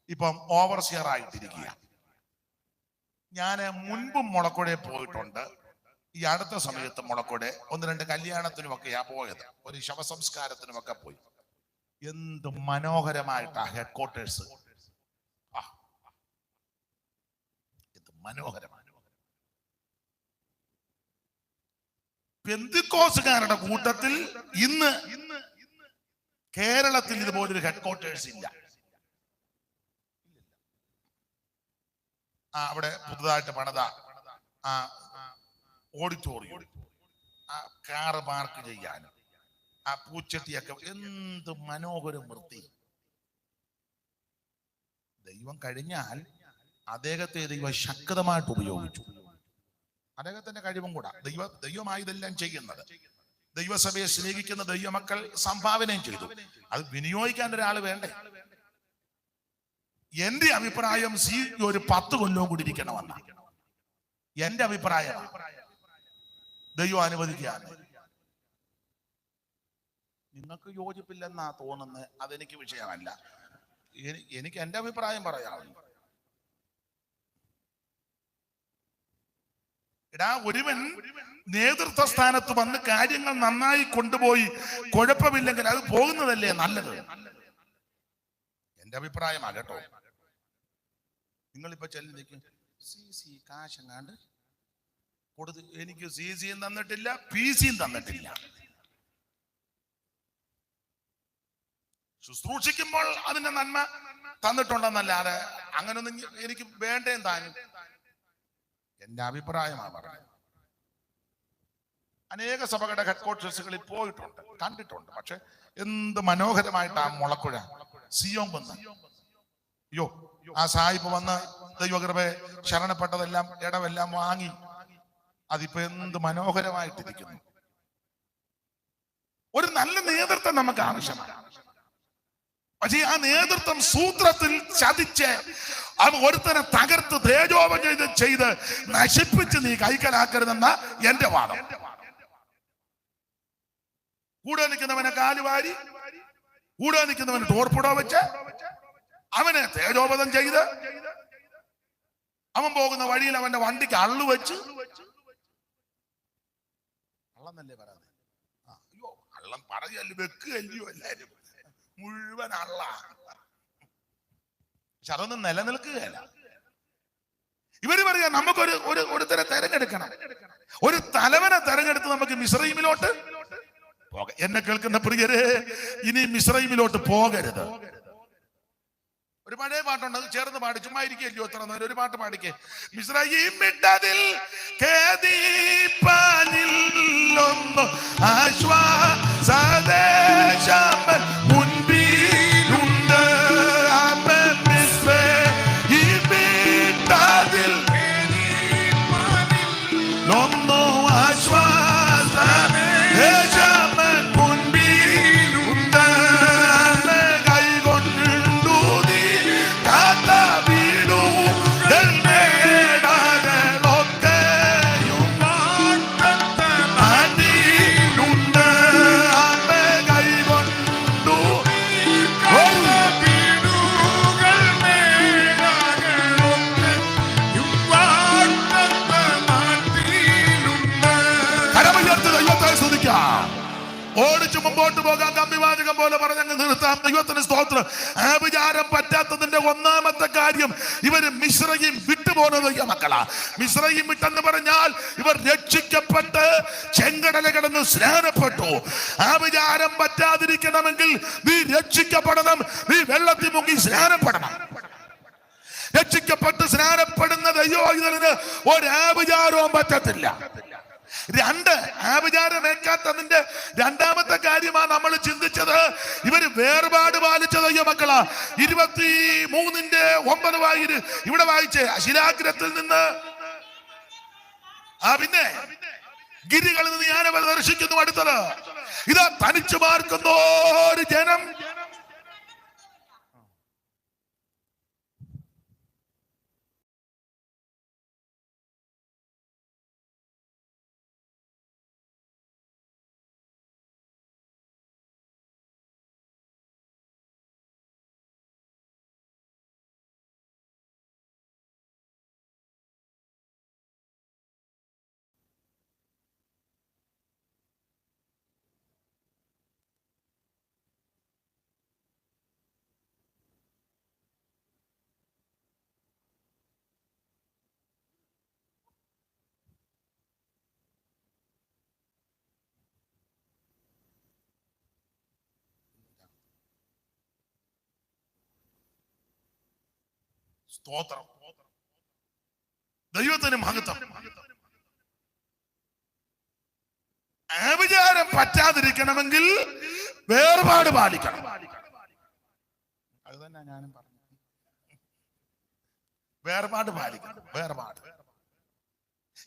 ഇപ്പം ഓവർസിയർ ആയിട്ടിരിക്കുക. ഞാൻ മുൻപും മുളക്കുഴയിൽ പോയിട്ടുണ്ട്. ഈ അടുത്ത സമയത്ത് മുളക്കുടെ 1-2 കല്യാണത്തിനുമൊക്കെയാ പോയത്. ഒരു ശവസംസ്കാരത്തിനുമൊക്കെ പോയി. എന്ത് മനോഹരമായിട്ടാ ഹെഡ് ക്വാർട്ടേഴ്സ്. എന്ത് മനോഹരമാണ്. പെന്തിക്കോസുകാരുടെ കൂട്ടത്തിൽ ഇന്ന് കേരളത്തിൽ ഇതുപോലൊരു ഹെഡ്ക്വാർട്ടേഴ്സ് ഇല്ല. അവിടെ പുതുതായിട്ട് പണിത ഓഡിറ്റോറിയം, കാറ് പാർക്ക് ചെയ്യാനും പൂച്ചട്ടിയൊക്കെ എന്ത് മനോഹരം വൃത്തി. ദൈവം കഴിഞ്ഞാൽ അദ്ദേഹത്തെ ദൈവം ശക്തമായിട്ട് ഉപയോഗിച്ചു. അദ്ദേഹത്തിന്റെ കഴിവും കൂടാ. ദൈവമായി ഇതെല്ലാം ചെയ്യുന്നത്. ദൈവസഭയെ സ്നേഹിക്കുന്ന ദൈവമക്കൾ സംഭാവനയും ചെയ്തു. അത് വിനിയോഗിക്കാൻ ഒരാൾ വേണ്ടേ? എന്റെ അഭിപ്രായം ഒരു 10 കൊല്ലവും കൂടി ഇരിക്കണമെന്നാണ് എന്റെ അഭിപ്രായം. ദൈവം അനുവദിക്കുകയാണ്. നിങ്ങൾക്ക് യോജിപ്പില്ലെന്നാ തോന്നുന്നത്, അതെനിക്ക് വിഷയമല്ല. എനിക്ക് എന്റെ അഭിപ്രായം പറയാറുണ്ട്. ഒരുവൻ നേതൃത്വ സ്ഥാനത്ത് വന്ന് കാര്യങ്ങൾ നന്നായി കൊണ്ടുപോയി കുഴപ്പമില്ലെങ്കിൽ അത് പോകുന്നതല്ലേ നല്ലത്. എന്റെ അഭിപ്രായമാണ് കേട്ടോ. നിങ്ങളിപ്പോ ചെല്ലിക്കും CC കാശെങ്ങാണ്ട് കൊടുത്ത്, എനിക്ക് CCയും തന്നിട്ടില്ല, PCയും തന്നിട്ടില്ല. ശുശ്രൂഷിക്കുമ്പോൾ അതിന്റെ നന്മ തന്നിട്ടുണ്ടെന്നല്ലാതെ അങ്ങനൊന്നും എനിക്ക് വേണ്ടേം താനും. എന്റെ അഭിപ്രായമാണ് പറഞ്ഞത്. അനേക സഭകളുടെ ഹെഡ്ക്വാർട്ടേഴ്സുകളിൽ പോയിട്ടുണ്ട്, കണ്ടിട്ടുണ്ട്. പക്ഷെ എന്ത് മനോഹരമായിട്ടാ മുളക്കുഴ സിയോൻ വന്ന്. അയ്യോ, ആ സാഹിബ് വന്ന് ദൈവകൃപയെ ശരണപ്പെട്ടതെല്ലാം ഇടമെല്ലാം വാങ്ങി. അതിപ്പോ എന്ത് മനോഹരമായിട്ടിരിക്കുന്നു. ഒരു നല്ല നേതൃത്വം നമുക്ക് ആവശ്യമാണ്. പക്ഷേ ആ നേതൃത്വം സൂത്രത്തിൽ ചതിച്ച് ഒരുത്തനെ തകർത്ത് തേജോപം ചെയ്ത് നശിപ്പിച്ച് നീ കൈക്കലാക്കരുതെന്ന എന്റെ വാദം. കൂടെ നിൽക്കുന്നവനെ കാലുവാരി, കൂടെ നിൽക്കുന്നവന് തോർപ്പുട വെച്ച് അവനെ തേജോപതം ചെയ്ത് അവൻ പോകുന്ന വഴിയിൽ അവന്റെ വണ്ടിക്ക് അള്ളു വെച്ച്, അള്ളന്നല്ലേ പറയാതെ, അയ്യോ അള്ളം പറയല്ലോ, വെക്കുകയല്ലയോ എല്ലാരും മുഴുവൻ അള്ള. പക്ഷെ അതൊന്നും നിലനിൽക്കുകയല്ല. ഇവര് പറയാ നമുക്കൊരു തെരഞ്ഞെടുക്കണം, ഒരു തലവനെ തെരഞ്ഞെടുത്ത് നമുക്ക് മിസ്രൈമിലോട്ട് പോകാം. എന്നെ കേൾക്കുന്ന പ്രിയരെ, ഇനി മിസ്രൈമിലോട്ട് പോകരുത്. ഒരു പഴയ പാട്ടുണ്ട്, അത് ചേർന്ന് പാടി. ചുമ്മാ ഇരിക്കല്ലോ എത്ര നേരം, ഒരു പാട്ട് പാടിക്കേ. മിസ്രൈമിട്ടതിൽ ആശ്വാസദേശം മുൻപിലുണ്ട്. മിസ്രൈമിട്ടതിൽ ഒന്നോ ആശ്വാസദേശം മുൻപിലുണ്ട്. കൈകൊണ്ടു നീ കാത്ത വീടുകൾ മേടകളൊക്കെയും അതിലുണ്ട്. കൈകൊണ്ടു കരമുയർത്തി ദൈവത്തെ സ്തുതിക്കാം. ഓടിച്ചു മുമ്പോട്ട് പോകാൻ കമ്പിവാചകം പോലെ പറഞ്ഞങ്ങ് നിർത്താം. ദൈവത്തിന് സ്തോത്രം. ആഭിചാരം പറ്റാത്തതിന്റെ ഒന്നാമത്തെ കാര്യം, ഇവര് മിസ്രയീം വിട്ടുപോകുന്നത് മക്കളാ. മിസ്രയീം വിട്ടെന്ന് പറഞ്ഞാൽ ഇവർ രക്ഷിക്കപ്പെട്ട് ചെങ്കടല കിടന്ന് സ്നാനപ്പെട്ടു. ആഭിചാരം പറ്റാതിരിക്കണമെങ്കിൽ നീ രക്ഷിക്കപ്പെടണം, നീ വെള്ളത്തിൽ മുങ്ങി സ്നാനപ്പെടണം. രക്ഷിക്കപ്പെട്ട് സ്നാനപ്പെടുന്ന ദൈവത്തിന് ഒരാഭിചാരവും പറ്റത്തില്ല. 2, ആഭിചാരമേക്കാത്തതിന്റെ രണ്ടാമത്തെ കാര്യമാണ് നമ്മൾ ചിന്തിച്ചത്. ഇവര് വേർപാട് പാലിച്ച ദൈവമക്കളാ. 23:9 ഇവിടെ വായിച്ചേ. ശിലാഗ്രഹത്തിൽ നിന്ന് പിന്നെ ഗിരികളിൽ നിന്ന് ഞാൻ അവരെ ദർശിക്കുന്നു. അടുത്തത് ഇതാ തനിച്ചു പാർക്കുന്ന ഒരു ജനം. സ്തോത്രം. ദൈവത്തിന് മഹത്വം. ആഭിചാരം പറ്റാതിരിക്കണമെങ്കിൽ വേർപാട് പാലിക്കണം. അത് തന്നെ ഞാനും പറഞ്ഞു. വേർപാട് പാലിക്കണം. വേർപാട്.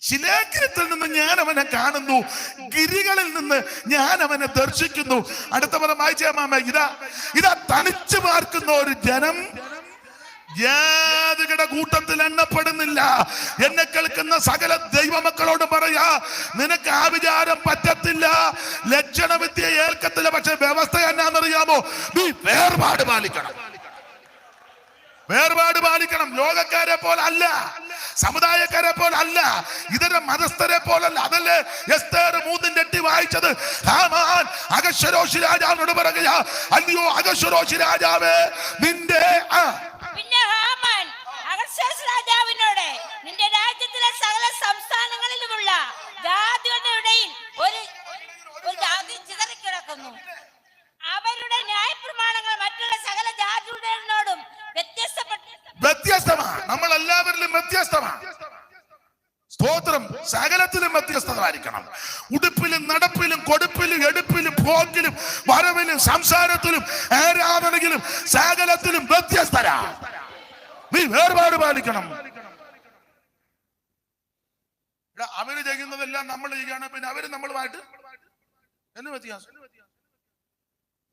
ശിലാഗ്രഹത്തിൽ നിന്ന് ഞാൻ അവനെ കാണുന്നു, ഗിരികളിൽ നിന്ന് ഞാൻ അവനെ ദർശിക്കുന്നു. അടുത്ത പദം വായിച്ചേ മാമ. ഇതാ തനിച്ചു പാർക്കുന്ന ഒരു ജനം ജാതികളുടെ കൂട്ടത്തിൽ എണ്ണപ്പെടുന്നില്ല. എന്നെ കേൾക്കുന്ന സകല ദൈവമക്കളോട് പറയാ, നിനക്ക് ആഭിചാരം പറ്റത്തില്ല, ലക്ഷണവിദ്യ ഏൽക്കത്തില്ല. പക്ഷെ വ്യവസ്ഥ എന്നാന്നറിയാമോ? നീ വേർപാട് പാലിക്കണം. വേർപാട് പാലിക്കണം. ലോകക്കാരെ പോലല്ല, സമുദായക്കാരെ പോലല്ല, ഇതര മതസ്ഥരെ പോലല്ല. അതല്ലേ എസ്തേർ 3:8 വായിച്ചത്? ഹാമാൻ അഹശ്വേരോശ് രാജാവിനോട് പറയുക, അല്ലയോ അഹശ്വേരോശ് രാജാവേ, നിന്റെ പിന്നെ ഹാമാൻ അഹശ്വേരോശ് രാജാവിനോട്, നിന്റെ രാജ്യത്തിലെ സകല സംസ്ഥാനങ്ങളിലുമുള്ള ജാതികളുടെ ഇടയിൽ ഒരു ജാതി ചിതറിക്കിടക്കുന്നു. അവരുടെ ന്യായപ്രമാണങ്ങൾ മറ്റുള്ള സകല ജാതികളുടെയോടും വ്യത്യസ്തമാണ്. നമ്മൾ എല്ലാവരിലും വ്യത്യസ്തമാണ്. സ്തോത്രം. സകലത്തിലും വ്യത്യസ്തമായിരിക്കണം. ഉടുപ്പിലും നടപ്പിലും കൊടുപ്പിലും എടുപ്പിലും പോക്കിലും വരവിലും സംസാരത്തിലും ആരാധനയിലും സകലത്തിലും വ്യത്യസ്തരാ. നീ വേർപാട് പാലിക്കണം. അവര് ചെയ്യുന്നതെല്ലാം നമ്മൾ ചെയ്യുകയാണ്, പിന്നെ അവര് നമ്മളുമായിട്ട് എന്ന് വ്യത്യാസം.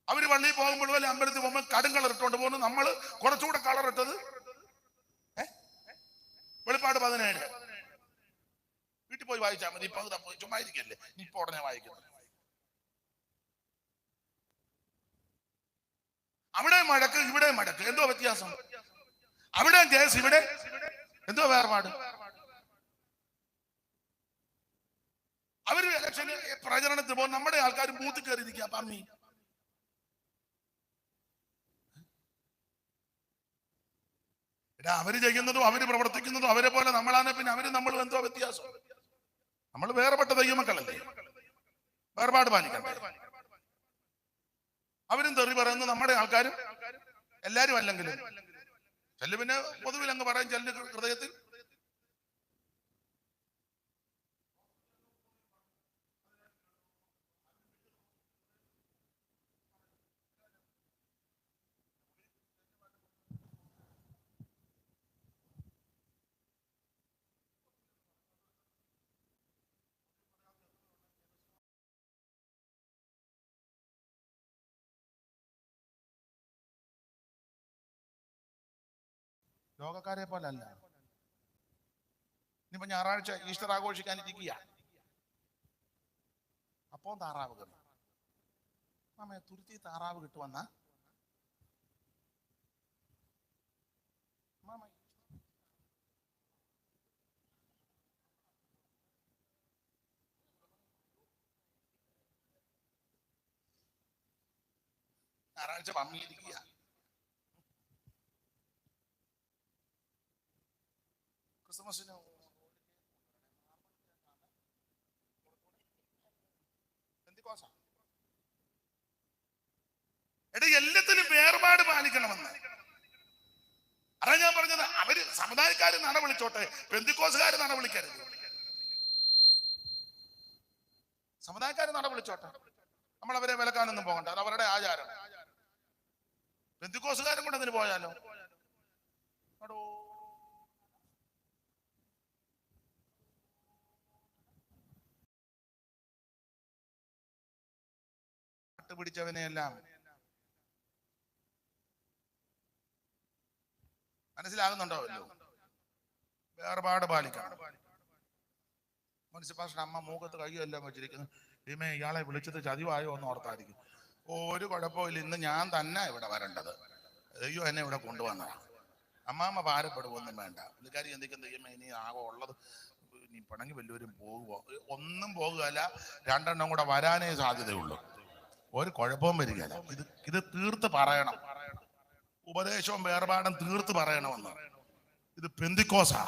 അവര് പള്ളിയിൽ പോകുമ്പോൾ പോലെ അമ്പലത്തിൽ പോകുമ്പോൾ കടും കളർ ഇട്ടുകൊണ്ട് പോകുന്നു, നമ്മൾ കുറച്ചുകൂടെ കളർ ഇട്ടത്. വെളിപ്പാട് 17 വീട്ടിൽ പോയി വായിച്ചാൽ മതി. ഇപ്പൊ പോയി ചുമ്മാ ഇരിക്കല്ലേ, ഇപ്പൊ ഉടനെ വായിക്കുന്നത്. അവിടെ മഴക്ക് ഇവിടെ മഴക്ക് എന്തോ വ്യത്യാസം. അവിടെ കേസ്, ഇവിടെ എന്തോ വേർപാട്. അവര് ഇലക്ഷന് പ്രചരണത്തിന് പോകും, നമ്മുടെ ആൾക്കാർ ബൂത്തിൽ കയറിയിരിക്കുക. പമ്മി അവര് ചെയ്യുന്നതും അവര് പ്രവർത്തിക്കുന്നതും അവരെ പോലെ നമ്മളാണ്. പിന്നെ അവര് നമ്മളും എന്തോ വ്യത്യാസം. നമ്മൾ വേർപെട്ട ദൈവമക്കളല്ലേ, വേർപാട് പാലിക്കണ്ടേ. അവരും തെറി പറയുന്നു, നമ്മുടെ ആൾക്കാരും എല്ലാരും അല്ലെങ്കിലും. ചെല്ലു പിന്നെ പൊതുവിൽ അങ്ങ് പറയും, ചെല്ലു ഹൃദയത്തിൽ. ലോകക്കാരെ പോലെ അല്ല. ഇനിയിപ്പോ ഞായറാഴ്ച ഈസ്റ്റർ ആഘോഷിക്കാനിരിക്കുക. അപ്പോ താറാവ് കറി മാമേ, തുരുത്തി താറാവ് കിട്ടുവന്ന മാമ. ഞായറാഴ്ച പമ്മിയിരിക്കുക. ക്രിസ്മസിന് എല്ലാത്തിനും വേർപാട് പാലിക്കണമെന്ന്. അതാ ഞാൻ പറഞ്ഞത്. അവര് സമുദായക്കാര് നട വിളിച്ചോട്ടെ, പെന്തിക്കോസുകാര് നട വിളിക്കരുത്. സമുദായക്കാര് നട വിളിച്ചോട്ടെ, നമ്മൾ അവരെ വിലക്കാനൊന്നും പോകണ്ട. അത് അവരുടെ ആചാരം. പെന്തിക്കോസുകാരും കൂടെ അതിന് പോയാലോ? പിടിച്ചവനെയെല്ലാം മനസ്സിലാകുന്നുണ്ടാവല്ലോ. വേർപാട് പാലിക്കണം. മുനിസിപ്പാലിറ്റി അമ്മ മൂക്കത്ത് കൈയെല്ലാം വെച്ചിരിക്കുന്നു. ഭീമേ, ഇയാളെ വിളിച്ചത് ചതിവായോ എന്ന് ഓർത്തായിരിക്കും. ഒരു കുഴപ്പമില്ല, ഇന്ന് ഞാൻ തന്നെ ഇവിടെ വരേണ്ടത്. അയ്യോ, എന്നെ ഇവിടെ കൊണ്ടുവന്നതാ. അമ്മാമ്മ ഭാരപ്പെടുവൊന്നും വേണ്ട. പുള്ളിക്കാരി എന്തൊക്കെയാ ദൈവമേ, ഇനി ആകെ ഉള്ളത് ഇനി പിണങ്ങി വല്ലവരും പോകുമോ? ഒന്നും പോകുകയല്ല, 2 എണ്ണം കൂടെ വരാനേ സാധ്യതയുള്ളൂ. ഒരു കുഴപ്പവും വരികയില്ല. ഇത് തീർത്ത് പറയണം. ഉപദേശവും വേർപാടും തീർത്ത് പറയണമെന്ന്. ഇത് പെന്തിക്കോസാ.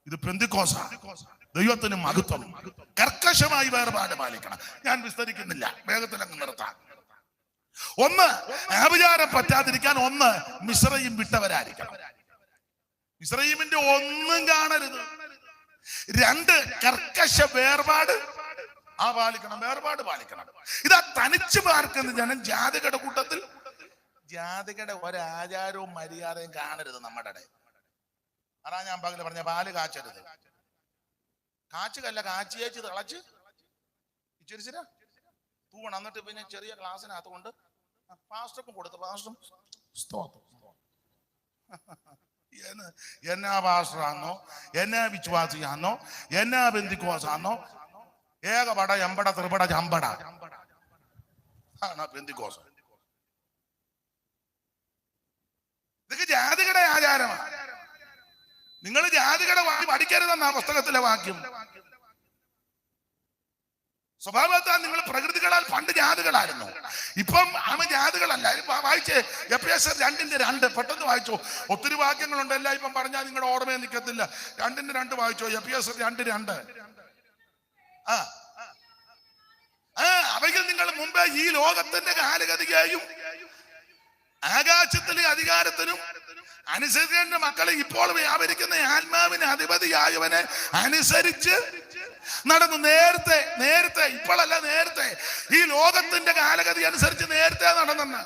ഇത് പെന്തിക്കോസാ. ദൈവത്തിന് മഹത്വം. കർക്കശമായി വേർപാട് പാലിക്കണം. ഞാൻ വിസ്തരിക്കുന്നില്ല, വേഗത്തിൽ അങ്ങ് നിർത്താം. ഒന്ന്, ആഭിചാരം പറ്റാതിരിക്കാൻ ഒന്ന് മിശ്രയും വിട്ടവരായിരിക്കണം. മിസ്രയീമിന്റെ ഒന്നും കാണരുത്. 2 കർക്കശ വേർപാട് പാലിക്കണം, വേർപാട് പാലിക്കണം. ഇതാ തനിച്ച് പാർക്കുന്ന ജനം ജാതികളുടെ കൂട്ടത്തിൽ ജാതികളുടെ ഒരാചാരവും മര്യാദയും കാണരുത് നമ്മുടെ ഇടയിൽ. അതാ ഞാൻ പകല് പറഞ്ഞ പാല് കാച്ചരുത്. കാച്ചുകല്ല, കാച്ചിയേച്ച് തിളച്ച് ഇച്ചിരിച്ചിര തൂവണം. എന്നിട്ട് പിന്നെ ചെറിയ ഗ്ലാസ്സിനകത്ത് കൊണ്ട് പാസ്റ്റർക്കും കൊടുത്തു. പാസ്റ്ററും സ്തോത്രം, എന്നാ പാസ്റ്ററാന്നോ, എന്നാ വിശ്വാസിയാന്നോ, എന്നാ ബെന്തിക്കോസാന്നോ, ഏകപട എമ്പട ത്രിപട ചമ്പട ബെന്തിക്കോസ്. ഇതൊക്കെ ജാതികളുടെ ആചാരമാണ്. നിങ്ങൾ ജാതികളുടെ വാക്യം പഠിക്കരുതെന്നാ പുസ്തകത്തിലെ വാക്യം. സ്വഭാവത്താൽ നിങ്ങൾ പ്രകൃതികളാൽ പണ്ട് ജാതികളായിരുന്നു, ഇപ്പം ജാതികളല്ല. വായിച്ചേ എഫേസ്യർ 2:2 പെട്ടെന്ന് വായിച്ചോ. ഒത്തിരി വാക്യങ്ങളുണ്ട്, എല്ലാം ഇപ്പം പറഞ്ഞാൽ നിങ്ങളുടെ ഓർമ്മയെ നിൽക്കത്തില്ല. 2:2 വായിച്ചോ. എഫേസ്യർ 2:2. അവയിൽ നിങ്ങൾ മുമ്പേ ഈ ലോകത്തിന്റെ കാലഗതിയെയും ആകാശത്തിലെ അധികാരത്തിനും അനുസരിക്കേണ്ട മക്കളെ ഇപ്പോൾ വ്യാപരിക്കുന്ന ആത്മാവിന് അധിപതിയായവനെ അനുസരിച്ച് നടന്നു. നേരത്തെ ഇപ്പോഴല്ല, നേരത്തെ ഈ ലോകത്തിന്റെ കാലഗതി അനുസരിച്ച് നേരത്തെ നടന്നെന്ന്.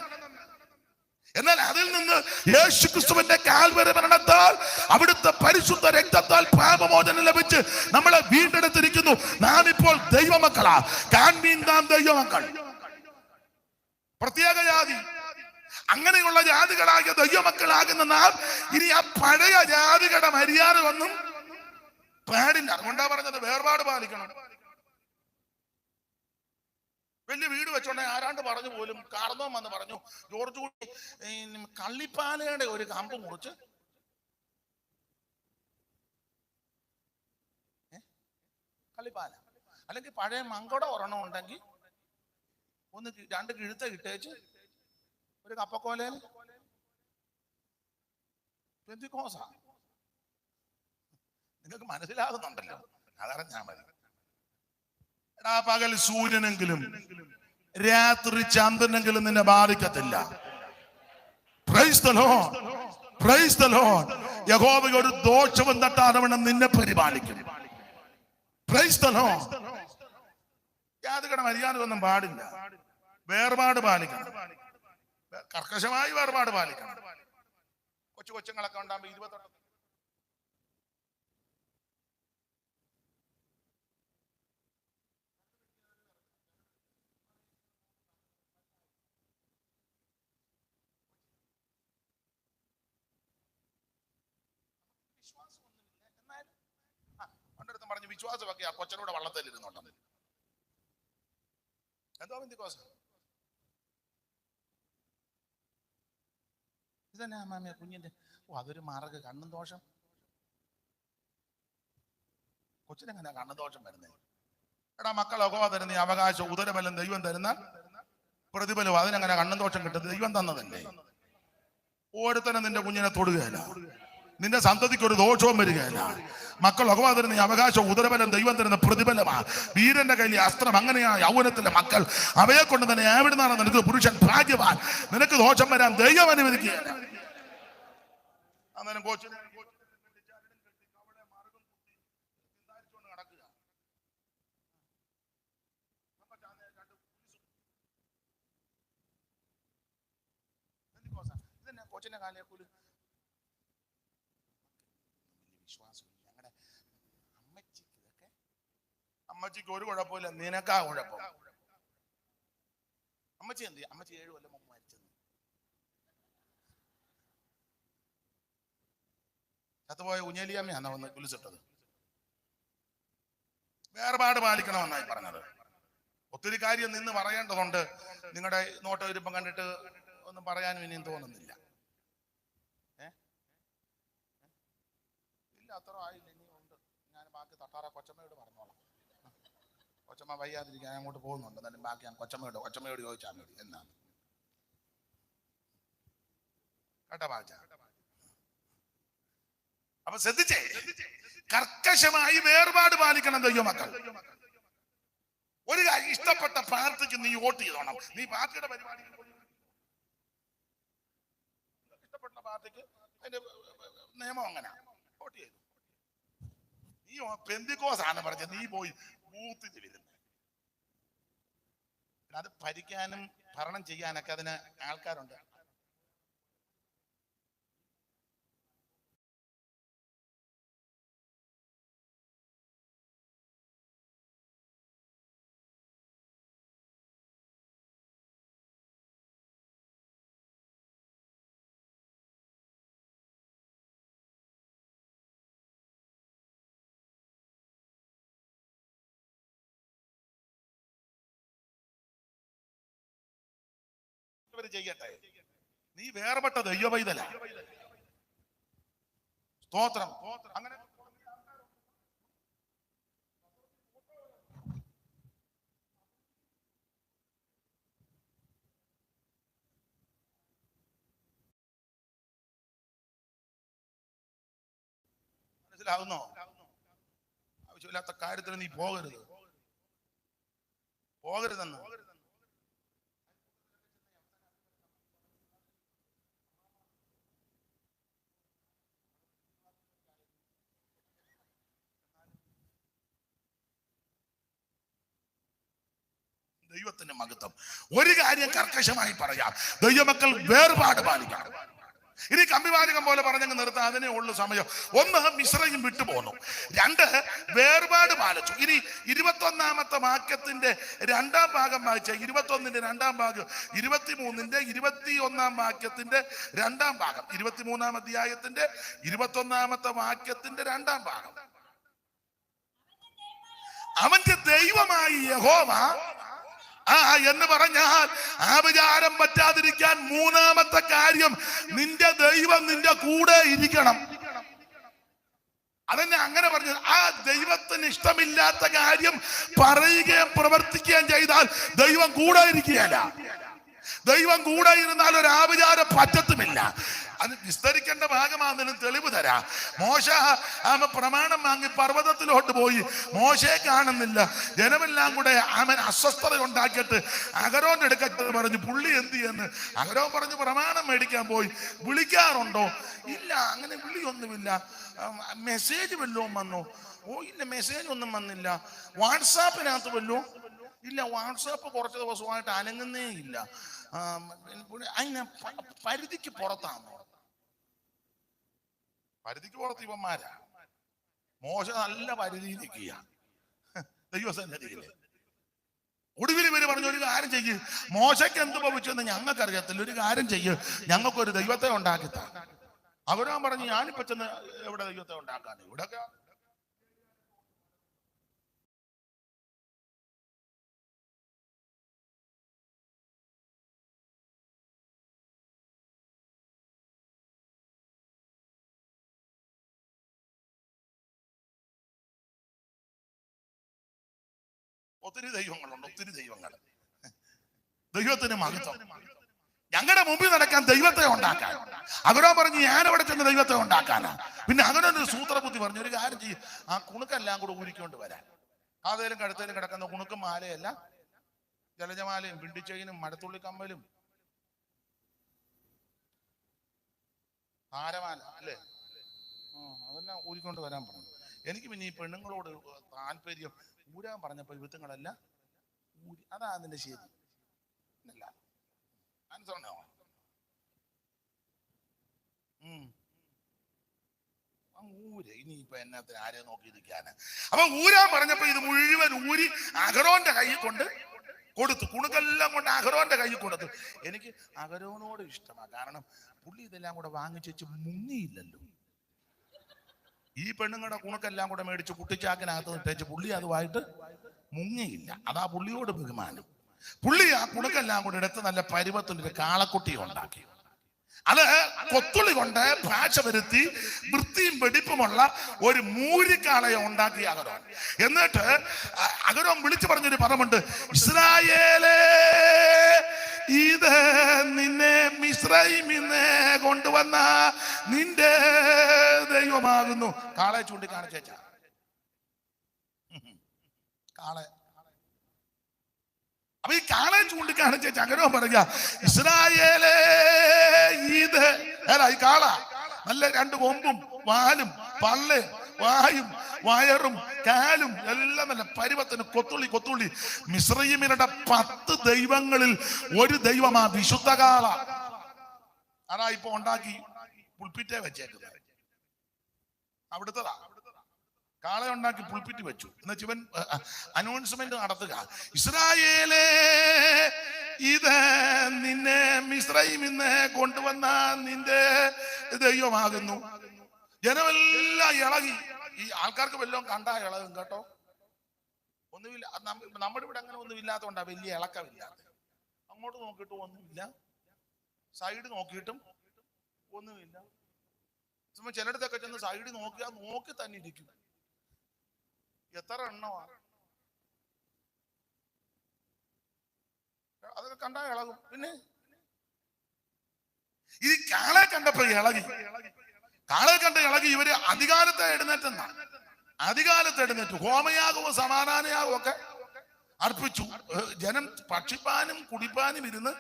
എന്നാൽ അതിൽ നിന്ന് യേശുക്രിസ്തുവിന്റെ കാൽവരി മരണത്താൽ അവിടുത്തെ പരിശുദ്ധ രക്തത്താൽ പാപമോചനം ലഭിച്ച് നമ്മളെ വീണ്ടെടുത്തിരിക്കുന്നു. നാം ഇപ്പോൾ ദൈവമക്കളാ. കാൺമീൻ നാം ദൈവമക്കൾ, പ്രത്യേക ജാതി. അങ്ങനെയുള്ള ജാതികളാകിയ ദൈവമക്കളാകുന്ന നാം ഇനി ആ പഴയ ജാതികളുടെ മര്യാദ ഒന്നും പാടില്ല. അതുകൊണ്ടാ പറഞ്ഞത് വേർപാട് പാലിക്കണം. വലിയ വീട് വെച്ചോണ്ടെ ആരാണ്ട് പറഞ്ഞു പോലും, കാർന്നോം വന്ന് പറഞ്ഞു, ജോർജ് കുട്ടി കള്ളിപ്പാലയുടെ ഒരു കമ്പ് മുറിച്ച് കള്ളിപ്പാല അല്ലെങ്കിൽ പഴയ മങ്കട ഒരെണ്ണം ഉണ്ടെങ്കിൽ ഒന്ന് 2 കിഴുത്ത ഇട്ടേച്ച് ഒരു കപ്പക്കോലയിൽ പെന്തിക്കോസ. നിങ്ങൾക്ക് മനസ്സിലാകുന്നുണ്ടല്ലോ, അതറിഞ്ഞാ മതി. പകൽ സൂര്യനെങ്കിലും രാത്രി ചന്ദ്രനെങ്കിലും നിന്നെ ബാധിക്കത്തില്ല. Praise the Lord, praise the Lord. യഹോവ ഒരു ദോഷവും തട്ടാതവണ്ണം നിന്നെ പരിപാലിക്കും. Praise the Lord. ജാതികളുടെ മര്യാദ ഒന്നും പാടില്ല. വേർപാട് പാലിക്കണം, കർക്കശമായി വേർപാട് പാലിക്കണം. കൊച്ചുങ്ങളൊക്കെ ഉണ്ടാകുമ്പോ 28 പറഞ്ഞു വിശ്വാസമൊക്കെ ആ കൊച്ചനൂടെ വള്ളത്തിൽ ഇരുന്നുണ്ടെന്ന്. എന്തോ ബന്ധുക്കോസ് ഇതന്നെ മാമിയ കുഞ്ഞിന്റെ അതൊരു മാർഗ കണ്ണും ദോഷം. കൊച്ചിനെങ്ങനെ കണ്ണും ദോഷം വരുന്നത്? എടാ മക്കളൊക്കെ തരുന്ന ഈ അവകാശം ഉദരബലം ദൈവം തരുന്ന പ്രതിഫലം, അതിനെങ്ങനെ കണ്ണും ദോഷം കിട്ടുന്നത്? ദൈവം തന്നതല്ലേ. ഓരോരുത്തരും നിന്റെ കുഞ്ഞിനെ തൊടുകയല്ല, നിന്റെ സന്തതിക്ക് ഒരു ദോഷവും വരികയല്ല. മക്കളൊക്കെ തരുന്ന ഈ അവകാശം ഉദരബലം ദൈവം തരുന്ന പ്രതിഫലമാ. വീരന്റെ കയ്യിൽ അസ്ത്രം. അങ്ങനെയാ യൗവനത്തിന്റെ മക്കൾ. അവയെ കൊണ്ട് തന്നെ എവിടുന്നാണ് നിനക്ക് പുരുഷൻ ഭാഗ്യവാൻ. നിനക്ക് ദോഷം വരാൻ ദൈവം അനുവദിക്കുകയല്ല. അന്നേരം കോച്ചിനെ കോച്ചിനെ കാലിയെ കൂലി വിശ്വാസം. ഞങ്ങളുടെ അമ്മച്ചിക്ക് ഇതൊക്കെ, അമ്മച്ചിക്ക് ഒരു കുഴപ്പമില്ല, നിനക്കാ കുഴപ്പം. അമ്മച്ചി എന്ത് ചെയ്യും? അമ്മച്ചി 7 കൊല്ലം മുമ്പ് മരിച്ചത്. ചത്തുപോയ കുഞ്ഞേലിയമ്മയാന്ന് വന്ന് കുലിച്ചിട്ടത്. വേർപാട് പാലിക്കണമെന്നായി പറഞ്ഞത്. ഒത്തിരി കാര്യം നിന്ന് പറയേണ്ടതുണ്ട്. നിങ്ങളുടെ നോട്ടം ഇരുപ്പം കണ്ടിട്ട് ഒന്നും പറയാനും ഇനിയും തോന്നുന്നില്ല. ഇല്ല, അത്ര ആയില്ല, ഇനിയും ഉണ്ട്. ഞാൻ ബാക്കി തട്ടാറ കൊച്ചമ്മയോട് പറഞ്ഞോളാം. കൊച്ചമ്മ വയ്യാതിരിക്കാൻ അങ്ങോട്ട് പോകുന്നുണ്ട്. എന്നാലും ബാക്കി ഞാൻ കൊച്ചമ്മയോട് ചോദിച്ചാൽ മതി എന്നാണ് കേട്ടോ ബാച്ച. അപ്പൊ ശ്രദ്ധിച്ചേ, കർക്കശമായി വേർപാട് പാലിക്കണം ദൈവമക്കൾ. ഒരു ഇഷ്ടപ്പെട്ട പാർട്ടിക്ക് നീ വോട്ട് ചെയ്തോണം. നീ പാർട്ടിയുടെ പരിപാടി ഇഷ്ടപ്പെട്ട പാർട്ടി പാർട്ടിക്ക് അതിന്റെ നിയമം അങ്ങനെ വോട്ട് ചെയ്തു. നീ പെന്തിക്കോസാണ് പറഞ്ഞത്, നീ പോയി ബൂത്തിൽ വരുന്നത്. അത് ഭരിക്കാനും ഭരണം ചെയ്യാനൊക്കെ അതിന് ആൾക്കാരുണ്ട്. ചെയ്യട്ടെ, നീ വേർപെട്ട ദൈവ പൈതല. സ്തോത്രം. അങ്ങനെ മനസ്സിലാവുന്നോ? ആവശ്യമില്ലാത്ത കാര്യത്തിന് നീ പോകരുതെന്ന്. ദൈവത്തിന്റെ മഹത്വം. ഒരു കാര്യം കർക്കശമായി പറയാം, ദൈവമക്കൾ വേർപാട് പാലിക്കണം. ഇനി കമ്പിവാചകം പോലെ പറഞ്ഞങ്ങ് നിർത്താൻ അതിനേ ഉള്ളു സമയം. ഒന്ന്, മിശ്രയും വിട്ടുപോന്നു. രണ്ട്, വേർപാട് പാലിച്ചു. ഇനി 21-ാമത്തെ വാക്യത്തിന്റെ 2-ാം ഭാഗം വായിച്ച 21-ന്റെ 2-ാം ഭാഗം, 23-ന്റെ 21-ാം വാക്യത്തിന്റെ 2-ാം ഭാഗം, 23-ാം അധ്യായത്തിന്റെ 21-ാമത്തെ വാക്യത്തിന്റെ 2-ാം ഭാഗം. അവന്റെ ദൈവമായി യഹോവ എന്ന് പറഞ്ഞാൽ ആഭിചാരം പറ്റാതിരിക്കാൻ 3-ാമത്തെ കാര്യം, നിന്റെ ദൈവം നിന്റെ കൂടെ ഇരിക്കണം. അതെന്നെ അങ്ങനെ പറഞ്ഞു. ആ ദൈവത്തിന് ഇഷ്ടമില്ലാത്ത കാര്യം പറയുകയും പ്രവർത്തിക്കുകയും ചെയ്താൽ ദൈവം കൂടെ ഇരിക്കുകയല്ല. ദൈവം കൂടെ ഇരുന്നാൽ ഒരു ആഭിചാരം പറ്റത്തുമില്ല. അത് വിസ്തരിക്കേണ്ട ഭാഗമാണെന്നും തെളിവ് തരാം. മോശ പ്രമാണം വാങ്ങി പർവ്വതത്തിലോട്ട് പോയി, മോശയെ കാണുന്നില്ല. ജനമെല്ലാം കൂടെ അവൻ അസ്വസ്ഥത ഉണ്ടാക്കിയിട്ട് അഹരോന്റെ അടുക്കൽ പറഞ്ഞു, പുള്ളി എന്ത് ചെയ്യുന്നു? അഹരോൻ പറഞ്ഞു, പ്രമാണം മേടിക്കാൻ പോയി. വിളിക്കാറുണ്ടോ? ഇല്ല, അങ്ങനെ വിളിയൊന്നുമില്ല. മെസ്സേജ് വല്ലതും വന്നോ? ഓ ഇല്ല, മെസ്സേജ് ഒന്നും വന്നില്ല. വാട്സാപ്പിനകത്ത് വല്ലോ? ഇല്ല, വാട്സാപ്പ് കുറച്ച് ദിവസമായിട്ട് അനങ്ങുന്നേ ഇല്ല. അതിന് പരിധിക്ക് പുറത്താണോ? പരിധിക്ക് പുറത്ത് ഇവന്മാരാ. മോശ നല്ല പരിധി നിൽക്കുക ദൈവസന്നിധിയില്. ഒടുവിൽ ഇവര് പറഞ്ഞു, ഒരു കാര്യം ചെയ്യ്, മോശയ്ക്ക് എന്ത് ഭവിച്ചെന്ന് ഞങ്ങൾക്കറിയത്തില്ല, ഒരു കാര്യം ചെയ്യ്, ഞങ്ങൾക്കൊരു ദൈവത്തെ ഉണ്ടാക്കിത്താ. അവരാ പറഞ്ഞു, ഞാനിപ്പോ ചെന്ന് എവിടെ ദൈവത്തെ ഉണ്ടാക്കാൻ? ഇവിടെയൊക്കെ ഒത്തിരി ദൈവങ്ങളുണ്ട്, ഒത്തിരി ദൈവങ്ങൾ. ദൈവത്തിന് മഹത്വം. ഞങ്ങളുടെ മുമ്പിൽ നടക്കാൻ ദൈവത്തെ ഉണ്ടാക്കാൻ. അവരോ പറഞ്ഞു, ഞാൻ അവിടെ ചെന്ന് ദൈവത്തെ ഉണ്ടാക്കാനാ. പിന്നെ അവനൊരു സൂത്രബുദ്ധി പറഞ്ഞു, ഒരു കാര്യം ചെയ്യും, ആ കുണുക്കെല്ലാം കൂടെ ഊരിക്കൊണ്ട് വരാൻ. കാതേലും കഴുത്തേലും കിടക്കുന്ന കുണുക്കും മാലയല്ല, ജലജമാലയും പിണ്ടിച്ചെയിനും മടത്തുള്ളി കമ്മലും താരമാല അല്ലേ, അതെല്ലാം ഊരിക്കൊണ്ട് വരാൻ പറഞ്ഞു. എനിക്ക് പിന്നെ ഈ പെണ്ണുങ്ങളോട് താല്പര്യം. ഊരാൻ പറഞ്ഞപ്പോ വിത്തുങ്ങളല്ല ഊരി, അതാ അതിന്റെ ശരി. ഊര് ഇനിയിപ്പൊ എന്നത്തിന് ആരെ നോക്കിയിരിക്കാന്. അപ്പൊ ഊരാൻ പറഞ്ഞപ്പോ ഇത് മുഴുവൻ ഊരി അഹരോന്റെ കയ്യിൽ കൊണ്ട് കൊടുത്തു. കുണുക്കെല്ലാം കൊണ്ട് അഹരോന്റെ കയ്യിൽ കൊടുത്തു. എനിക്ക് അഹരോനോട് ഇഷ്ടമാണ്. കാരണം പുള്ളി ഇതെല്ലാം കൂടെ വാങ്ങിച്ചു മുങ്ങിയില്ലല്ലോ. ഈ പെണ്ണുങ്ങളുടെ കുണുക്കെല്ലാം കൂടെ മേടിച്ച് കുട്ടിച്ചാക്കിനകത്ത് ഇട്ടേച്ച് പുള്ളി അതുമായിട്ട് മുങ്ങിയില്ല. അതാ പുള്ളിയോട് ബഹുമാനം. പുള്ളി ആ കുണുക്കെല്ലാം കൂടെ എടുത്ത് നല്ല പരുവത്തിലൊരു കാളക്കുട്ടി ഉണ്ടാക്കി. അത് കൊത്തുള്ളി കൊണ്ട് ഭാഷ വരുത്തി വൃത്തിയും വെടിപ്പുമുള്ള ഒരു മൂരിക്കാളയെ ഉണ്ടാക്കി അഹരോൻ. എന്നിട്ട് അഹരോൻ വിളിച്ചു പറഞ്ഞൊരു പദമുണ്ട്, ഇസ്രായേലേ, ഇത് നിന്നെ മിസ്രൈമിന്ന് കൊണ്ടുവന്ന നിന്റെ ദൈവമാകുന്നു. കാളെ ചൂണ്ടിക്കാണിച്ച കാളെ അപ്പൊ ഈ കാളെ ചൂണ്ടിക്കാണിച്ച ചകരവും പറയുക, ഇസ്രായേലേ ഇത് ഈ കാള നല്ല രണ്ട് കൊമ്പും വാലും പല്ല് വായും വയറും കാലും എല്ലാം നല്ല പരുവത്തിന് കൊത്തുള്ളി മിസ്രയീമിനുടെ 10 ദൈവങ്ങളിൽ ഒരു ദൈവമാ വിശുദ്ധ കാള. അതാ ഇപ്പൊ ഉണ്ടാക്കി പുൽപ്പിറ്റേ വെച്ചേക്കുന്നത്. അവിടുത്തതാ കാള ഉണ്ടാക്കി പുൽപ്പിറ്റ് വെച്ചു. എന്നുവെച്ച് ഇവൻ അനൗൺസ്മെന്റ് നടത്തുക, ഇസ്രായേലേ ഇത് നിന്നെ മിസ്രയീമിന്ന് കൊണ്ടുവന്ന നിന്റെ ദൈവമാകുന്നു. ജനമെല്ലാം ഇളകി. ഈ ആൾക്കാർക്ക് വല്ലതും കണ്ടാ ഇളകും കേട്ടോ. ഒന്നുമില്ല, നമ്മുടെ ഇവിടെ അങ്ങനെ ഒന്നും ഇല്ലാത്തതുകൊണ്ടാ വലിയ ഇളക്കമില്ലാത്ത. അങ്ങോട്ട് നോക്കിയിട്ടും ഒന്നുമില്ല, സൈഡ് നോക്കിയിട്ടും ഒന്നുമില്ല. ചിലയിടത്തൊക്കെ ചെന്ന് സൈഡ് നോക്കി തന്നെ ഇരിക്കും. എത്ര എണ്ണമാണ് അതൊക്കെ കണ്ടാ ഇളകും. പിന്നെ ഈ കാളെ കണ്ടപ്പോ കാളെ കണ്ട് ഇളകി. ഇവര് അധികാരത്തെ എഴുന്നേറ്റു ഹോമയാഗവും സമാധാനയാഗവും ഒക്കെ അർപ്പിച്ചു. ജനം ഭക്ഷിപ്പാനും കുടിപ്പാനും ഇരുന്ന്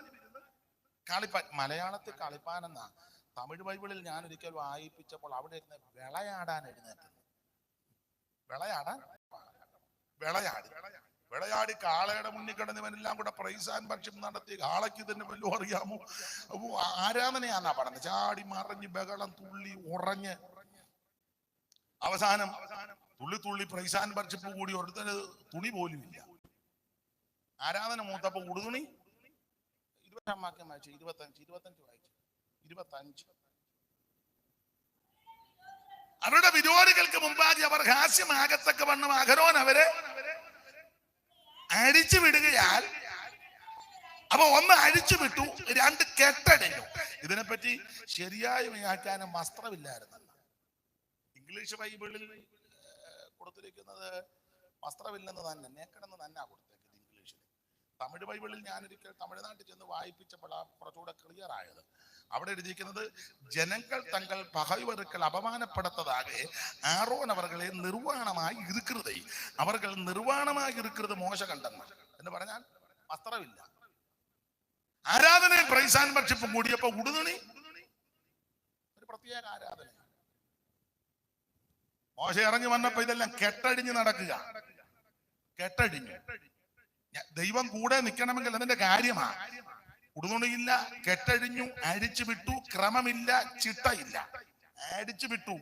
കളിപ്പാൻ. മലയാളത്തിൽ കളിപ്പാൻ എന്നാ, തമിഴ് ബൈബിളിൽ ഞാൻ ഒരിക്കൽ വായിപ്പിച്ചപ്പോൾ അവിടെ ഇരുന്ന് വിളയാടാൻ എഴുന്നേറ്റത്. വിളയാടി കാളയുടെ മുന്നിൽ കിടന്നവനെല്ലാം കൂടെ പ്രൈസ് ആൻഡ് വർഷിപ്പ് നടത്തി. കാളയ്ക്ക് തന്നെ വല്ലതും അറിയാമോ? ആരാധനയാന്നാ പറഞ്ഞത്. ചാടി മറിഞ്ഞ് ബഹളം തുള്ളി ഉറഞ്ഞ് അവസാനം തുള്ളി പ്രൈസ് ആൻഡ് വർഷിപ്പ് കൂടി ഒരുത്തന് തുണി പോലും ഇല്ല. ആരാധന മൂത്തപ്പോ ഉടുതുണി 20 വാക്യം വായിച്ചു, 25 വായിച്ചു, 25. അവരുടെ വിരോധികൾക്ക് മുമ്പാകെ അവർ ഹാസ്യമാകത്തക്ക വണ്ണം അഹരോൻ അവരെ അഴിച്ചു വിടുകയാൽ, അപ്പൊ ഒന്ന് അഴിച്ചു വിട്ടു, 2 കെട്ടടിഞ്ഞു. ഇതിനെപ്പറ്റി ശരിയായ വ്യാഖ്യാനം വസ്ത്രമില്ലായിരുന്നല്ല. ഇംഗ്ലീഷ് ബൈബിളിൽ കൊടുത്തിരിക്കുന്നത് വസ്ത്രമില്ലെന്ന് തന്നെ, നേക്കടെന്ന് തന്നെ കൊടുത്തേക്കുന്നത് ഇംഗ്ലീഷിൽ. തമിഴ് ബൈബിളിൽ ഞാനൊരിക്കൽ തമിഴ്നാട്ടിൽ ചെന്ന് വായിപ്പിച്ചപ്പോൾ കുറച്ചുകൂടെ ക്ലിയർ ആയത്. അവിടെ എഴുതിയിരിക്കുന്നത്, ജനങ്ങൾ തങ്ങൾ പകൈവരുക്കൾ അപമാനപ്പെടുത്തതാകെ ആരോൻ അവർകളെ നിർവാണമായി ഇരിക്കുന്നത്, അവർകൾ നിർവാണമായി ഇരിക്കുന്നത് മോശ കണ്ടെന്ന്. എന്ന് പറഞ്ഞാൽ വസ്ത്രമില്ല. ആരാധനയും പ്രൈസ് ആൻഡ് വർഷിപ്പും കൂടിയപ്പോ ഉടുതുണി ഒരു പ്രത്യേക ആരാധന. മോശ ഇറങ്ങി വന്നപ്പോ ഇതെല്ലാം കെട്ടടിഞ്ഞ് നടക്കുക. കെട്ടടിഞ്ഞു. ദൈവം കൂടെ നിൽക്കണമെങ്കിൽ അതിന്റെ കാര്യമാണ്. ഉടുതുണിയില്ല, കെട്ടഴിഞ്ഞു, അഴിച്ചു വിട്ടു, ക്രമമില്ല, ചിട്ടയില്ല, അടിച്ചു വിട്ടു.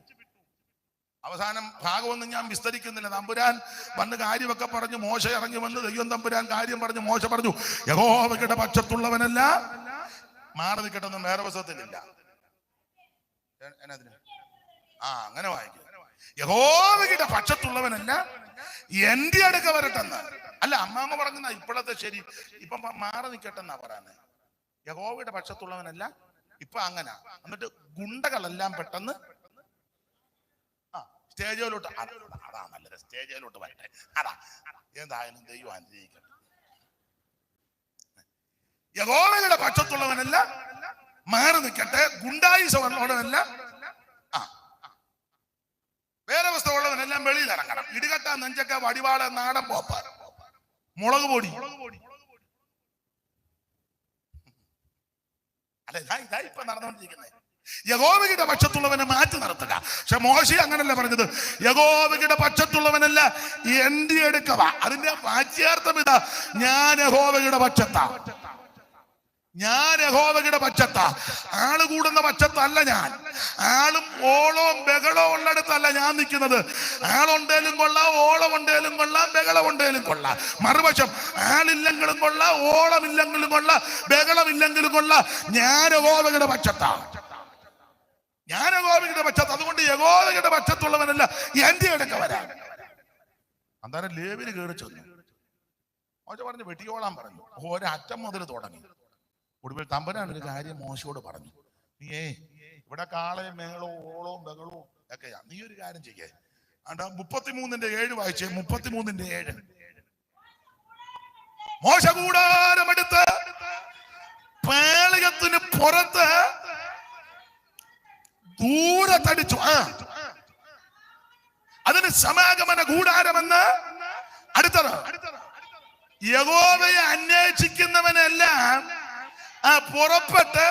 അവസാനം ഭാഗമൊന്നും ഞാൻ വിസ്തരിക്കുന്നില്ല. തമ്പുരാൻ വന്ന് കാര്യമൊക്കെ പറഞ്ഞു. മോശ ഇറങ്ങി വന്ന് ദൈവം തമ്പുരാൻ കാര്യം പറഞ്ഞു. മോശ പറഞ്ഞു, യഹോവയുടെ പക്ഷത്തുള്ളവനല്ല മാറി നിൽക്കട്ടെന്നും വേറെ പുസ്തകത്തിലില്ല. അങ്ങനെ വായിക്കും. യഹോവയുടെ പക്ഷത്തുള്ളവനല്ല എന്റെ അടുക്ക വരട്ടെന്ന്. അല്ല, അമ്മാമ്മ പറഞ്ഞ ഇപ്പോഴത്തെ ശരി, ഇപ്പൊ മാറി നിൽക്കട്ടെന്നാ പറയുന്നത്. യഹോവയുടെ പക്ഷത്തുള്ളവനല്ല ഇപ്പൊ അങ്ങനെ. എന്നിട്ട് ഗുണ്ടകളെല്ലാം പെട്ടെന്ന് സ്റ്റേജിലോട്ട്, അതാ നല്ലത്, സ്റ്റേജിലോട്ട് വരട്ടെ. അതാ എന്തായാലും ദൈവം അനുഗ്രഹിക്കട്ടെ. യഹോവയുടെ പക്ഷത്തുള്ളവനല്ല മാറി നിൽക്കട്ടെ, ഗുണ്ടായുസമുള്ളവനല്ല, വേറെ പുസ്തകമുള്ളവനെല്ലാം വെളിയിൽ ഇറങ്ങണം. ഇടികട്ട, നെഞ്ചക്ക, വടിവാള, നാടൻ പോപ്പ, മുളക് പൊടി. അല്ലെ, ഇതാ ഇപ്പൊ നടന്നുകൊണ്ടിരിക്കുന്നത്. യഹോവയുടെ പക്ഷത്തുള്ളവനെ മാറ്റി നിർത്തുക. പക്ഷെ മോശ അങ്ങനല്ല പറഞ്ഞത്. യഹോവയുടെ പക്ഷത്തുള്ളവനല്ല എന്റെ അടുക്കവ. അതിന്റെ വാച്യാർത്ഥം ഇതാ, ഞാൻ യഹോവയുടെ പക്ഷത്താ, ഞാൻ യഹോവയുടെ പക്ഷത്താ. ആള് കൂടുന്ന പക്ഷത്തല്ല ഞാൻ. ആളും ഓളവും ബഹളവും ഉള്ളിടത്തല്ല ഞാൻ നിൽക്കുന്നത്. ആളുണ്ടേലും കൊള്ളാം, ഓളം ഉണ്ടേലും കൊള്ളാം, ബഹളം ഉണ്ടേലും കൊള്ളാം. മറുവശം ആളില്ലെങ്കിലും കൊള്ളാം, ഓളമില്ലെങ്കിലും കൊള്ളാം, ബഹളമില്ലെങ്കിലും കൊള്ളാം, ഞാൻ യഹോവയുടെ പക്ഷത്താ, ഞാൻ യഹോവയുടെ പക്ഷത്ത്. അതുകൊണ്ട് യഹോവയുടെ പക്ഷത്തുള്ളവനല്ല എന്റെ അടുക്ക വരാൻ. അന്നേരം ലേവ്യന് കയറി ചെന്നു. മോശ പറഞ്ഞു വെട്ടിയോളാൻ പറഞ്ഞു. ഒരറ്റം മുതൽ തുടങ്ങി. ഒടുവിൽ തമ്പുരാൻ ഒരു കാര്യം മോശയോട് പറഞ്ഞു, നീയേ ഇവിടെ കാളയും മേളവും ഓളവും ബഹളവും ഒക്കെയാ, നീ ഒരു കാര്യം ചെയ്യേ. 33:7 വായിച്ചേ. 33:7. മോശ കൂടാരമെടുത്ത് പാളയത്തിന് പുറത്ത് ദൂരത്തടിച്ചു. അതിന് സമാഗമന കൂടാരമെന്ന് അടുത്തത് യഹോവയെ അന്വേഷിക്കുന്നവനെല്ലാം പുറപ്പെട്ട്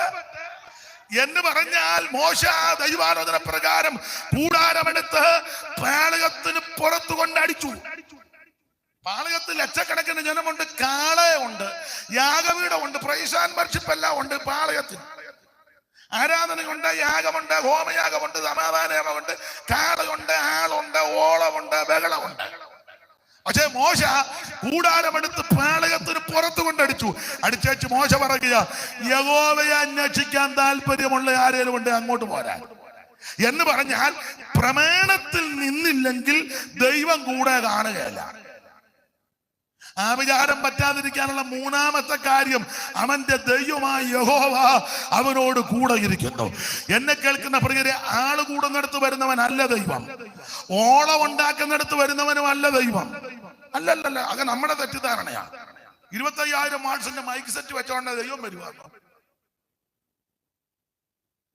എന്ന് പറഞ്ഞാൽ മോശ ദൈവാലോചന പ്രകാരം കൂടാരമെടുത്ത് പാളയത്തിന് പുറത്തു കൊണ്ടടിച്ചു. പാളയത്തിൽ ലക്ഷക്കണക്കിന് ജനമുണ്ട്, കാളയുണ്ട്, യാഗപീഠമുണ്ട്, പ്രൈസ് ആൻഡ് വർഷിപ്പ് എല്ലാം ഉണ്ട്. പാളയത്തിൽ ആരാധനയുണ്ട്, യാഗമുണ്ട്, ഹോമയാഗമുണ്ട്, സമാധാനമുണ്ട്, കാളയുണ്ട്, ആളുണ്ട്, ഓളമുണ്ട്, ബഹളമുണ്ട്. പക്ഷേ മോശ കൂടാരമെടുത്ത് പാളയത്തിന് പുറത്തു കൊണ്ടടിച്ചു. അടിച്ചു മോശ പറയുക, യഹോവയെ അന്വേഷിക്കാൻ താല്പര്യമുള്ള ആരേലും ഉണ്ട് അങ്ങോട്ട് പോരാൻ എന്ന് പറഞ്ഞാൽ പ്രമാണത്തിൽ നിന്നില്ലെങ്കിൽ ദൈവം കൂടെ കാണുകയല്ല. ആഭിചാരം പറ്റാതിരിക്കാനുള്ള മൂന്നാമത്തെ കാര്യം, അവന്റെ ദൈവമായ യഹോവ അവനോട് കൂടെ ഇരിക്കുന്നു. എന്നെ കേൾക്കുന്ന പ്രിയരെ, ആള് കൂടുന്നിടത്ത് വരുന്നവനല്ല ദൈവം, ഓളം ഉണ്ടാക്കുന്നിടത്ത് വരുന്നവനും അല്ല ദൈവം. അല്ലല്ല, അത് നമ്മുടെ തെറ്റിദ്ധാരണയാ. 25,000 വാട്സിന്റെ മൈക്ക് സെറ്റ് വെച്ചോണ്ട് ദൈവം വരുവാണ്.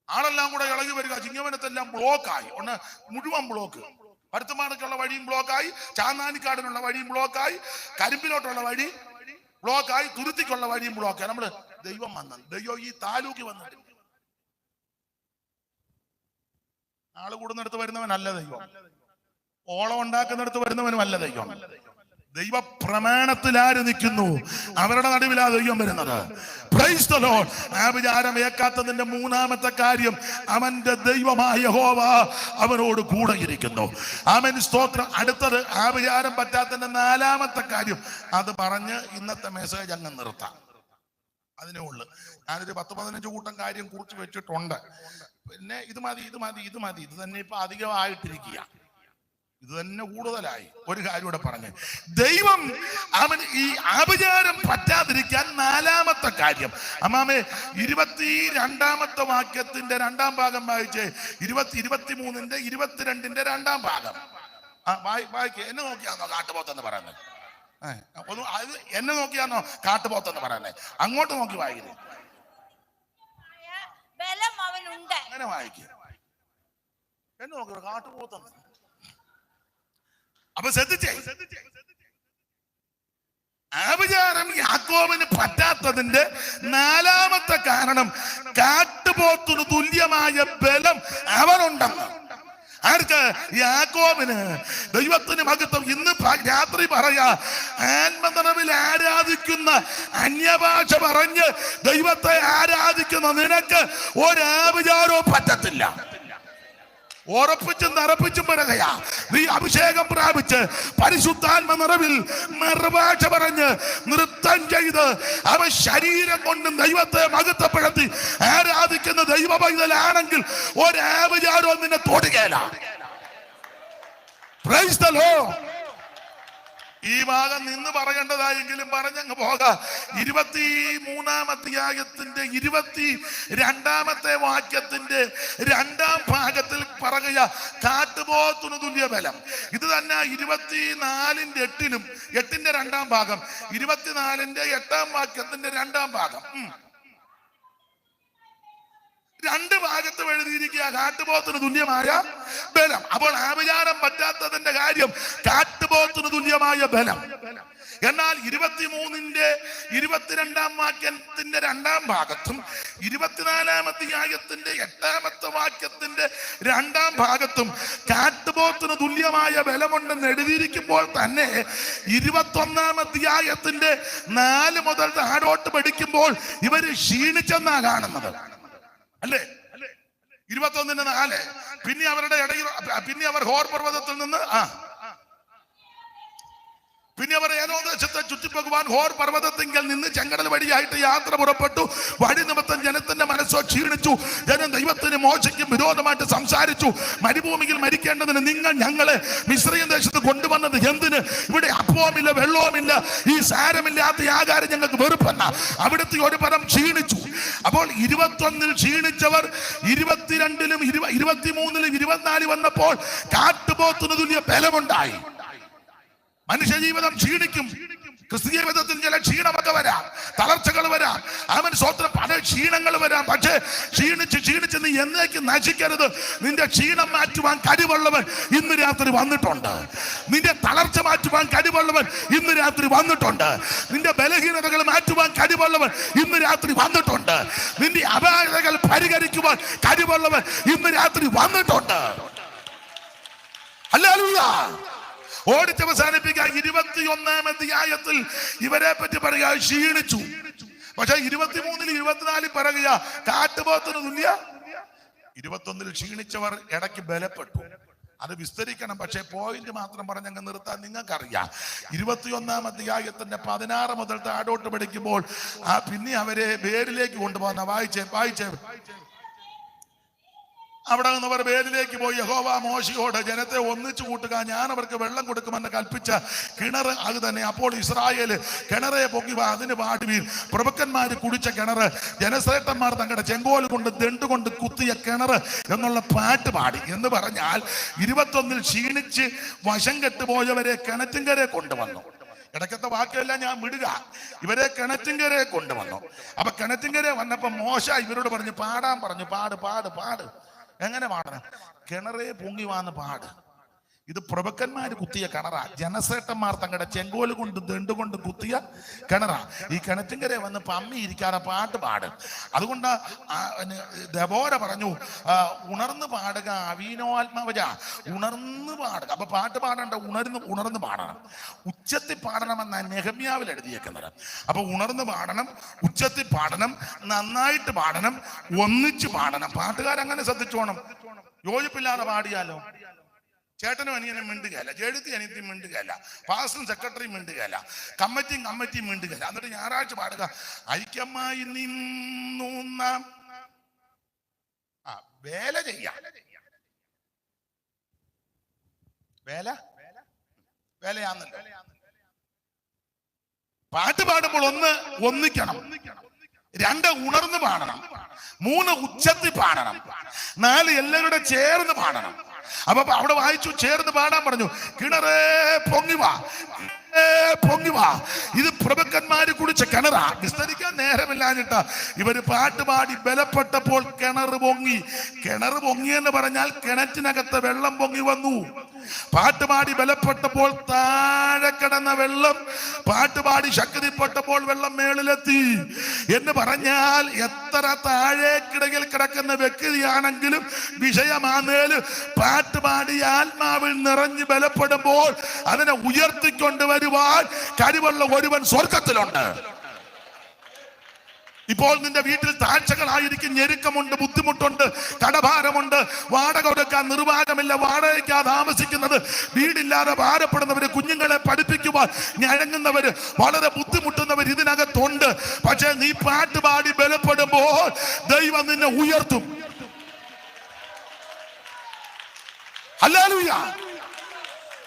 ആളെല്ലാം കൂടെ ഇളകി വരിക. ചിങ്ങവനത്തെല്ലാം ബ്ലോക്കായി, ഒന്ന് മുഴുവൻ ബ്ലോക്ക്. പരുത്തുമാനക്കുള്ള വഴിയും ബ്ലോക്കായി, ചാന്നാനിക്കാടിനുള്ള വഴിയും ബ്ലോക്കായി, കരിമ്പിലോട്ടുള്ള വഴി ബ്ലോക്കായി, തുരുത്തിക്കുള്ള വഴിയും ബ്ലോക്കായി. നമ്മള് ദൈവം വന്നത്, ദൈവം ഈ താലൂക്ക് വന്നിട്ട് ആള് കൂടുന്നിടത്ത് വരുന്നവനല്ല ദൈവം, ഓളം ഉണ്ടാക്കുന്നിടത്ത് വരുന്നവനുമല്ല ദൈവം. ദൈവ പ്രമാണത്തിൽ ആര് നിൽക്കുന്നു അവരുടെ നടുവിലാ ദൈവം വരുന്നത്. Praise the Lord. ആഭിചാരം ഏക്കാത്തതിന്റെ മൂന്നാമത്തെ കാര്യം, അവന്റെ ദൈവമായ യഹോവ അവനോട് കൂടെ ഇരിക്കുന്നു. ആമേൻ, സ്തോത്രം. അടുത്തത് ആഭിചാരം പറ്റാത്തതിന്റെ നാലാമത്തെ കാര്യം, അത് പറഞ്ഞ് ഇന്നത്തെ മെസ്സേജ് അങ്ങ് നിർത്താം. അതിനേ ഉള്ളു. ഞാനൊരു 10-15 കൂട്ടം കാര്യം കുറിച്ച് വെച്ചിട്ടുണ്ട്. പിന്നെ ഇത് മതി, ഇത് തന്നെ ഇപ്പൊ അധികമായിട്ടിരിക്കുക, ഇത് തന്നെ കൂടുതലായി. ഒരു കാര്യം കൂടെ പറഞ്ഞ്, ദൈവം അവൻ ഈ ആഭിചാരം പറ്റാതിരിക്കാൻ നാലാമത്തെ കാര്യം, അമ്മാമേ 22-ാമത്തെ വാക്യത്തിന്റെ 2-ാം ഭാഗം വായിച്ചേ. 23-ന്റെ 22-ന്റെ 2-ാം ഭാഗം വായിക്കേ. എന്നെ നോക്കിയാന്നോ കാട്ടുപോത്തെന്ന് പറയുന്നത്? എന്നെ നോക്കിയാന്നോ കാട്ടുപോത്തെന്ന് പറയുന്നത്? അങ്ങോട്ട് നോക്കി വായിക്കേ. അങ്ങനെ വായിക്കേ. എന്നെ നോക്കി കാട്ടുപോത്തെന്ന്. അപ്പൊ ശ്രദ്ധിച്ചേ, ആഭിചാരം യാക്കോബിന് പറ്റാത്തതിന്റെ നാലാമത്തെ കാരണം, കാട്ടുപോത്തിന് തുല്യമായ ബലം അവനുണ്ടെന്ന്. ആർക്ക്? യാക്കോബിന്. ദൈവത്തിന് മഹത്വം. ഇന്ന് രാത്രി പറയാ, ആത്മനിറവിൽ ആരാധിക്കുന്ന, അന്യഭാഷ പറഞ്ഞ് ദൈവത്തെ ആരാധിക്കുന്ന നിനക്ക് ഒരാഭിചാരവും പറ്റത്തില്ല. ഉറപ്പിച്ചും തറപ്പിച്ചും പറയുകയാ, നീ അഭിഷേകം പ്രാപിച്ച് പരിശുദ്ധാത്മ നിറവിൽ മറുഭാഷ പറഞ്ഞ് നൃത്തം ചെയ്ത് അവൻ ശരീരം കൊണ്ടും ദൈവത്തെ മഹത്വപ്പെടുത്തി ആരാധിക്കുന്ന ദൈവ പൈതലാണെങ്കിൽ ഒരാഭിചാരവും നിന്നെ തൊടുകയില്ല. Price the Lord. ഈ ഭാഗം നിന്ന് പറയേണ്ടതായെങ്കിലും പറഞ്ഞങ്ങ് പോകാം. 23-ാം അധ്യായത്തിന്റെ 22-ാമത്തെ വാക്യത്തിന്റെ 2-ാം ഭാഗത്തിൽ പറയുക, കാട്ടുപോത്തിന് തുല്യ ബലം. ഇത് തന്നെ 24-ന്റെ 8-ലും 8-ന്റെ 2-ാം ഭാഗം, 24-ന്റെ 8-ാം വാക്യത്തിന്റെ 2-ാം ഭാഗം, 2 ഭാഗത്തും എഴുതിയിരിക്കുക കാട്ടുപോത്തിന് തുല്യമായ ബലം. അപ്പോൾ ആഭിചാരം പറ്റാത്തതിന്റെ കാര്യം കാട്ടുപോത്തിന് തുല്യമായ ബലം. എന്നാൽ 23-ന്റെ 22-ാം വാക്യത്തിന്റെ 2-ാം ഭാഗത്തും 24-ാം അധ്യായത്തിന്റെ 8-ാമത്തെ വാക്യത്തിന്റെ 2-ാം ഭാഗത്തും കാട്ടുപോത്തിന് തുല്യമായ ബലമുണ്ടെന്ന് എഴുതിയിരിക്കുമ്പോൾ തന്നെ 21-ാം അധ്യായത്തിന്റെ 4 മുതൽ താഴോട്ട് പഠിക്കുമ്പോൾ ഇവര് ക്ഷീണിച്ചെന്നാ കാണുന്നത്, അല്ലേ? 21-ന്റെ 4. പിന്നെ അവരുടെ ഇടയിൽ, പിന്നെ അവർ ഹോർ പർവ്വതത്തിൽ നിന്ന് പിന്നെ അവർ ഏതോദേശത്തെ ചുറ്റിപ്പോകുവാൻ ഹോർ പർവ്വതത്തിങ്കൽ നിന്ന് ചെങ്കടൽ വഴിയായിട്ട് യാത്ര പുറപ്പെട്ടു. വഴി നിമിത്തം ജനത്തിന്റെ മനസ്സോ ക്ഷീണിച്ചു. ജനം ദൈവത്തിന് മോശയ്ക്കും വിരോധമായിട്ട് സംസാരിച്ചു. മരുഭൂമിയിൽ മരിക്കേണ്ടതിന് നിങ്ങൾ ഞങ്ങളെ മിസ്രയീം ദേശത്ത് കൊണ്ടുവന്നത് എന്തിന്? ഇവിടെ അപ്പവുമില്ല വെള്ളവുമില്ല, ഈ സാരമില്ലാത്ത ആഹാരം ഞങ്ങൾക്ക് വെറുപ്പല്ല. അവിടുത്തെ ഒരു പരം ക്ഷീണിച്ചു. അപ്പോൾ 21-ൽ ക്ഷീണിച്ചവർ 22-ലും 23-ലും 24 വന്നപ്പോൾ കാട്ടുപോത്തിന് തുല്യ ബലമുണ്ടായി. മനുഷ്യജീവിതം ക്ഷീണിക്കും, ക്രിസ്തീയ വിധത്തിൽ ചില ക്ഷീണമൊക്കെ വരാം, തളർച്ചകൾ വരാം, അവൻ സ്വന്തം പല ക്ഷീണങ്ങൾ വരാം. പക്ഷേ ക്ഷീണിച്ച് നീ എന്നേക്ക് നശിക്കരുത്. നിന്റെ ക്ഷീണം മാറ്റുവാൻ കഴിവുള്ളവൻ ഇന്ന് രാത്രി വന്നിട്ടുണ്ട്. നിന്റെ തളർച്ച മാറ്റുവാൻ കഴിവുള്ളവൻ ഇന്ന് രാത്രി വന്നിട്ടുണ്ട്. നിന്റെ ബലഹീനതകൾ മാറ്റുവാൻ കഴിവുള്ളവൻ ഇന്ന് രാത്രി വന്നിട്ടുണ്ട്. നിന്റെ അപാകതകൾ പരിഹരിക്കുവാൻ കഴിവുള്ളവൻ ഇന്ന് രാത്രി വന്നിട്ടുണ്ട്. ഹല്ലേലൂയ. ഓടിച്ചവസാനിപ്പിക്കാൻ 21-ാം അധ്യായത്തിൽ ഇവരെ പറ്റി പറയുക ക്ഷീണിച്ചു. പക്ഷെ 23-ൽ 24-ൽ പറയുക കാട്ടുപോത്തിന് തുല്യ. 21-ൽ ക്ഷീണിച്ചവർ ഇടയ്ക്ക് ബലപ്പെട്ടു. അത് വിസ്തരിക്കണം, പക്ഷേ പോയിന്റ് മാത്രം പറഞ്ഞങ്ങ് നിർത്താൻ നിങ്ങൾക്കറിയാം. 21-ാം അധ്യായത്തിന്റെ 16 മുതൽ താഴോട്ട് പഠിക്കുമ്പോൾ പിന്നെ അവരെ വേരിലേക്ക് കൊണ്ടുപോകുന്ന വായിച്ചേ അവിടെ നിന്നവർ ബേലിലേക്ക് പോയി. യഹോവ മോശയോട് ജനത്തെ ഒന്നിച്ചു കൂട്ടുക, ഞാൻ അവർക്ക് വെള്ളം കൊടുക്കുമെന്ന് കൽപ്പിച്ച കിണർ അത് തന്നെ. അപ്പോൾ ഇസ്രായേല് കിണറെ പൊക്കി അതിന് പാടുവീർ. പ്രഭുക്കന്മാര് കുടിച്ച കിണർ, ജനശ്രേഷ്ഠന്മാർ തങ്ങളുടെ ചെങ്കോൽ കൊണ്ട് ദണ്ടുകൊണ്ട് കുത്തിയ കിണർ എന്നുള്ള പാട്ട് പാടി. എന്ന് പറഞ്ഞാൽ 21-ൽ ക്ഷീണിച്ച് വശം കെട്ടുപോയവരെ കിണറ്റിൻകരെ കൊണ്ടുവന്നു. ഇടയ്ക്കത്തെ വാക്കെല്ലാം ഞാൻ വിടുക. ഇവരെ കിണറ്റിൻകരെ കൊണ്ടുവന്നു. അപ്പൊ കിണറ്റിൻകരെ വന്നപ്പോ മോശ ഇവരോട് പറഞ്ഞു പാടാൻ പറഞ്ഞു. പാട്. എങ്ങനെ പാടണം? കിണറേ പൊങ്ങി വാന്ന് പാട്. ഇത് പ്രഭുക്കന്മാര് കുത്തിയ കിണറാ. ജനശ്രേഷ്ഠന്മാർ തങ്ങളുടെ ചെങ്കോല് കൊണ്ട് ദണ്ടുകൊണ്ട് കുത്തിയ കിണറാ. ഈ കിണറ്റിൻകരെ വന്ന് പമ്മി ഇരിക്കാതെ പാട്ട് പാട്. അതുകൊണ്ട് ദെബോര പറഞ്ഞു ഉണർന്ന് പാടുക, അവീനോത്മാവജ, ഉണർന്ന് പാടുക. അപ്പൊ പാട്ട് പാടേണ്ട ഉണർന്ന് പാടണം, ഉച്ചത്തിൽ പാടണമെന്നാണ് നെഹമ്യാവിൽ എഴുതിയേക്കുന്നത്. അപ്പൊ ഉണർന്ന് പാടണം, ഉച്ചത്തിൽ പാടണം, നന്നായിട്ട് പാടണം, ഒന്നിച്ച് പാടണം. പാട്ടുകാരങ്ങനെ ശ്രദ്ധിച്ചോണം. യോജിപ്പില്ലാതെ പാടിയാലോ ചേട്ടനും അനിയനും മിണ്ടുകയല്ല, ജെഴുത്തി അനിയത്തിയും മിണ്ടുകയല്ല, പാസ്റ്ററും സെക്രട്ടറിയും മിണ്ടുകയല്ല, കമ്മിറ്റിയും മിണ്ടുകയല്ല. എന്നിട്ട് ഞായറാഴ്ച പാടുക ഐക്യമായി നിന്നു നാം വേല ചെയ്യാം. വേലയാന്നല്ലോ. പാട്ട് പാടുമ്പോൾ ഒന്നിക്കണം, 2 ഉണർന്ന് പാടണം, 3 ഉച്ചത്തിൽ പാടണം, 4 എല്ലാവരുടെ ചേർന്ന് പാടണം. അപ്പൊ അവിടെ വായിച്ചു ചേർന്ന് പാടാൻ പറഞ്ഞു. കിണറേ പൊങ്ങി വാ. ഇത് പ്രഭുക്കന്മാര് കുടിച്ച കിണറാ. വിസ്തരിക്കാൻ നേരമില്ലാഞ്ഞിട്ടാ ഇവര് പാട്ട് പാടി ബലപ്പെട്ടപ്പോൾ കിണർ പൊങ്ങി എന്ന് പറഞ്ഞാൽ കിണറ്റിനകത്ത് വെള്ളം പൊങ്ങി വന്നു. പാട്ടുപാടി ബലപ്പെട്ടപ്പോൾ താഴെ കിടന്ന വെള്ളം പാട്ടുപാടി ശക്തിപ്പെട്ടപ്പോൾ വെള്ളം മേളിലെത്തി എന്ന് പറഞ്ഞാൽ എത്ര താഴേക്കിടയിൽ കിടക്കുന്ന വ്യക്തിയാണെങ്കിലും വിഷയമാന്നേലും പാട്ടുപാടി ആത്മാവിൽ നിറഞ്ഞു ബലപ്പെടുമ്പോൾ അതിനെ ഉയർത്തിക്കൊണ്ടുവരുവാൻ കഴിവുള്ള ഒരുവൻ സ്വർഗത്തിലുണ്ട്. ഇപ്പോൾ നിന്റെ വീട്ടിൽ താഴ്ചകളായിരിക്കും, ഞെരുക്കമുണ്ട്, ബുദ്ധിമുട്ടുണ്ട്, കടഭാരമുണ്ട്, വാടക കൊടുക്കാൻ നിർവാഹമില്ല, വാടകയ്ക്കാ താമസിക്കുന്നത്, വീടില്ലാതെ ഭാരപ്പെടുന്നവര്, കുഞ്ഞുങ്ങളെ പഠിപ്പിക്കുവാൻ ഞഴങ്ങുന്നവര്, വളരെ ബുദ്ധിമുട്ടുന്നവർ ഇതിനകത്തുണ്ട്. പക്ഷെ നീ പാട്ടുപാടി ബലപ്പെടുമ്പോൾ ദൈവം നിന്നെ ഉയർത്തും. ഹല്ലേലൂയ.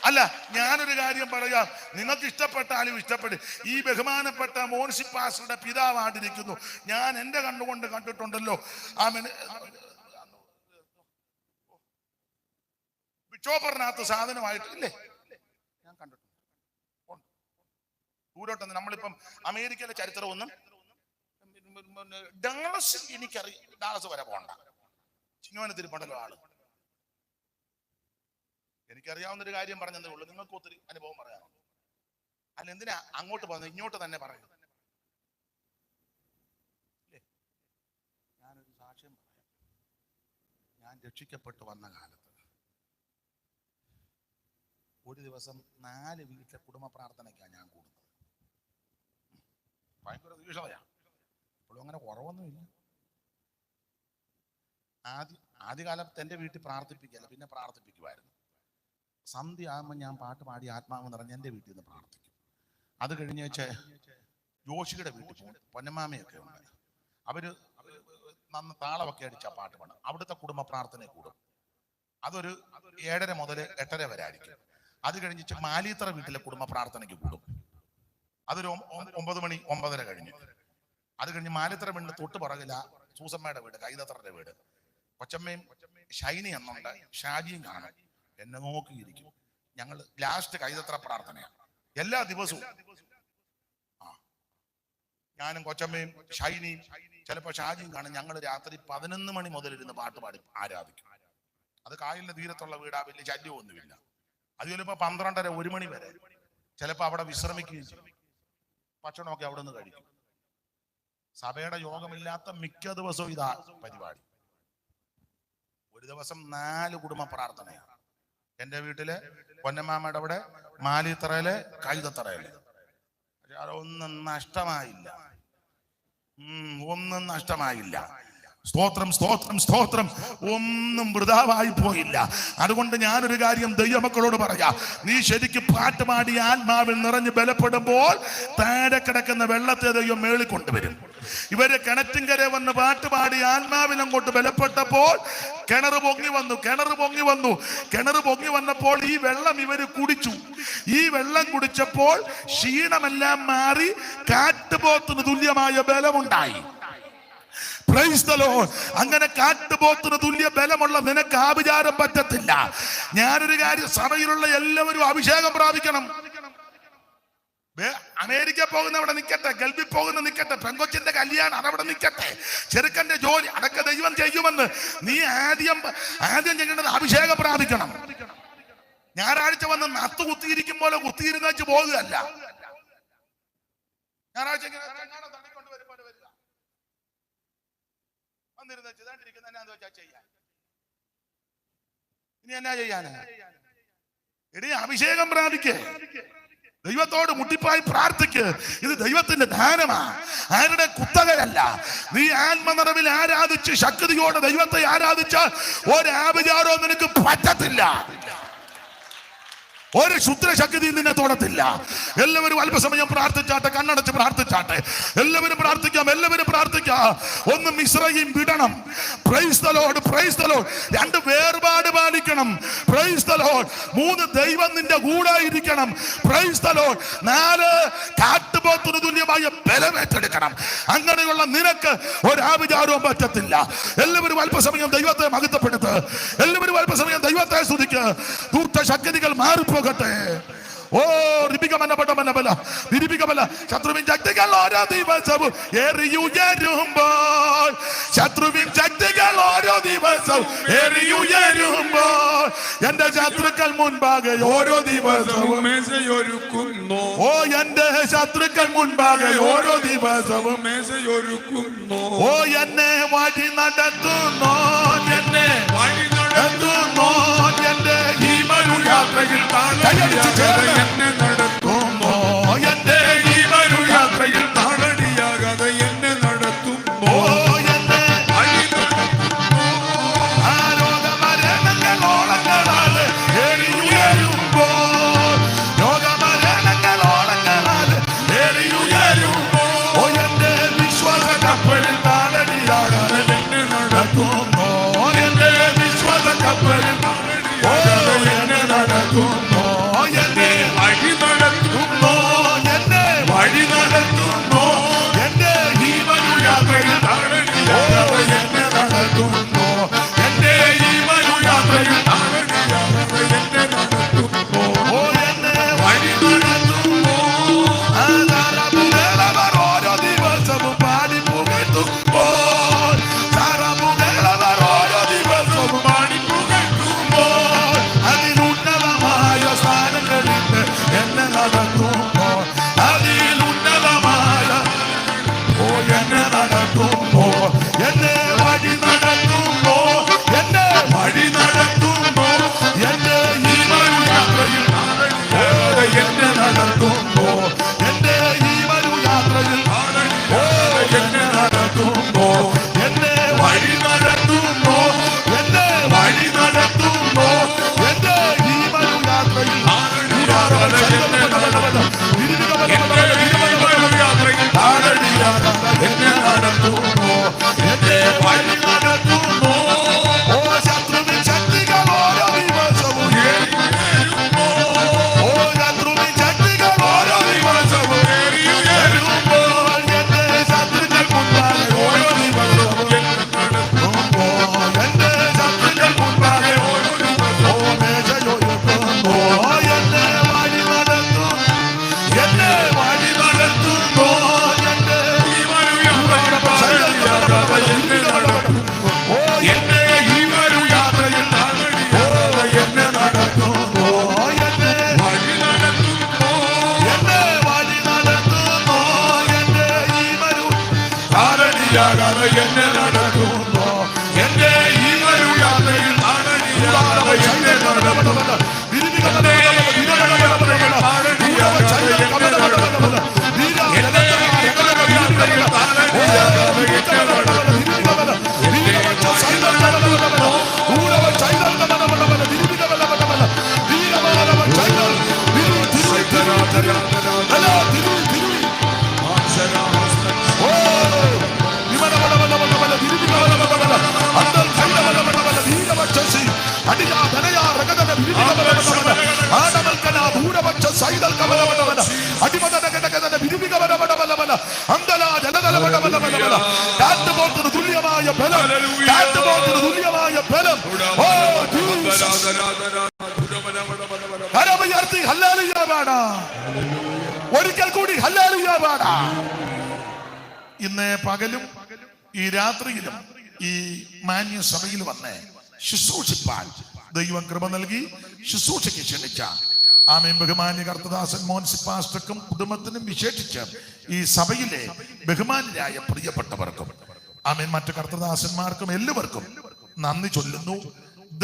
അല്ല, ഞാനൊരു കാര്യം പറയാം, നിങ്ങൾക്ക് ഇഷ്ടപ്പെട്ടാലും ഇഷ്ടപ്പെടും. ഈ ബഹുമാനപ്പെട്ട മോൻസി പാസ്റ്ററുടെ പിതാവാണ്ടിരിക്കുന്നു. ഞാൻ എന്റെ കണ്ണുകൊണ്ട് കണ്ടിട്ടുണ്ടല്ലോ. ചോപ്പറിനകത്ത് സാധനമായിട്ട് ഇല്ലേ, ഞാൻ കണ്ടിട്ടുണ്ട്. ദൂരോട്ടൊന്നും നമ്മളിപ്പം അമേരിക്കയിലെ ചരിത്രമൊന്നും ഡാളസ് എനിക്കറിയാം. ഡാളസ് വരെ പോകണ്ട, ചിങ്ങവനത്തിരിപ്പുണ്ടല്ലോ ആള്. എനിക്കറിയാവുന്നൊരു കാര്യം പറഞ്ഞതേ ഉള്ളൂ, നിങ്ങൾക്ക് ഒത്തിരി അനുഭവം പറയാമോ? അല്ല, എന്തിനാ അങ്ങോട്ട് പോകുന്നത്? ഇങ്ങോട്ട് തന്നെ പറയും. ഞാനൊരു സാക്ഷ്യം പറയാം. ഞാൻ രക്ഷിക്കപ്പെട്ടു വന്ന കാലത്ത് ഒരു ദിവസം 4 വീട്ടിലെ കുടുംബ പ്രാർത്ഥനയ്ക്കാണ് ഞാൻ കൂടുന്നത്. ഭയങ്കര തീക്ഷണയാണ്. ഇപ്പോഴും അങ്ങനെ കുറവൊന്നുമില്ല. ആദ്യകാലത്ത് എൻ്റെ വീട്ടിൽ പ്രാർത്ഥിപ്പിക്കല്ല, പിന്നെ പ്രാർത്ഥിപ്പിക്കുമായിരുന്നു. സന്ധ്യ ആകുമ്പോൾ ഞാൻ പാട്ട് പാടി ആത്മാവ് നിറഞ്ഞ് എൻ്റെ വീട്ടിൽ നിന്ന് പ്രാർത്ഥിക്കും. അത് കഴിഞ്ഞ് വെച്ച് ജോഷിയുടെ വീട്ടിൽ പോകും. പൊന്നമാമയൊക്കെ ഉണ്ട്. അവര് നന്ന് താളമൊക്കെ അടിച്ചാൽ പാട്ട് പാടും. അവിടുത്തെ കുടുംബ പ്രാർത്ഥന കൂടും. അതൊരു 7:30 മുതൽ 8:30 വരെ ആയിരിക്കും. അത് കഴിഞ്ഞിട്ട് മാലീത്തറ വീട്ടിലെ കുടുംബ പ്രാർത്ഥനയ്ക്ക് കൂടും. അതൊരു 9 മണി 9:30 കഴിഞ്ഞ്. അത് കഴിഞ്ഞ് മാലീത്തറ വീടിന് തൊട്ട് പുറകില സൂസമ്മയുടെ വീട്, കൈതത്തറയുടെ വീട്. കൊച്ചമ്മയും ഷൈനി എന്നുണ്ട്, ഷാജിയും കാണും. എന്നെ നോക്കിയിരിക്കും. ഞങ്ങൾ ലാസ്റ്റ് കൈതത്ര പ്രാർത്ഥനയാണ് എല്ലാ ദിവസവും. ഞാനും കൊച്ചമ്മയും ഷൈനിയും ചിലപ്പോൾ ഷാജിയും കാണും. ഞങ്ങൾ രാത്രി 11 മണി മുതലിരുന്ന് പാട്ട് പാടി ആരാധിക്കും. അത് കായലിന്റെ തീരത്തുള്ള വീടാ, വലിയ ശല്യമൊന്നുമില്ല. അത് ചിലപ്പോൾ 12:30 1 മണി വരെ ചിലപ്പോൾ അവിടെ വിശ്രമിക്കുകയും ചെയ്യും. ഭക്ഷണമൊക്കെ അവിടെ നിന്ന് കഴിക്കും. സഭയുടെ യോഗമില്ലാത്ത മിക്ക ദിവസവും ഇതാ പരിപാടി. ഒരു ദിവസം 4 കുടുംബ പ്രാർത്ഥനയാണ്. എൻ്റെ വീട്ടില്, പൊന്നമ്മാമ്മയുടെ അവിടെ, മാലിത്തറയില്, കൈതത്തറയില്. ഒന്നും നഷ്ടമായില്ല, ഒന്നും നഷ്ടമായില്ല. സ്തോത്രം, സ്തോത്രം, സ്തോത്രം. ഒന്നും വൃഥാവായി പോയില്ല. അതുകൊണ്ട് ഞാനൊരു കാര്യം ദൈവമക്കളോട് പറയാം. നീ ശരിക്കും പാട്ടുപാടി ആത്മാവിൽ നിറഞ്ഞ് ബലപ്പെടുമ്പോൾ താഴെ കിടക്കുന്ന വെള്ളത്തെ ദൈവം മേളിൽ കൊണ്ടുവരും. ഇവര് കിണറ്റിൻകര വന്ന് പാട്ടുപാടി ആത്മാവിൽ അങ്ങോട്ട് ബലപ്പെട്ടപ്പോൾ കിണർ പൊങ്ങി വന്നപ്പോൾ ഈ വെള്ളം ഇവര് കുടിച്ചു. ഈ വെള്ളം കുടിച്ചപ്പോൾ ക്ഷീണമെല്ലാം മാറി കാട്ടുപോത്തിന് തുല്യമായ ബലമുണ്ടായി. Price the Lord. അങ്ങനെ കാട്ടുപോത്തിന് തുല്യ ബലമുള്ള നിനക്ക് ആഭിചാരം പറ്റത്തില്ല. ഞാനൊരു കാര്യം, സഭയിലുള്ള എല്ലാവരും അഭിഷേകം പ്രാപിക്കണം. അമേരിക്ക പോകുന്നവിടെ നിൽക്കട്ടെ, ഗൾഫിൽ പോകുന്ന നിൽക്കട്ടെ, പെങ്കൊച്ചിന്റെ കല്യാണം അതവിടെ നിൽക്കട്ടെ, ചെറുക്കന്റെ ജോലി അതൊക്കെ ദൈവം ചെയ്യുമെന്ന് നീ ആദ്യം ചെയ്യേണ്ടത് അഭിഷേകം പ്രാപിക്കണം. ഞായറാഴ്ച വന്ന് നത്ത് കുത്തിയിരിക്കും പോലെ കുത്തിയിരുന്ന് വെച്ച് പോകുകയല്ല. ഞായറാഴ്ച ഇനി എന്നാ ചെയ്യാന്? എടീ, അഭിഷേകം പ്രാപിക്കേ, ദൈവത്തോട് മുട്ടിപ്പായി പ്രാർത്ഥിക്ക്. ഇത് ദൈവത്തിന്റെ ദാനമാ, ആരുടെ കുത്തകയല്ല. നീ ആത്മനിറവിൽ ആരാധിച്ച് ശക്തിയോടെ ദൈവത്തെ ആരാധിച്ചാൽ ഒരാഭിചാരവും നിനക്ക് പറ്റത്തില്ല. ഒരു ശുദ്രശക്തി നിന്നെ തൊടത്തില്ല. എല്ലാവരും അല്പസമയം പ്രാർത്ഥിച്ചാട്ടെ, കണ്ണടച്ച് പ്രാർത്ഥിച്ചാട്ടെ. എല്ലാവരും പ്രാർത്ഥിക്കാം. ഒന്ന് മിശ്രയും വിടണം. Price the Lord, praise the Lord. 2 വേർപാട് പാലിക്കണം. Price the Lord. 3 ദൈവം നിന്റെ കൂടെ ഇരിക്കണം. Price the Lord. 4 കാട്ടുപോത്തിന് തുല്യമായ ബലമേറ്റെടുക്കണം. അങ്ങനെയുള്ള നിനക്ക് ഒരാഭിചാരവും പറ്റത്തില്ല. എല്ലാവരും അല്പസമയം ദൈവത്തെ മഹത്വപ്പെടുത്ത്. എല്ലാവരും അല്പസമയം ദൈവത്തെ സ്തുതിക്ക്. ദുഷ്ടശക്തികൾ മാറിപ്പോകട്ടെ. ഓ ശത്രുവിൻ ശക്തികൾ ഓരോ ദിവസവും എറിയുയരുമ്പോൾ, ശത്രുവിൻ ശക്തികൾ ഓരോ ദിവസവും എറിയുയരുമ്പോൾ എന്റെ ശത്രുക്കൾ മുൻപാകെ ഓരോ ദിവസവും മേശയൊരുക്കുന്നു. ഓ എന്റെ ശത്രുക്കൾ മുൻപാകെ ഓരോ ദിവസവും മേശയൊരുക്കുന്നു. ഓ എന്നെ വഴി നടത്തുന്നു, എന്നെ വഴി നടത്തുന്നു. എന്റെ ഈ യാത്രയിൽ എന്നെ നടത്തുന്നു. എന്റെ ഈ യാത്രയിൽ താളടിയാകാതെ എന്നെ നടത്തുന്നു. എന്നെ വഴി നടത്തുന്നു. രോഗമരണങ്ങളോളങ്ങളാൽ എറിയുയരുമ്പോൾ, രോഗമരണങ്ങളോളങ്ങളാൽ എറിയുയരുമ്പോൾ ഓ എന്റെ വിശ്വാസ കപ്പലിൽ താളടിയാകാതെ എന്നെ നടത്തുന്നു. എന്റെ വിശ്വാസ കപ്പലിൽ എന്നെ നടത്തുന്നു. എന്നെ വഴി നടത്തുന്നു. എന്നെ വഴി നടത്തുന്നു. എന്റെ ഈ യാത്രയിൽ താളടിയാകാതെ എന്നെ നടത്തുന്നു. എന്റെ ഈ യാത്രയിൽ എന്നെ നടത്തുന്നു. ഓ എന്നെ വഴി നടത്തുന്നു. സാറാമുകളവർ ഓരോ ദിവസവും പാടി പുകഴ്ത്തുമ്പോൾ, സാറാമുകളവർ ഓരോ ദിവസവും പാടി പുകഴ്ത്തുമ്പോൾ അതിലുന്നതമായ സ്ഥാനങ്ങളിട്ട് എന്നെ നടത്തുന്നു. അതിലുന്നതമായ ഓ എന്നെ നടത്തുന്നു. എന്നെ വഴി നടത്തുന്നു. എന്നെ വഴി നടത്തുന്നു. എന്റെ ഈ യാത്രയിൽ എന്നെ നടത്തുന്നു. എന്റെ ഈ യാത്രയിൽ എന്നെ നടത്തുന്നു. എന്നെ വഴി നടത്തുന്നു. എന്നെ വഴി നടത്തുന്നു. എന്റെ ഈ യാത്രയിൽ എന്നെ നടത്തുന്നു. എന്നെ വഴി നടത്തുന്നു. ഓ ശത്രുവിൻ ശക്തികൾ ഓരോ ദിവസവും ഓ ശത്രുവിൻ ശക്തികൾ ഓരോ ദിവസവും എറിയുമ്പോൾ എന്റെ ശത്രുക്കൾ മുൻപാകെ ഓരോ ദിവസവും എന്റെ ശത്രുക്കൾ മുൻപാകെ ഓരോ ദിവസവും മേശയൊരുക്കുന്നു. എന്നെ വഴി നടത്തുന്നു. എന്നെ വഴി നടത്തുന്നു. എന്റെ തുല്യമായ ബലം, തുല്യമായ ബലം. ഓ കരമുയർത്തി ഹല്ലേലൂയ പാടാം. ഒരിക്കൽ കൂടി ഹല്ലേലൂയ പാടാം. ഇന്ന് പകലും ഈ രാത്രിയിലും ഈ മാന്യ സഭയിൽ വന്ന് ശുശ്രൂഷിപ്പാൻ ദൈവം കൃപ നൽകി ശുശ്രൂഷയ്ക്ക് ക്ഷണിച്ച ആമേൻ ബഹുമാന്യ കർത്തദാസൻ മോൻസി പാസ്റ്റർക്കും കുടുംബത്തിനും വിശേഷിച്ച് ഈ സഭയിലെ ബഹുമാന്യരായ പ്രിയപ്പെട്ടവർക്കും ആമേൻ മറ്റു കർത്തദാസന്മാർക്കും എല്ലാവർക്കും നന്ദി ചൊല്ലുന്നു.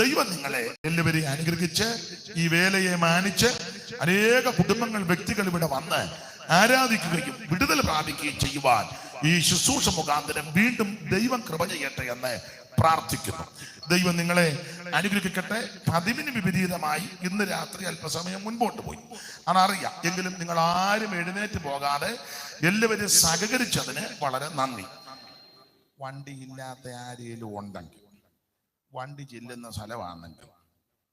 ദൈവം നിങ്ങളെ എല്ലാവരെയും അനുഗ്രഹിച്ച് ഈ വേലയെ മാനിച്ച് അനേക കുടുംബങ്ങൾ വ്യക്തികൾ ഇവിടെ വന്ന് ആരാധിക്കുകയും വിടുതൽ പ്രാപിക്കുകയും ചെയ്യുവാൻ ഈ ശുശ്രൂഷ മുഖാന്തരം വീണ്ടും ദൈവം കൃപ ചെയ്യട്ടെ എന്ന് പ്രാർത്ഥിക്കുന്നു. ദൈവം നിങ്ങളെ അനുഗ്രഹിക്കട്ടെ. പതിവിന് വിപരീതമായി ഇന്ന് രാത്രി അല്പസമയം മുൻപോട്ട് പോയി അതറിയാം. എങ്കിലും നിങ്ങൾ ആരും എഴുന്നേറ്റ് പോകാതെ എല്ലാവരും സഹകരിച്ചതിന് വളരെ നന്ദി. വണ്ടിയില്ലാത്ത ആരെങ്കിലും ഉണ്ടെങ്കിൽ, വണ്ടി ചെല്ലുന്ന സ്ഥലമാണെങ്കിൽ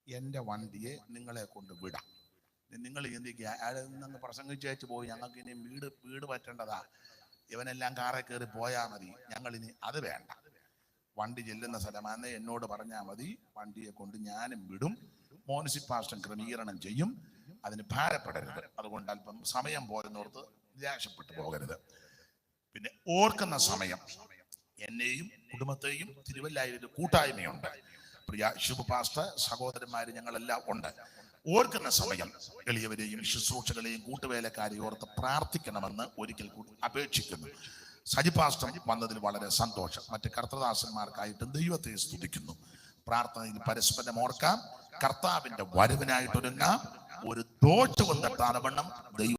എൻ്റെ വണ്ടിയെ നിങ്ങളെ കൊണ്ട് വിടാം. നിങ്ങൾ ചിന്തിക്കുക, അയാൾ പ്രസംഗിച്ചേച്ച് പോയി, ഞങ്ങൾക്ക് ഇനി വീട് പറ്റേണ്ടതാ, ഇവനെല്ലാം കാറെ കയറി പോയാൽ മതി, ഞങ്ങളിനി അത് വേണ്ട. വണ്ടി ചെല്ലുന്ന സ്ഥലമാണെന്ന് എന്നോട് പറഞ്ഞാൽ മതി, വണ്ടിയെ കൊണ്ട് ഞാനും വിടും. മോൻസി പാസ്റ്റർ ക്രമീകരണം ചെയ്യും. അതിന് ഭാരപ്പെടരുത്. അതുകൊണ്ട് അല്പം സമയം പോയെന്നോർത്ത് നിരാശപ്പെട്ടു പോകരുത്. പിന്നെ ഓർക്കുന്ന സമയം, എന്നെയും കുടുംബത്തെയും തിരുവല്ലായിൽ ഒരു കൂട്ടായ്മയുണ്ട്. പ്രിയ ശുഭ പാസ്റ്റർ സഹോദരന്മാര് ഞങ്ങളെല്ലാം ഉണ്ട്. ഓർക്കുന്ന സമയം എളിയവരെയും ശുശ്രൂഷകളെയും കൂട്ടുവേലക്കാരെയും ഓർത്ത് പ്രാർത്ഥിക്കണമെന്ന് ഒരിക്കൽ കൂടി അപേക്ഷിക്കുന്നു. സജി പാസ്റ്റർ വന്നതിൽ വളരെ സന്തോഷം. മറ്റ് കർത്തദാസന്മാർക്കായിട്ടും ദൈവത്തെ സ്തുതിക്കുന്നു. പ്രാർത്ഥനയിൽ പരസ്പരം ഓർക്കാം. കർത്താവിന്റെ വരവിനായിട്ടൊരുങ്ങാം. ഒരു ദോഷവും തട്ടാതെ വണ്ണം ദൈവം